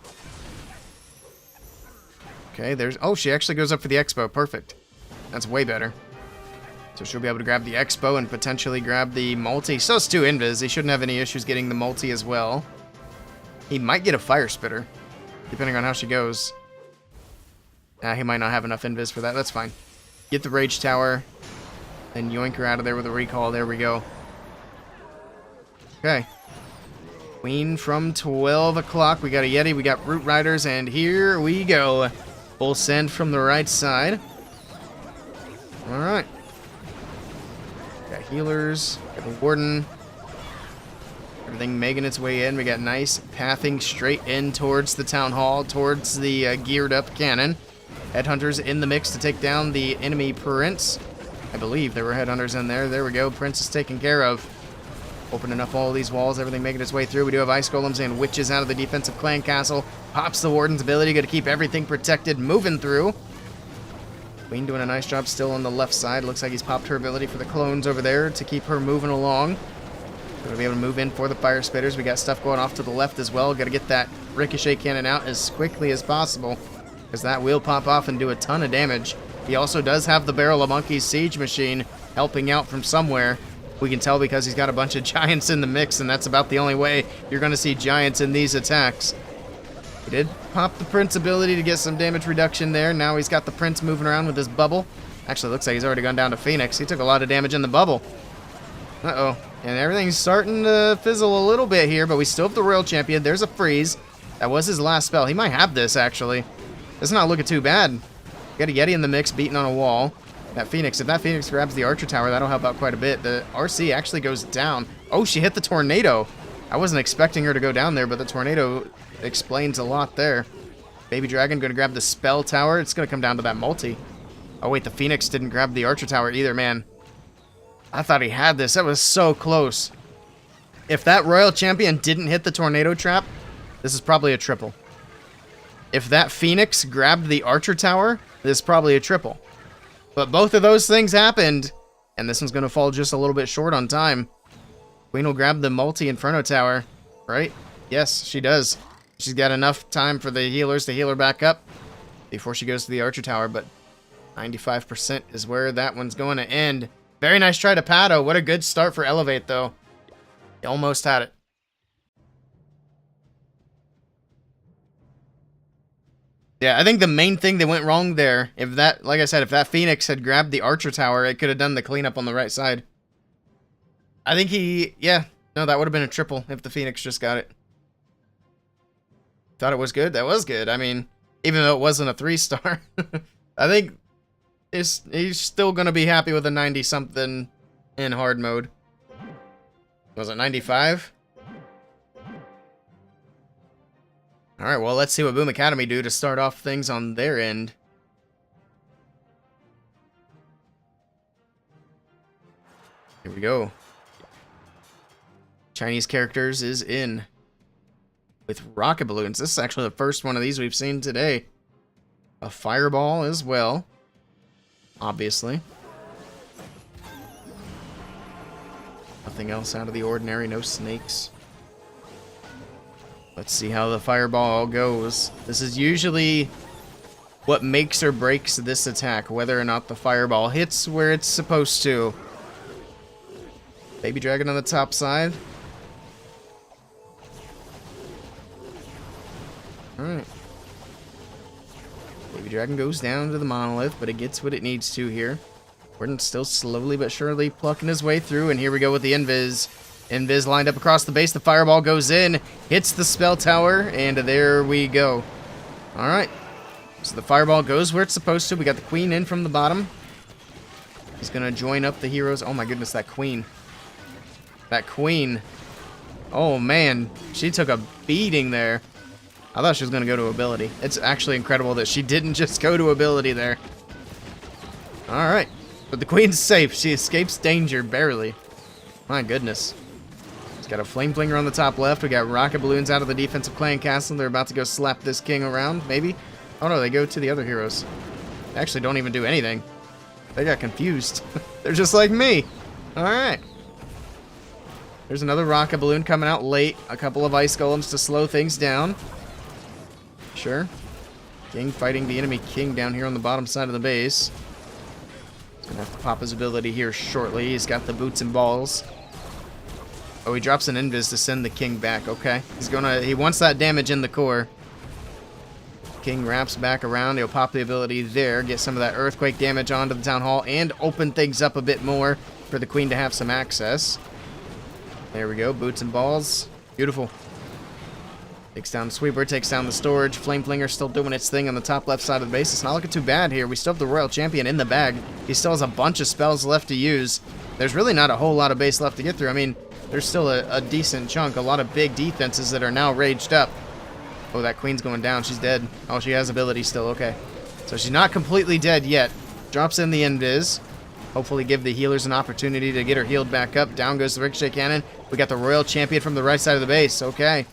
Speaker 1: Okay, there's... Oh, she actually goes up for the Expo. Perfect. That's way better. So she'll be able to grab the Expo and potentially grab the multi. So it's 2 Invis. He shouldn't have any issues getting the multi as well. He might get a Fire Spitter, depending on how she goes. He might not have enough Invis for that. That's fine. Get the Rage Tower, and yoink her out of there with a Recall. There we go. Okay. Queen from 12 o'clock. We got a Yeti. We got Root Riders. And here we go. Full send from the right side. Alright. Got healers. Got the Warden. Everything making its way in. We got nice pathing straight in towards the town hall, towards the geared up cannon. Headhunters in the mix to take down the enemy prince. I believe there were headhunters in there. There we go. Prince is taken care of. Opening up all these walls, everything making its way through. We do have ice golems and witches out of the defensive clan castle. Pops the warden's ability, got to keep everything protected, moving through. Queen doing a nice job still on the left side. Looks like he's popped her ability for the clones over there to keep her moving along. Going to be able to move in for the fire spitters. We got stuff going off to the left as well. Got to get that ricochet cannon out as quickly as possible, because that will pop off and do a ton of damage. He also does have the Barrel of Monkeys siege machine helping out from somewhere. We can tell because he's got a bunch of giants in the mix, and that's about the only way you're going to see giants in these attacks. He did pop the Prince ability to get some damage reduction there. Now he's got the Prince moving around with his bubble. Actually, looks like he's already gone down to Phoenix. He took a lot of damage in the bubble. Uh-oh. And everything's starting to fizzle a little bit here, but we still have the Royal Champion. There's a freeze. That was his last spell. He might have this, actually. It's not looking too bad. Got a Yeti in the mix, beating on a wall. That Phoenix, if that Phoenix grabs the Archer Tower, that'll help out quite a bit. The RC actually goes down. Oh, she hit the tornado. I wasn't expecting her to go down there, but the tornado explains a lot there. Baby Dragon going to grab the Spell Tower. It's going to come down to that multi. Oh, wait, the Phoenix didn't grab the Archer Tower either, man. I thought he had this. That was so close. If that Royal Champion didn't hit the tornado trap, this is probably a triple. If that Phoenix grabbed the Archer Tower, this is probably a triple. But both of those things happened, and this one's going to fall just a little bit short on time. Queen will grab the multi-Inferno Tower, right? Yes, she does. She's got enough time for the healers to heal her back up before she goes to the Archer Tower, but 95% is where that one's going to end. Very nice try to Pato. What a good start for Elevate, though. He almost had it. Yeah, I think the main thing that went wrong there, if that, like I said, if that Phoenix had grabbed the Archer Tower, it could have done the cleanup on the right side. I think no, that would have been a triple if the Phoenix just got it. Thought it was good? That was good. I mean, even though it wasn't a 3-star, I think he's still going to be happy with a 90-something in hard mode. Was it 95? Alright, well, let's see what Boom Academy do to start off things on their end. Here we go. Chinese characters is in. With rocket balloons. This is actually the first one of these we've seen today. A fireball as well. Obviously. Nothing else out of the ordinary. No snakes. Let's see how the fireball goes. This is usually what makes or breaks this attack, whether or not the fireball hits where it's supposed to. Baby Dragon on the top side. Alright. Baby Dragon goes down to the monolith, but it gets what it needs to here. Warden's still slowly but surely plucking his way through, and here we go with the Invis. Invis lined up across the base. The fireball goes in, hits the spell tower, and there we go. Alright. So the fireball goes where it's supposed to. We got the queen in from the bottom. He's going to join up the heroes. Oh my goodness, that queen. That queen. Oh man, she took a beating there. I thought she was going to go to ability. It's actually incredible that she didn't just go to ability there. Alright. But the queen's safe. She escapes danger, barely. My goodness. He's got a flame flinger on the top left. We got rocket balloons out of the defensive clan castle. They're about to go slap this king around, maybe. Oh no, they go to the other heroes. They actually don't even do anything. They got confused. They're just like me. Alright. There's another rocket balloon coming out late. A couple of ice golems to slow things down. Sure. King fighting the enemy king down here on the bottom side of the base. He's gonna have to pop his ability here shortly. He's got the boots and balls. Oh, he drops an invis to send the king back. Okay. He wants that damage in the core. King wraps back around. He'll pop the ability there, get some of that earthquake damage onto the town hall, and open things up a bit more for the queen to have some access. There we go. Boots and balls. Beautiful. Takes down the sweeper, takes down the storage. Flame Flinger still doing its thing on the top left side of the base. It's not looking too bad here. We still have the Royal Champion in the bag. He still has a bunch of spells left to use. There's really not a whole lot of base left to get through. I mean, there's still a decent chunk, a lot of big defenses that are now raged up. Oh, that queen's going down. She's dead. Oh, she has ability still. Okay. So she's not completely dead yet. Drops in the invis. Hopefully give the healers an opportunity to get her healed back up. Down goes the ricochet cannon. We got the royal champion from the right side of the base. Okay.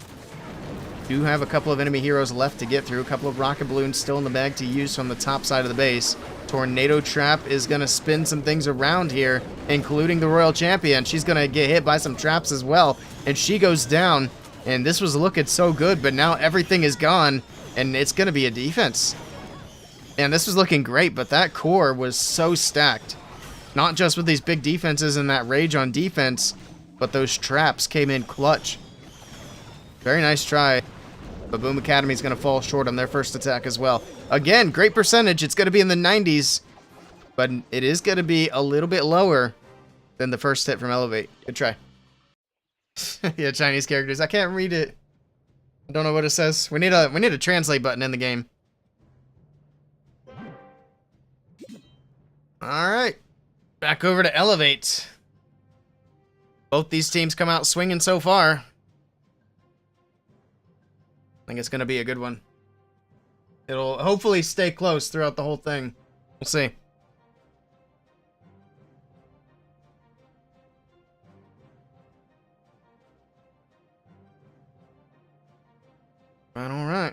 Speaker 1: Do have a couple of enemy heroes left to get through. A couple of rocket balloons still in the bag to use from the top side of the base. Tornado trap is going to spin some things around here, including the royal champion. She's going to get hit by some traps as well. And she goes down. And this was looking so good, but now everything is gone, and it's going to be a defense. And this was looking great, but that core was so stacked. Not just with these big defenses and that rage on defense, but those traps came in clutch. Very nice try. But Boom Academy is going to fall short on their first attack as well. Again, great percentage. It's going to be in the 90s, but it is going to be a little bit lower than the first hit from Elevate. Good try. Yeah, Chinese characters. I can't read it. I don't know what it says. We need a translate button in the game. All right. Back over to Elevate. Both these teams come out swinging so far. I think it's going to be a good one. It'll hopefully stay close throughout the whole thing. We'll see. All right.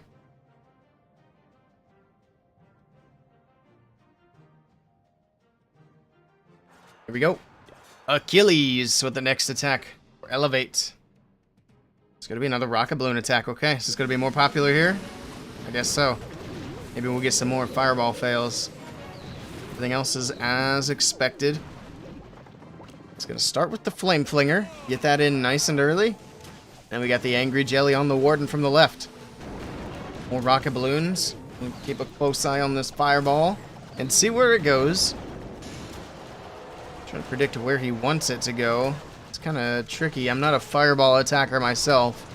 Speaker 1: Here we go. Achilles with the next attack. Elevate. It's going to be another rocket balloon attack. Okay, is this going to be more popular here? I guess so. Maybe we'll get some more fireball fails. Everything else is as expected. It's going to start with the flame flinger. Get that in nice and early. Then we got the angry jelly on the warden from the left. More rocket balloons. We'll keep a close eye on this fireball and see where it goes. Trying to predict where he wants it to go. It's kind of tricky. I'm not a fireball attacker myself.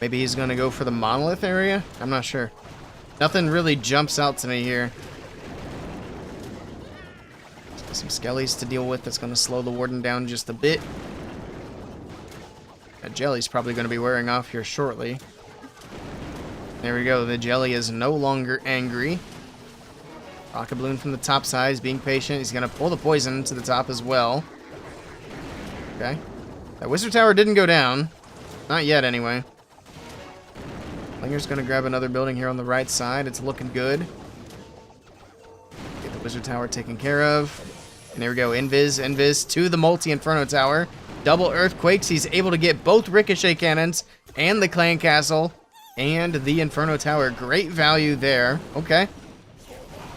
Speaker 1: Maybe he's going to go for the monolith area? I'm not sure. Nothing really jumps out to me here. Some skellies to deal with. That's going to slow the warden down just a bit. That jelly's probably going to be wearing off here shortly. There we go. The jelly is no longer angry. Rocket balloon from the top side. He's being patient. He's going to pull the poison to the top as well. Okay. That wizard tower didn't go down. Not yet, anyway. Flinger's going to grab another building here on the right side. It's looking good. Get the wizard tower taken care of. And there we go. Invis to the multi-inferno tower. Double earthquakes. He's able to get both ricochet cannons and the clan castle and the inferno tower. Great value there. Okay.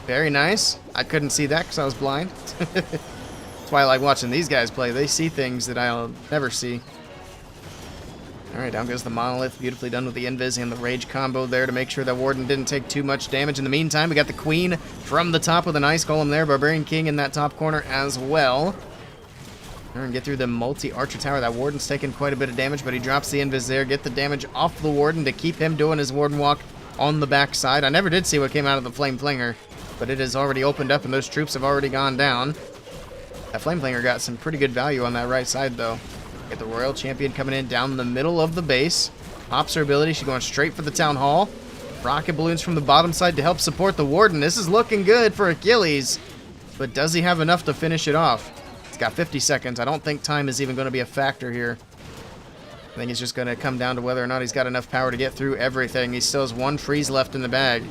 Speaker 1: Very nice. I couldn't see that because I was blind. That's why I like watching these guys play. They see things that I'll never see. Alright, down goes the monolith. Beautifully done with the invis and the rage combo there to make sure that warden didn't take too much damage. In the meantime, we got the queen from the top with a nice golem there. Barbarian king in that top corner as well. And get through the multi-archer tower. That warden's taking quite a bit of damage, but he drops the invis there. Get the damage off the warden to keep him doing his warden walk on the back side. I never did see what came out of the flame flinger, but it has already opened up and those troops have already gone down. That flame flinger got some pretty good value on that right side, though. Get the royal champion coming in down the middle of the base. Pops her ability. She's going straight for the town hall. Rocket balloons from the bottom side to help support the warden. This is looking good for Achilles, but does he have enough to finish it off? He's got 50 seconds. I don't think time is even going to be a factor here. I think it's just going to come down to whether or not he's got enough power to get through everything. He still has one freeze left in the bag.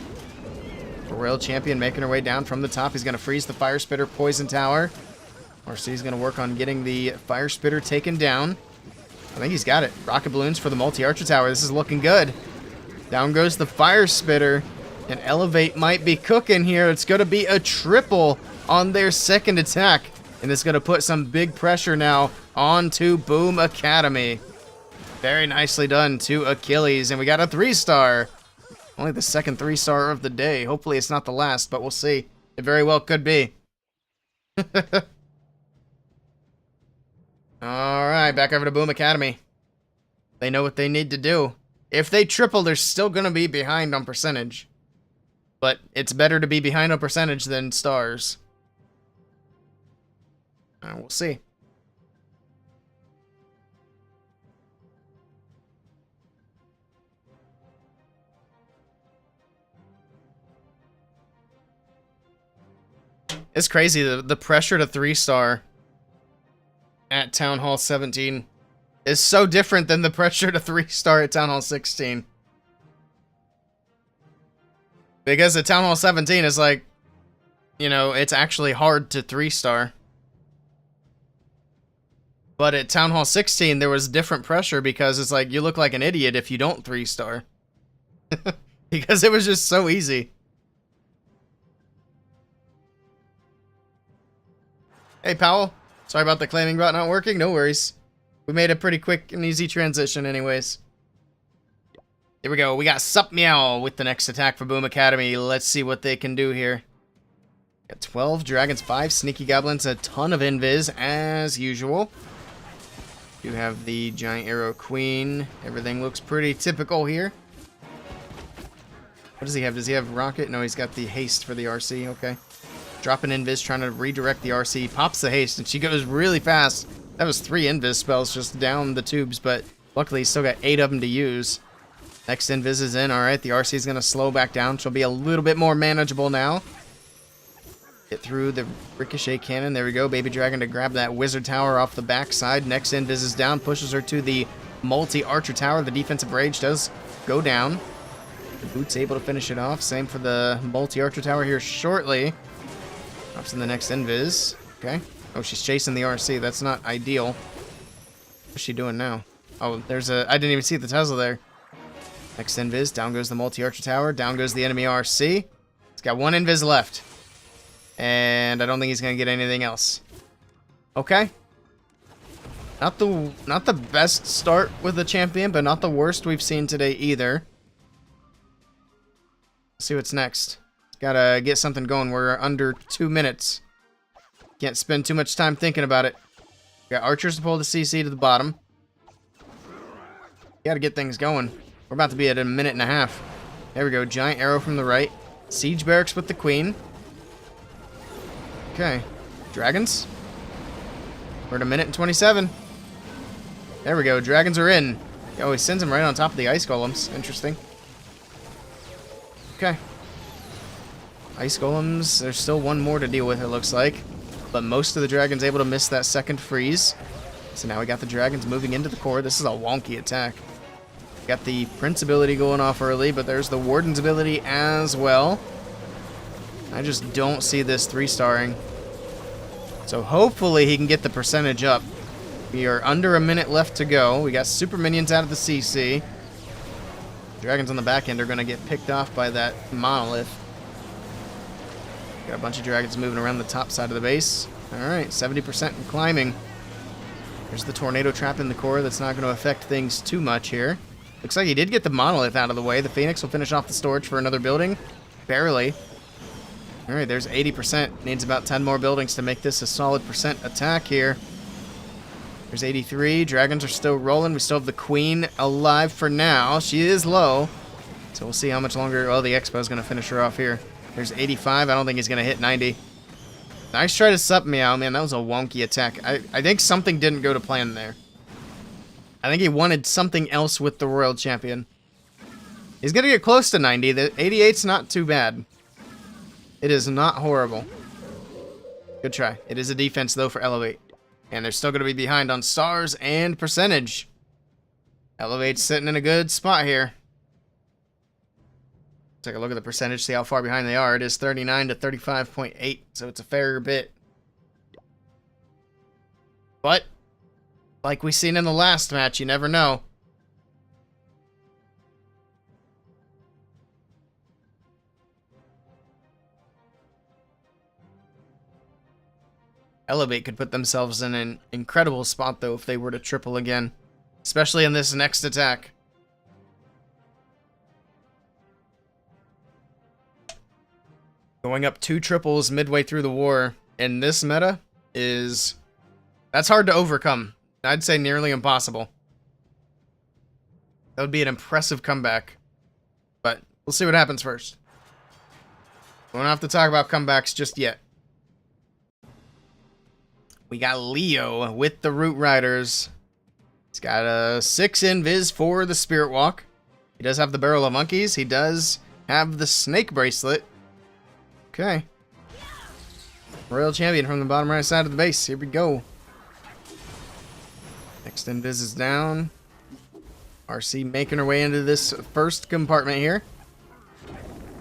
Speaker 1: The royal champion making her way down from the top. He's going to freeze the fire spitter poison tower. RC's going to work on getting the fire spitter taken down. I think he's got it. Rocket balloons for the multi-archer tower. This is looking good. Down goes the fire spitter. And Elevate might be cooking here. It's going to be a triple on their second attack. And it's going to put some big pressure now onto Boom Academy. Very nicely done to Achilles. And we got a 3-star. Only the second 3-star of the day. Hopefully it's not the last, but we'll see. It very well could be. Alright, back over to Boom Academy. They know what they need to do. If they triple, they're still going to be behind on percentage. But it's better to be behind on percentage than stars. We'll see. It's crazy. The pressure to 3-star at Town Hall 17 is so different than the pressure to 3-star at Town Hall 16. Because at Town Hall 17 is like, you know, it's actually hard to 3-star. But at Town Hall 16, there was different pressure because it's like, you look like an idiot if you don't 3-star. Because it was just so easy. Hey, Powell. Sorry about the claiming bot not working. No worries. We made a pretty quick and easy transition anyways. Here we go. We got Sup Meow with the next attack for Boom Academy. Let's see what they can do here. Got 12 dragons, 5 sneaky goblins, a ton of invis as usual. Do have the giant arrow queen. Everything looks pretty typical here. What does he have? Does he have rocket? No, he's got the haste for the RC. Okay. Dropping invis, trying to redirect the RC. Pops the haste, and she goes really fast. That was 3 invis spells just down the tubes, but luckily he's still got 8 of them to use. Next invis is in. Alright, the RC is going to slow back down. She'll be a little bit more manageable now. Get through the ricochet cannon. There we go. Baby Dragon to grab that wizard tower off the backside. Next invis is down. Pushes her to the multi-archer tower. The defensive rage does go down. The boot's able to finish it off. Same for the multi-archer tower here shortly. Drops in the next invis. Okay. Oh, she's chasing the RC. That's not ideal. What's she doing now? Oh, there's a... I didn't even see the Tesla there. Next invis. Down goes the multi-archer tower. Down goes the enemy RC. It's got 1 invis left. And I don't think he's going to get anything else. Okay. Not the best start with the champion, but not the worst we've seen today either. Let's see what's next. Gotta get something going. We're under 2 minutes. Can't spend too much time thinking about it. Got archers to pull the CC to the bottom. Gotta get things going. We're about to be at a minute and a half. There we go. Giant arrow from the right. Siege barracks with the queen. Okay. Dragons. We're at a minute and 27. There we go. Dragons are in. Oh, he sends them right on top of the ice golems. Interesting. Okay. Ice golems, there's still 1 more to deal with, it looks like. But most of the dragons able to miss that second freeze. So now we got the dragons moving into the core. This is a wonky attack. Got the Prince ability going off early, but there's the Warden's ability as well. I just don't see this 3-starring. So hopefully he can get the percentage up. We are under a minute left to go. We got super minions out of the CC. Dragons on the back end are going to get picked off by that monolith. Got a bunch of dragons moving around the top side of the base. Alright, 70% and climbing. There's the tornado trap in the core. That's not going to affect things too much here. Looks like he did get the monolith out of the way. The Phoenix will finish off the storage for another building. Barely. Alright, there's 80%. Needs about 10 more buildings to make this a solid percent attack here. There's 83. Dragons are still rolling. We still have the queen alive for now. She is low. So we'll see how much longer... Oh, the Expo is going to finish her off here. There's 85. I don't think he's going to hit 90. Nice try to Sup Meow. Man, that was a wonky attack. I think something didn't go to plan there. I think he wanted something else with the Royal Champion. He's going to get close to 90. The 88's not too bad. It is not horrible. Good try. It is a defense, though, for Elevate. And they're still going to be behind on stars and percentage. Elevate's sitting in a good spot here. Take a look at the percentage, see how far behind they are. It is 39 to 35.8, so it's a fair bit. But, like we seen in the last match, you never know. Elevate could put themselves in an incredible spot, though, if they were to triple again. Especially in this next attack. Going up 2 triples midway through the war in this meta is... That's hard to overcome. I'd say nearly impossible. That would be an impressive comeback. But we'll see what happens first. We don't have to talk about comebacks just yet. We got Leo with the Root Riders. He's got a 6 invis for the Spirit Walk. He does have the Barrel of Monkeys. He does have the Snake Bracelet. Okay. Royal Champion from the bottom right side of the base. Here we go. Next invis is down. RC making her way into this first compartment here.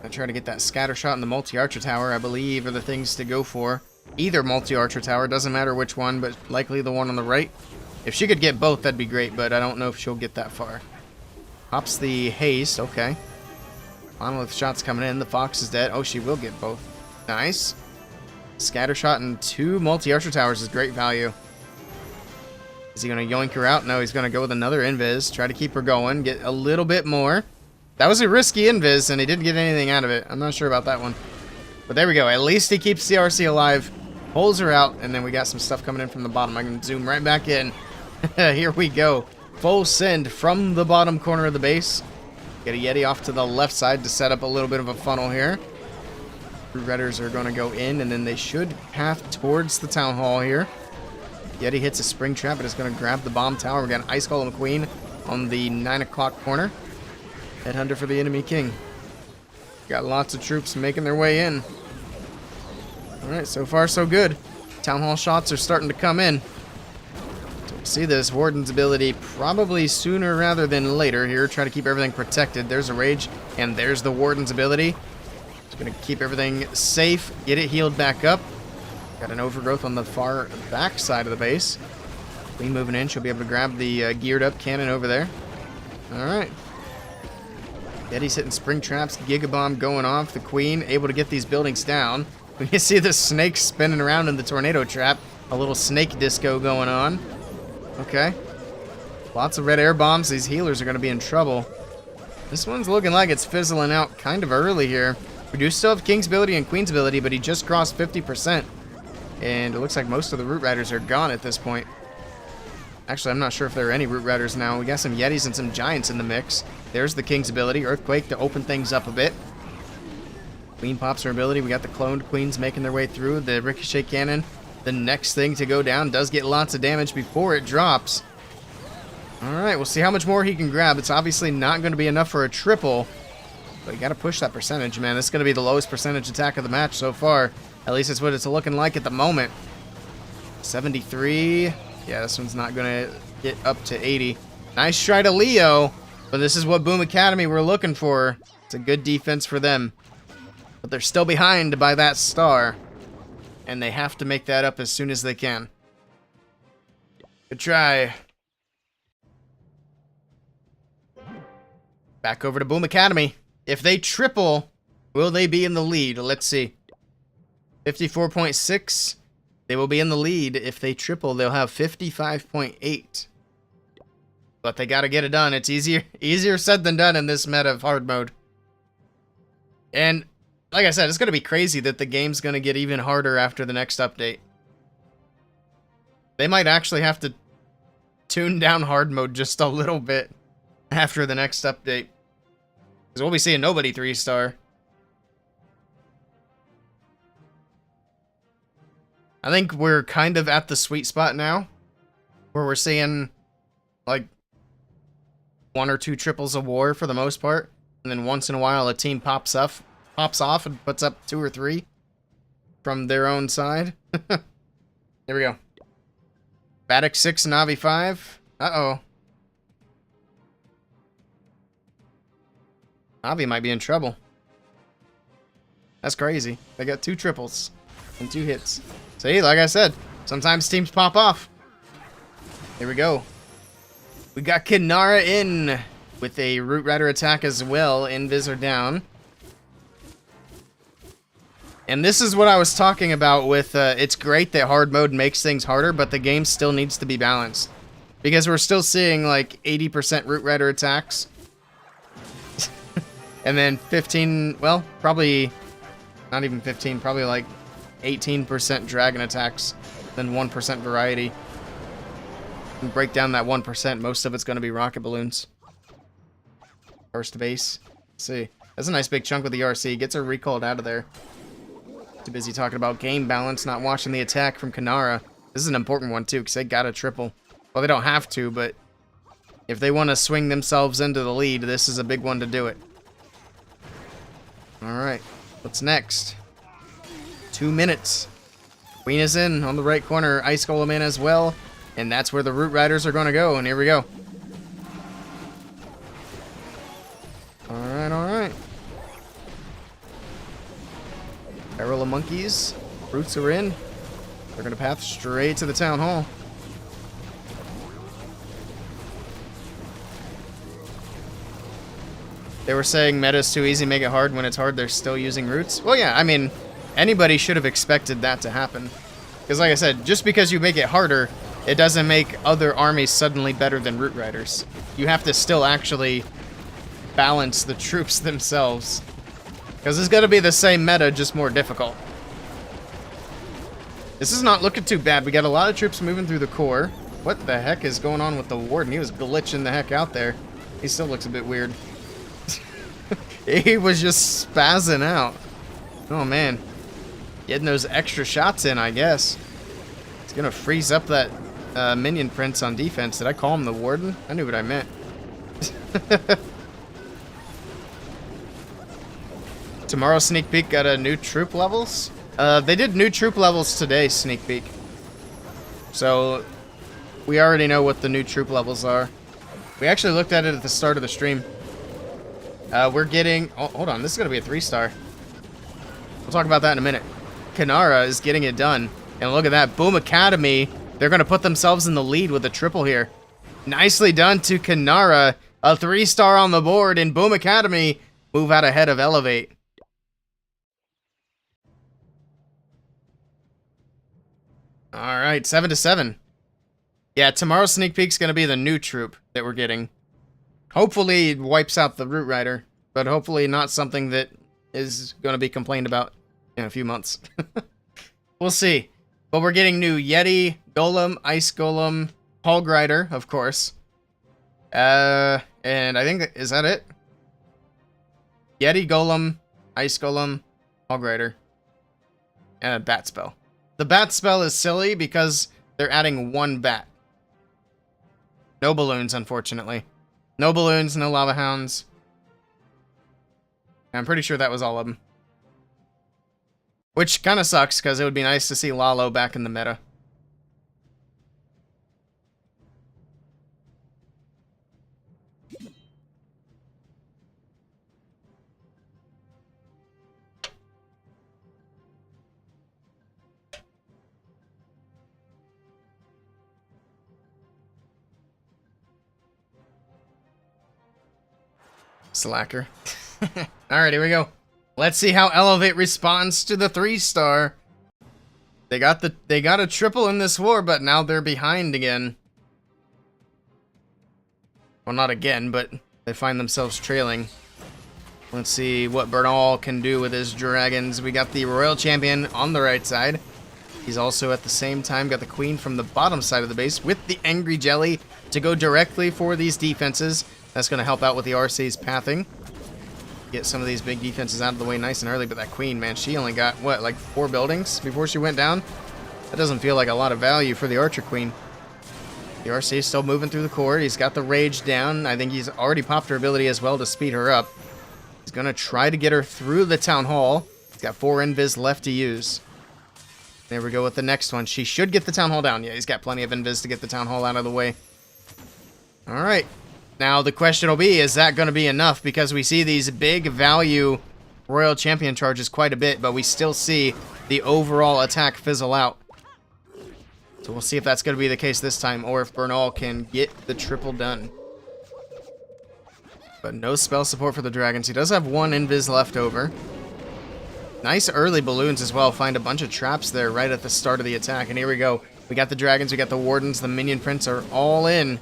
Speaker 1: I try to get that scatter shot in the multi-archer tower, I believe, are the things to go for. Either multi-archer tower, doesn't matter which one, but likely the one on the right. If she could get both, that'd be great, but I don't know if she'll get that far. Pops the haste, okay. Monolith shot's coming in, the fox is dead. Oh, she will get both. Nice. Scatter shot and 2 multi-archer towers is great value. Is he going to yoink her out? No, he's going to go with another invis. Try to keep her going, get a little bit more. That was a risky invis, and he didn't get anything out of it. I'm not sure about that one. But there we go. At least he keeps the RC alive, pulls her out, and then we got some stuff coming in from the bottom. I can zoom right back in. Here we go. Full send from the bottom corner of the base. Get a Yeti off to the left side to set up a little bit of a funnel here. Redders are going to go in, and then they should path towards the town hall here. Yeti hits a spring trap, and it's going to grab the bomb tower. We got an Ice Golem Queen on the 9 o'clock corner. Headhunter for the enemy king. Got lots of troops making their way in. Alright, so far so good. Town hall shots are starting to come in. So we'll see this Warden's ability probably sooner rather than later here. Try to keep everything protected. There's a rage, and there's the Warden's ability. Just going to keep everything safe, get it healed back up. Got an overgrowth on the far back side of the base. Queen moving in, she'll be able to grab the geared up cannon over there. Alright. Yeti's hitting spring traps, Gigabomb going off. The Queen able to get these buildings down. We can see the snake spinning around in the tornado trap. A little snake disco going on. Okay. Lots of red air bombs. These healers are going to be in trouble. This one's looking like it's fizzling out kind of early here. We do still have King's ability and Queen's ability, but he just crossed 50%. And it looks like most of the Root Riders are gone at this point. Actually, I'm not sure if there are any Root Riders now. We got some Yetis and some Giants in the mix. There's the King's ability, Earthquake, to open things up a bit. Queen pops her ability. We got the cloned Queens making their way through. The Ricochet Cannon, the next thing to go down, does get lots of damage before it drops. Alright, we'll see how much more he can grab. It's obviously not going to be enough for a triple. But you got to push that percentage, man. This is going to be the lowest percentage attack of the match so far. At least it's what it's looking like at the moment. 73... Yeah, this one's not going to get up to 80. Nice try to Leo, but this is what Boom Academy we're looking for. It's a good defense for them. But they're still behind by that star, and they have to make that up as soon as they can. Good try. Back over to Boom Academy. If they triple, will they be in the lead? Let's see. 54.6. They will be in the lead. If they triple, they'll have 55.8. But they got to get it done. It's easier said than done in this meta of hard mode. And like I said, it's going to be crazy that the game's going to get even harder after the next update. They might actually have to tune down hard mode just a little bit after the next update. Because we'll be seeing nobody 3-star. I think we're kind of at the sweet spot now, where we're seeing like 1 or 2 triples of war for the most part, and then once in a while a team pops off and puts up 2 or 3 from their own side. Here we go. Vatic 6, Navi 5. Uh-oh. Navi might be in trouble. That's crazy. They got 2 triples and 2 hits. See, like I said, sometimes teams pop off. Here we go. We got Kinara in with a Root Rider attack as well. Invis are down. And this is what I was talking about with, it's great that hard mode makes things harder, but the game still needs to be balanced. Because we're still seeing like 80% Root Rider attacks. And then 15, well, probably not even 15, probably like 18% dragon attacks, then 1% variety. And break down that 1%, most of it's going to be rocket balloons. First base. Let's see. That's a nice big chunk with the RC. Gets her recalled out of there. Too busy talking about game balance, not watching the attack from Kinara. This is an important one too, because they got a triple. Well, they don't have to, but if they want to swing themselves into the lead, this is a big one to do it. Alright, what's next? 2 minutes. Queen is in on the right corner. Ice Golem in as well. And that's where the Root Riders are going to go. And here we go. Alright, alright. Barrel of monkeys. Roots are in. They're going to path straight to the town hall. They were saying meta's too easy, make it hard. When it's hard, they're still using roots. Well, yeah, I mean, anybody should have expected that to happen. Because like I said, just because you make it harder, it doesn't make other armies suddenly better than Root Riders. You have to still actually balance the troops themselves. Because it's going to be the same meta, just more difficult. This is not looking too bad. We got a lot of troops moving through the core. What the heck is going on with the Warden? He was glitching the heck out there. He still looks a bit weird. He was just spazzing out. Oh, man. Getting those extra shots in, I guess. It's going to freeze up that minion prince on defense. Did I call him the Warden? I knew what I meant. Tomorrow sneak peek got a new troop levels. They did new troop levels today, sneak peek. So we already know what the new troop levels are. We actually looked at it at the start of the stream. We're getting... Oh, hold on. This is going to be a 3-star. We'll talk about that in a minute. Kanara is getting it done. And look at that. Boom Academy. They're going to put themselves in the lead with a triple here. Nicely done to Kanara. A 3-star on the board. And Boom Academy move out ahead of Elevate. Alright, 7-7. Yeah, tomorrow's sneak peek's going to be the new troop that we're getting. Hopefully it wipes out the Root Rider, but hopefully not something that is going to be complained about in a few months. We'll see. But we're getting new Yeti, Golem, Ice Golem, Hog Rider, of course. And I think, is that it? Yeti, Golem, Ice Golem, Hog Rider, and a Bat Spell. The Bat Spell is silly because they're adding one bat. No balloons, unfortunately. No balloons, no lava hounds. I'm pretty sure that was all of them. Which kind of sucks, because it would be nice to see Lalo back in the meta. Slacker. Alright, here we go. Let's see how Elevate responds to the 3-star. They got a triple in this war, but now they're behind again. Well, not again, but they find themselves trailing. Let's see what Bernal can do with his dragons. We got the Royal Champion on the right side. He's also at the same time got the Queen from the bottom side of the base with the Angry Jelly to go directly for these defenses. That's going to help out with the RC's pathing. Get some of these big defenses out of the way nice and early, but that Queen, man, she only got, what, like 4 buildings before she went down? That doesn't feel like a lot of value for the Archer Queen. The RC is still moving through the core. He's got the Rage down. I think he's already popped her ability as well to speed her up. He's going to try to get her through the Town Hall. He's got 4 invis left to use. There we go with the next one. She should get the Town Hall down. Yeah, he's got plenty of invis to get the Town Hall out of the way. All right. Now, the question will be, is that going to be enough? Because we see these big value Royal Champion charges quite a bit, but we still see the overall attack fizzle out. So we'll see if that's going to be the case this time, or if Bernal can get the triple done. But no spell support for the dragons. He does have 1 invis left over. Nice early balloons as well. Find a bunch of traps there right at the start of the attack. And here we go. We got the dragons, we got the wardens, the minion prince are all in.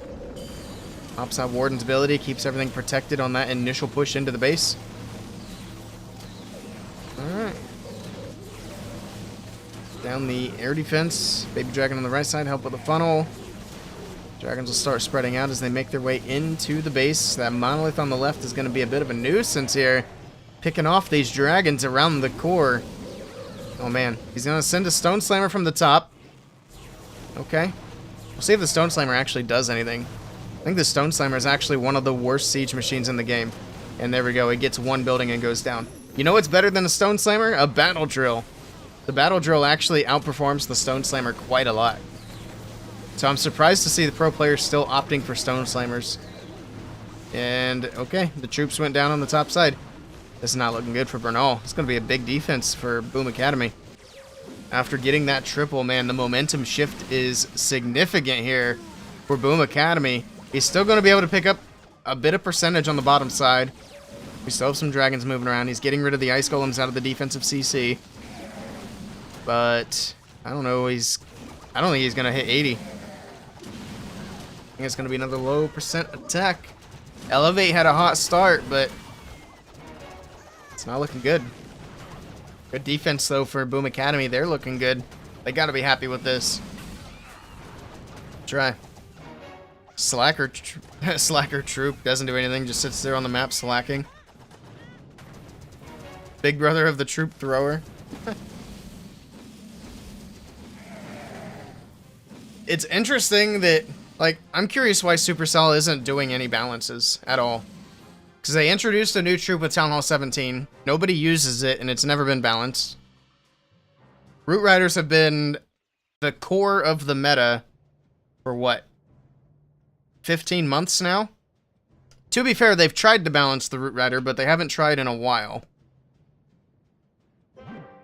Speaker 1: Pops out Warden's ability, keeps everything protected on that initial push into the base. Alright. Down the air defense. Baby Dragon on the right side, help with the funnel. Dragons will start spreading out as they make their way into the base. That monolith on the left is going to be a bit of a nuisance here. Picking off these dragons around the core. Oh man, he's going to send a Stone Slammer from the top. Okay. We'll see if the Stone Slammer actually does anything. I think the Stone Slammer is actually one of the worst siege machines in the game. And there we go, it gets 1 building and goes down. You know what's better than a Stone Slammer? A Battle Drill. The battle drill actually outperforms the Stone Slammer quite a lot. So I'm surprised to see the pro players still opting for Stone Slammers. And, okay, the troops went down on the top side. This is not looking good for Bernal. It's going to be a big defense for Boom Academy. After getting that triple, man, the momentum shift is significant here for Boom Academy. He's still going to be able to pick up a bit of percentage on the bottom side. We still have some dragons moving around. He's getting rid of the ice golems out of the defensive CC. But I don't know. I don't think he's going to hit 80. I think it's going to be another low percent attack. Elevate had a hot start, but it's not looking good. Good defense, though, for Boom Academy. They're looking good. They got to be happy with this. Try. Slacker troop doesn't do anything, just sits there on the map slacking. Big brother of the troop thrower. It's interesting that, like, I'm curious why Supercell isn't doing any balances at all. Because they introduced a new troop with Town Hall 17. Nobody uses it, and it's never been balanced. Root Riders have been the core of the meta for what? 15 months now? To be fair, they've tried to balance the Root Rider, but they haven't tried in a while.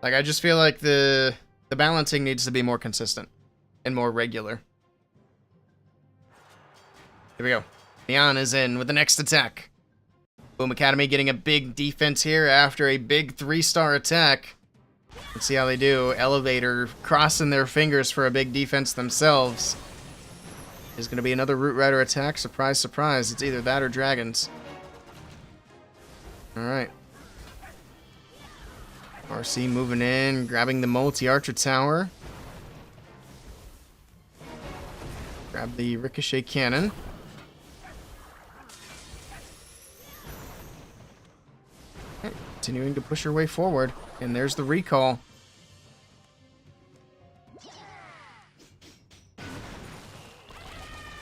Speaker 1: Like, I just feel like the balancing needs to be more consistent and more regular. Here we go. Neon is in with the next attack. Boom Academy getting a big defense here after a big 3-star attack. Let's see how they do. Elevator crossing their fingers for a big defense themselves. Is going to be another Root Rider attack. Surprise, surprise. It's either that or dragons. Alright. RC moving in, grabbing the multi-archer tower. Grab the ricochet cannon. Okay, continuing to push her way forward. And there's the recall.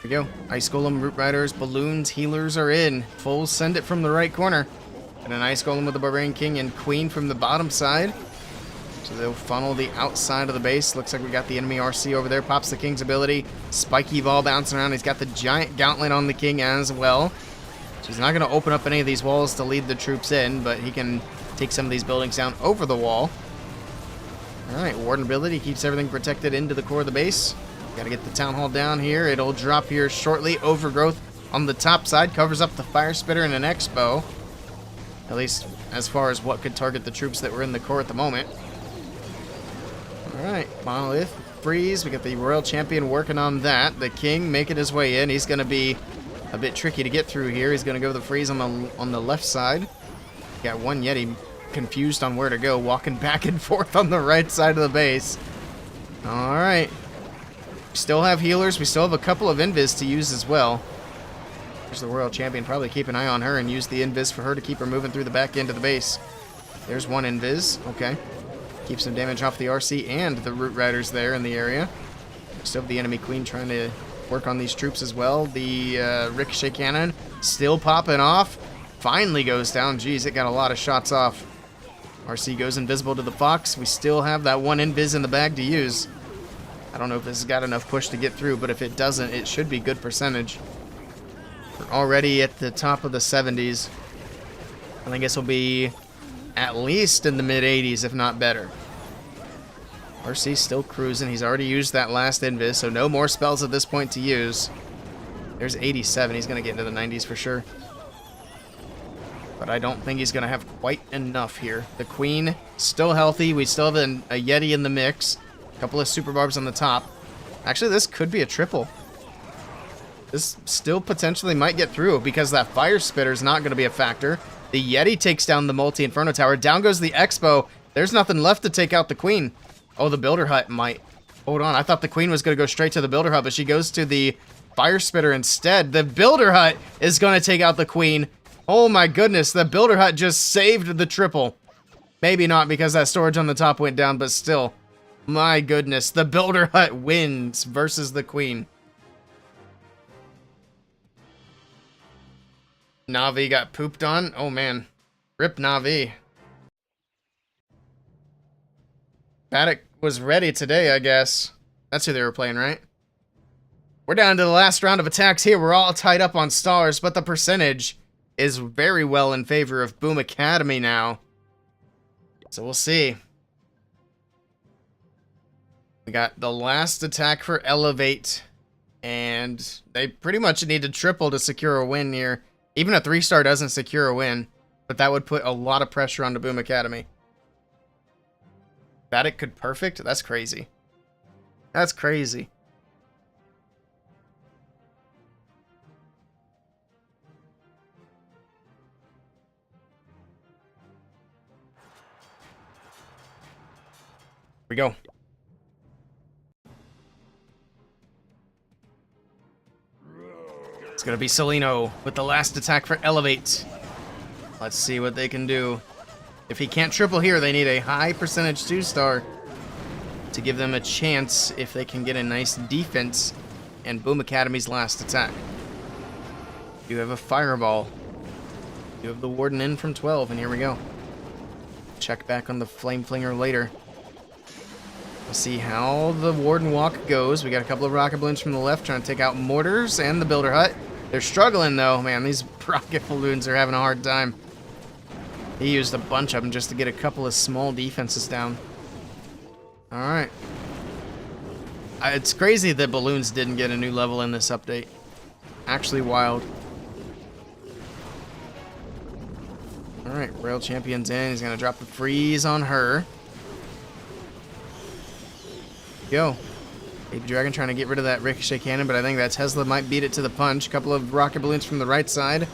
Speaker 1: Here we go. Ice Golem, Root Riders, Balloons, Healers are in. Full send it from the right corner. And an Ice Golem with the Barbarian King and Queen from the bottom side. So they'll funnel the outside of the base. Looks like we got the enemy RC over there. Pops the King's ability. Spiky ball bouncing around. He's got the giant gauntlet on the King as well. So he's not going to open up any of these walls to lead the troops in, but he can take some of these buildings down over the wall. Alright, Warden ability keeps everything protected into the core of the base. Got to get the Town Hall down here. It'll drop here shortly. Overgrowth on the top side covers up the Fire Spitter and an Expo. At least as far as what could target the troops that were in the core at the moment. Alright, Monolith, Freeze. We got the Royal Champion working on that. The King making his way in. He's going to be a bit tricky to get through here. He's going to go with the Freeze on the left side. Got one Yeti confused on where to go, walking back and forth on the right side of the base. Alright. We still have healers. We still have a couple of invis to use as well. There's the Royal Champion. Probably keep an eye on her and use the invis for her to keep her moving through the back end of the base. There's one invis. Okay. Keep some damage off the RC and the Root Riders there in the area. Still have the enemy Queen trying to work on these troops as well. The Ricochet Cannon still popping off. Finally goes down. Jeez, it got a lot of shots off. RC goes invisible to the Fox. We still have that one invis in the bag to use. I don't know if this has got enough push to get through, but if it doesn't, it should be good percentage. We're already at the top of the 70s. I think this will be at least in the mid-80s, if not better. RC's still cruising. He's already used that last invis, so no more spells at this point to use. There's 87. He's going to get into the 90s for sure. But I don't think he's going to have quite enough here. The Queen, still healthy. We still have a Yeti in the mix. A couple of Super Barbs on the top. Actually, this could be a triple. This still potentially might get through because that Fire Spitter is not going to be a factor. The Yeti takes down the Multi-Inferno Tower. Down goes the Expo. There's nothing left to take out the Queen. Oh, the Builder Hut might. Hold on. I thought the Queen was going to go straight to the Builder Hut, but she goes to the Fire Spitter instead. The Builder Hut is going to take out the Queen. Oh my goodness. The Builder Hut just saved the triple. Maybe not because that storage on the top went down, but still. My goodness. The Builder Hut wins versus the Queen. Na'Vi got pooped on. Oh man. Rip Na'Vi. Paddock was ready today, I guess. That's who they were playing, right? We're down to the last round of attacks here. We're all tied up on stars, but the percentage is very well in favor of Boom Academy now. So we'll see. We got the last attack for Elevate, and they pretty much need to triple to secure a win here. Even a 3-star doesn't secure a win, but that would put a lot of pressure on the Boom Academy. Paddock could perfect? That's crazy. That's crazy. We go. It's gonna be Celino with the last attack for Elevate. Let's see what they can do. If he can't triple here, they need a high percentage 2-star to give them a chance if they can get a nice defense and Boom Academy's last attack. You have a Fireball. You have the Warden in from 12, and here we go. Check back on the Flame Flinger later. We'll see how the Warden Walk goes. We got a couple of Rocket Balloons from the left trying to take out Mortars and the Builder Hut. They're struggling, though. Man, these Rocket Balloons are having a hard time. He used a bunch of them just to get a couple of small defenses down. Alright. It's crazy that balloons didn't get a new level in this update. Actually wild. Alright, Rail Champion's in. He's going to drop the freeze on her. Go. Baby Dragon trying to get rid of that Ricochet Cannon, but I think that Tesla might beat it to the punch. A couple of Rocket Balloons from the right side.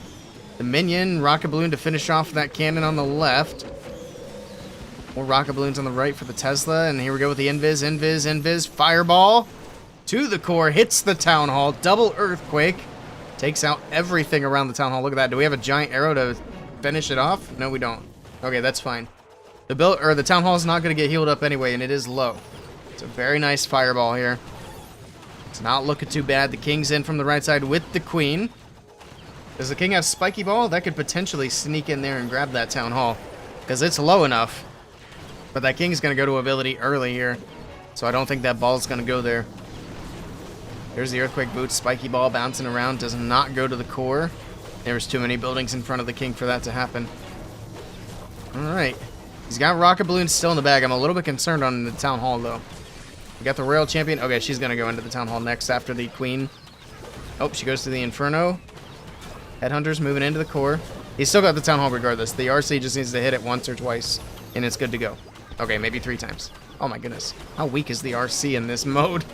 Speaker 1: The Minion, Rocket Balloon to finish off that cannon on the left. More Rocket Balloons on the right for the Tesla, and here we go with the Invis. Fireball to the core, hits the Town Hall. Double Earthquake. Takes out everything around the Town Hall. Look at that. Do we have a giant arrow to finish it off? No, we don't. Okay, that's fine. The Town Hall is not going to get healed up anyway, and it is low. It's a very nice Fireball here. It's not looking too bad. The King's in from the right side with the Queen. Does the King have Spiky Ball? That could potentially sneak in there and grab that Town Hall, because it's low enough. But that King's going to go to ability early here, so I don't think that ball's going to go there. There's the Earthquake Boots. Spiky Ball bouncing around. Does not go to the core. There's too many buildings in front of the King for that to happen. Alright. He's got Rocket Balloons still in the bag. I'm a little bit concerned on the Town Hall, though. We got the Royal Champion. Okay, she's going to go into the Town Hall next after the Queen. Oh, she goes to the Inferno. Headhunter's moving into the core. He's still got the Town Hall regardless. The RC just needs to hit it once or twice, and it's good to go. Okay, maybe 3 times. Oh my goodness. How weak is the RC in this mode?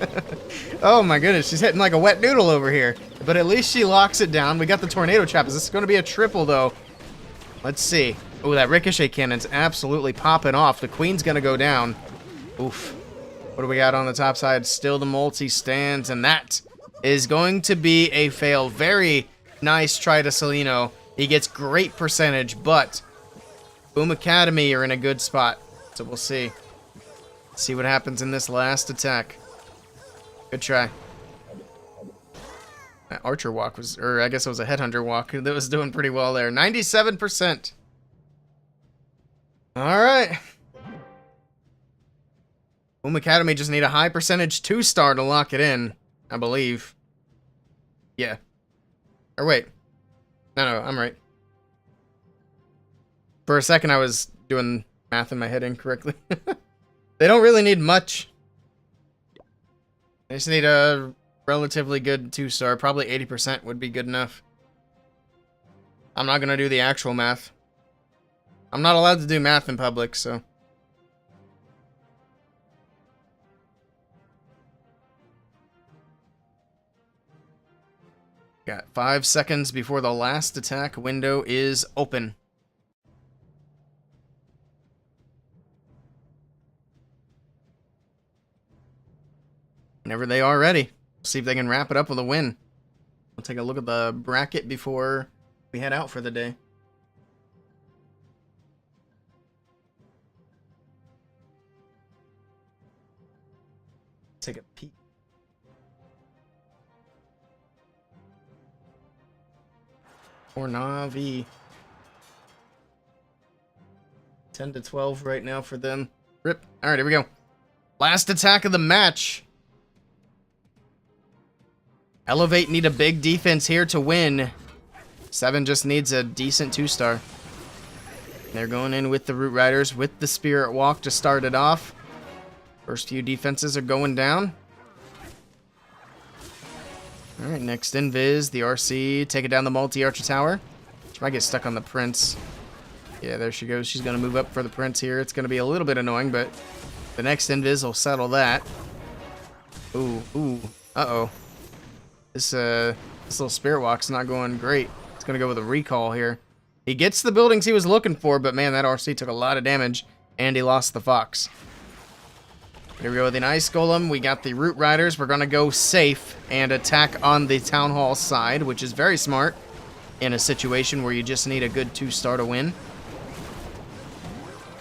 Speaker 1: Oh my goodness, she's hitting like a wet noodle over here. But at least she locks it down. We got the Tornado Trap. Is this going to be a triple, though? Let's see. Oh, that Ricochet Cannon's absolutely popping off. The Queen's going to go down. Oof. What do we got on the top side? Still the multi stands, and that is going to be a fail. Very nice try to Celino. He gets great percentage, but Boom Academy are in a good spot. So we'll see. See what happens in this last attack. Good try. That Archer Walk was, or I guess it was a Headhunter Walk that was doing pretty well there. 97%. Alright. Boom Academy just need a high percentage 2-star to lock it in, I believe. Yeah. Or wait. No, I'm right. For a second I was doing math in my head incorrectly. They don't really need much. They just need a relatively good 2-star. Probably 80% would be good enough. I'm not going to do the actual math. I'm not allowed to do math in public, so. Got 5 seconds before the last attack window is open. Whenever they are ready. See if they can wrap it up with a win. We'll take a look at the bracket before we head out for the day. Take a peek. Or Navi. 10 to 12 right now for them. Rip. Alright, here we go. Last attack of the match. Elevate need a big defense here to win. 7 just needs a decent 2-star. They're going in with the Root Riders with the Spirit Walk to start it off. First few defenses are going down. Alright, next invis, the RC, taking down the multi-archer tower. She might get stuck on the Prince. Yeah, there she goes. She's going to move up for the Prince here. It's going to be a little bit annoying, but the next invis will settle that. Ooh, uh-oh. This little Spirit Walk's not going great. It's going to go with a recall here. He gets the buildings he was looking for, but man, that RC took a lot of damage, and he lost the Fox. Here we go with an Ice Golem. We got the Root Riders. We're going to go safe and attack on the Town Hall side, which is very smart in a situation where you just need a good 2-star to win.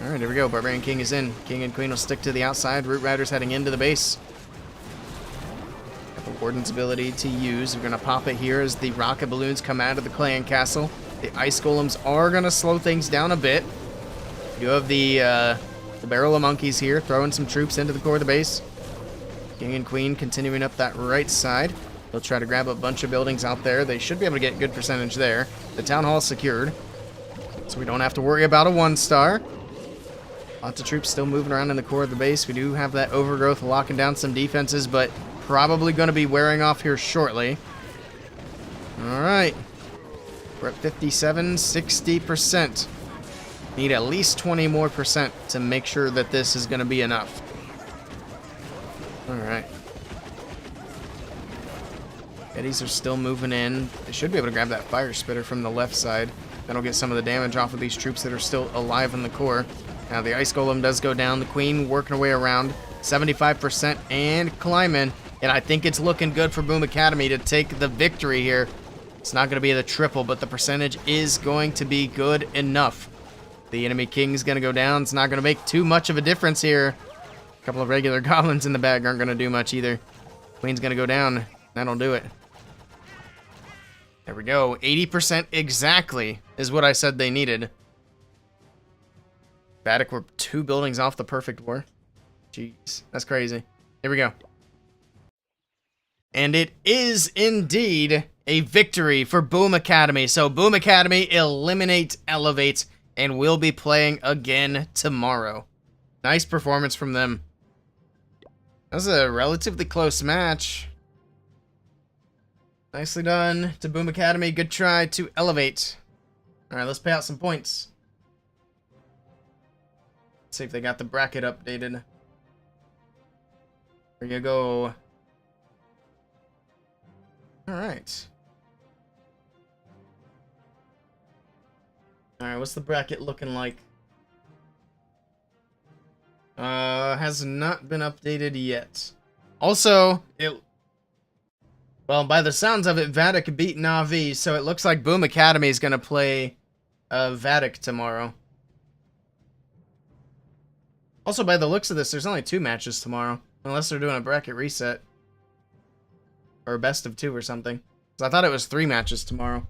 Speaker 1: Alright, here we go. Barbarian King is in. King and Queen will stick to the outside. Root Riders heading into the base. Got the Warden's ability to use. We're going to pop it here as the rocket balloons come out of the clan castle. The Ice Golems are going to slow things down a bit. You have the Barrel of Monkeys here, throwing some troops into the core of the base. King and Queen continuing up that right side. They'll try to grab a bunch of buildings out there. They should be able to get good percentage there. The Town Hall is secured, so we don't have to worry about a 1-star. Lots of troops still moving around in the core of the base. We do have that overgrowth locking down some defenses, but probably going to be wearing off here shortly. Alright. We're at 57, 60%. Need at least 20 more percent to make sure that this is going to be enough. Alright. Eddies are still moving in. They should be able to grab that fire spitter from the left side. That'll get some of the damage off of these troops that are still alive in the core. Now the Ice Golem does go down. The Queen working her way around. 75% and climbing. And I think it's looking good for Boom Academy to take the victory here. It's not going to be the triple, but the percentage is going to be good enough. The enemy King's going to go down. It's not going to make too much of a difference here. A couple of regular goblins in the bag aren't going to do much either. Queen's going to go down. That'll do it. There we go. 80% exactly is what I said they needed. Vadic were 2 buildings off the perfect war. Jeez, that's crazy. Here we go. And it is indeed a victory for Boom Academy. So Boom Academy eliminate Elevate, and we'll be playing again tomorrow. Nice performance from them. That was a relatively close match. Nicely done to Boom Academy. Good try to Elevate. Alright, let's pay out some points. Let's see if they got the bracket updated. There you go. Alright. Alright, what's the bracket looking like? Has not been updated yet. Also, well, by the sounds of it, Vadic beat Na'vi, so it looks like Boom Academy is going to play Vadic tomorrow. Also, by the looks of this, there's only 2 matches tomorrow. Unless they're doing a bracket reset. Or a best of 2 or something. So I thought it was 3 matches tomorrow.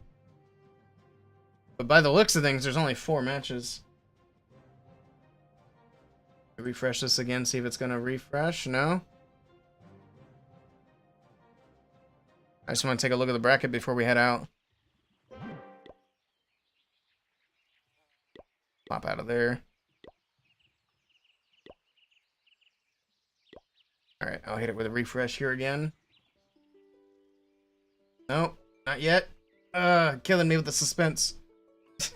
Speaker 1: But by the looks of things, there's only 4 matches. Refresh this again, see if it's going to refresh. No? I just want to take a look at the bracket before we head out. Pop out of there. Alright, I'll hit it with a refresh here again. Nope, not yet. Killing me with the suspense.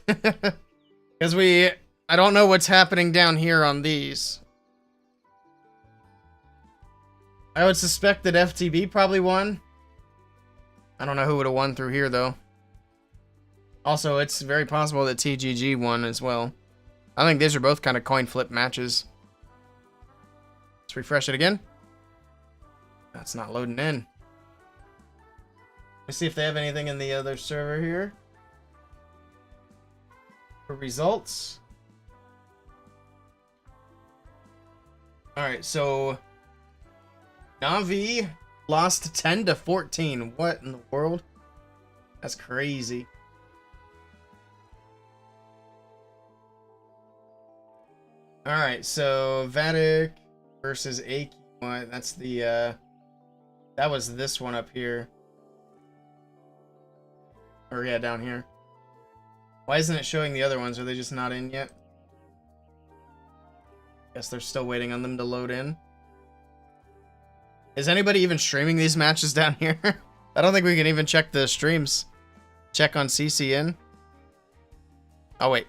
Speaker 1: Because I don't know what's happening down here on these. I would suspect that FTB probably won. I don't know who would have won through here, though. Also, it's very possible that TGG won as well. I think these are both kind of coin flip matches. Let's refresh it again. That's not loading in. Let's see if they have anything in the other server here. For results. Alright, so Na'vi lost 10-14. What in the world? That's crazy. Alright, so Vadic versus Aki. That's the, that was this one up here. Or yeah, down here. Why isn't it showing the other ones? Are they just not in yet? Guess they're still waiting on them to load in. Is anybody even streaming these matches down here? I don't think we can even check the streams. Check on CCN. Oh, wait.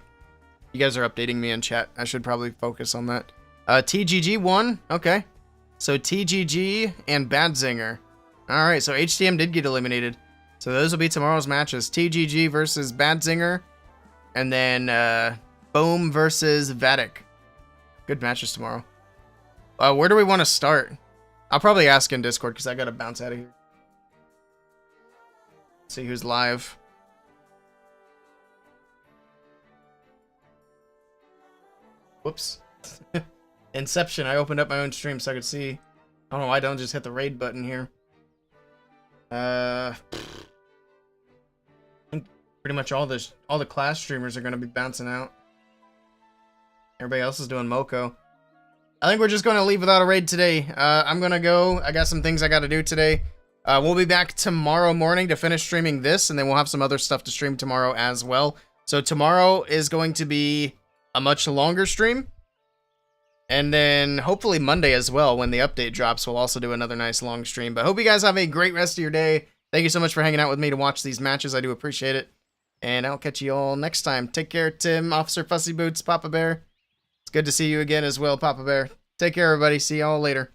Speaker 1: You guys are updating me in chat. I should probably focus on that. TGG won. Okay. So TGG and Bad Zinger. Alright, so HTM did get eliminated. So those will be tomorrow's matches. TGG versus Bad Zinger. And then Boom versus Vatic. Good matches tomorrow. Where do we want to start? I'll probably ask in Discord because I got to bounce out of here. See who's live. Whoops. Inception. I opened up my own stream so I could see. I don't know why I don't just hit the raid button here. I think pretty much all the class streamers are going to be bouncing out. Everybody else is doing Moko. I think we're just going to leave without a raid today. I'm going to go. I got some things I got to do today. We'll be back tomorrow morning to finish streaming this, and then we'll have some other stuff to stream tomorrow as well. So tomorrow is going to be a much longer stream. And then hopefully Monday as well, when the update drops, we'll also do another nice long stream. But hope you guys have a great rest of your day. Thank you so much for hanging out with me to watch these matches. I do appreciate it. And I'll catch you all next time. Take care, Tim, Officer Fussy Boots, Papa Bear. It's good to see you again as well, Papa Bear. Take care, everybody. See y'all later.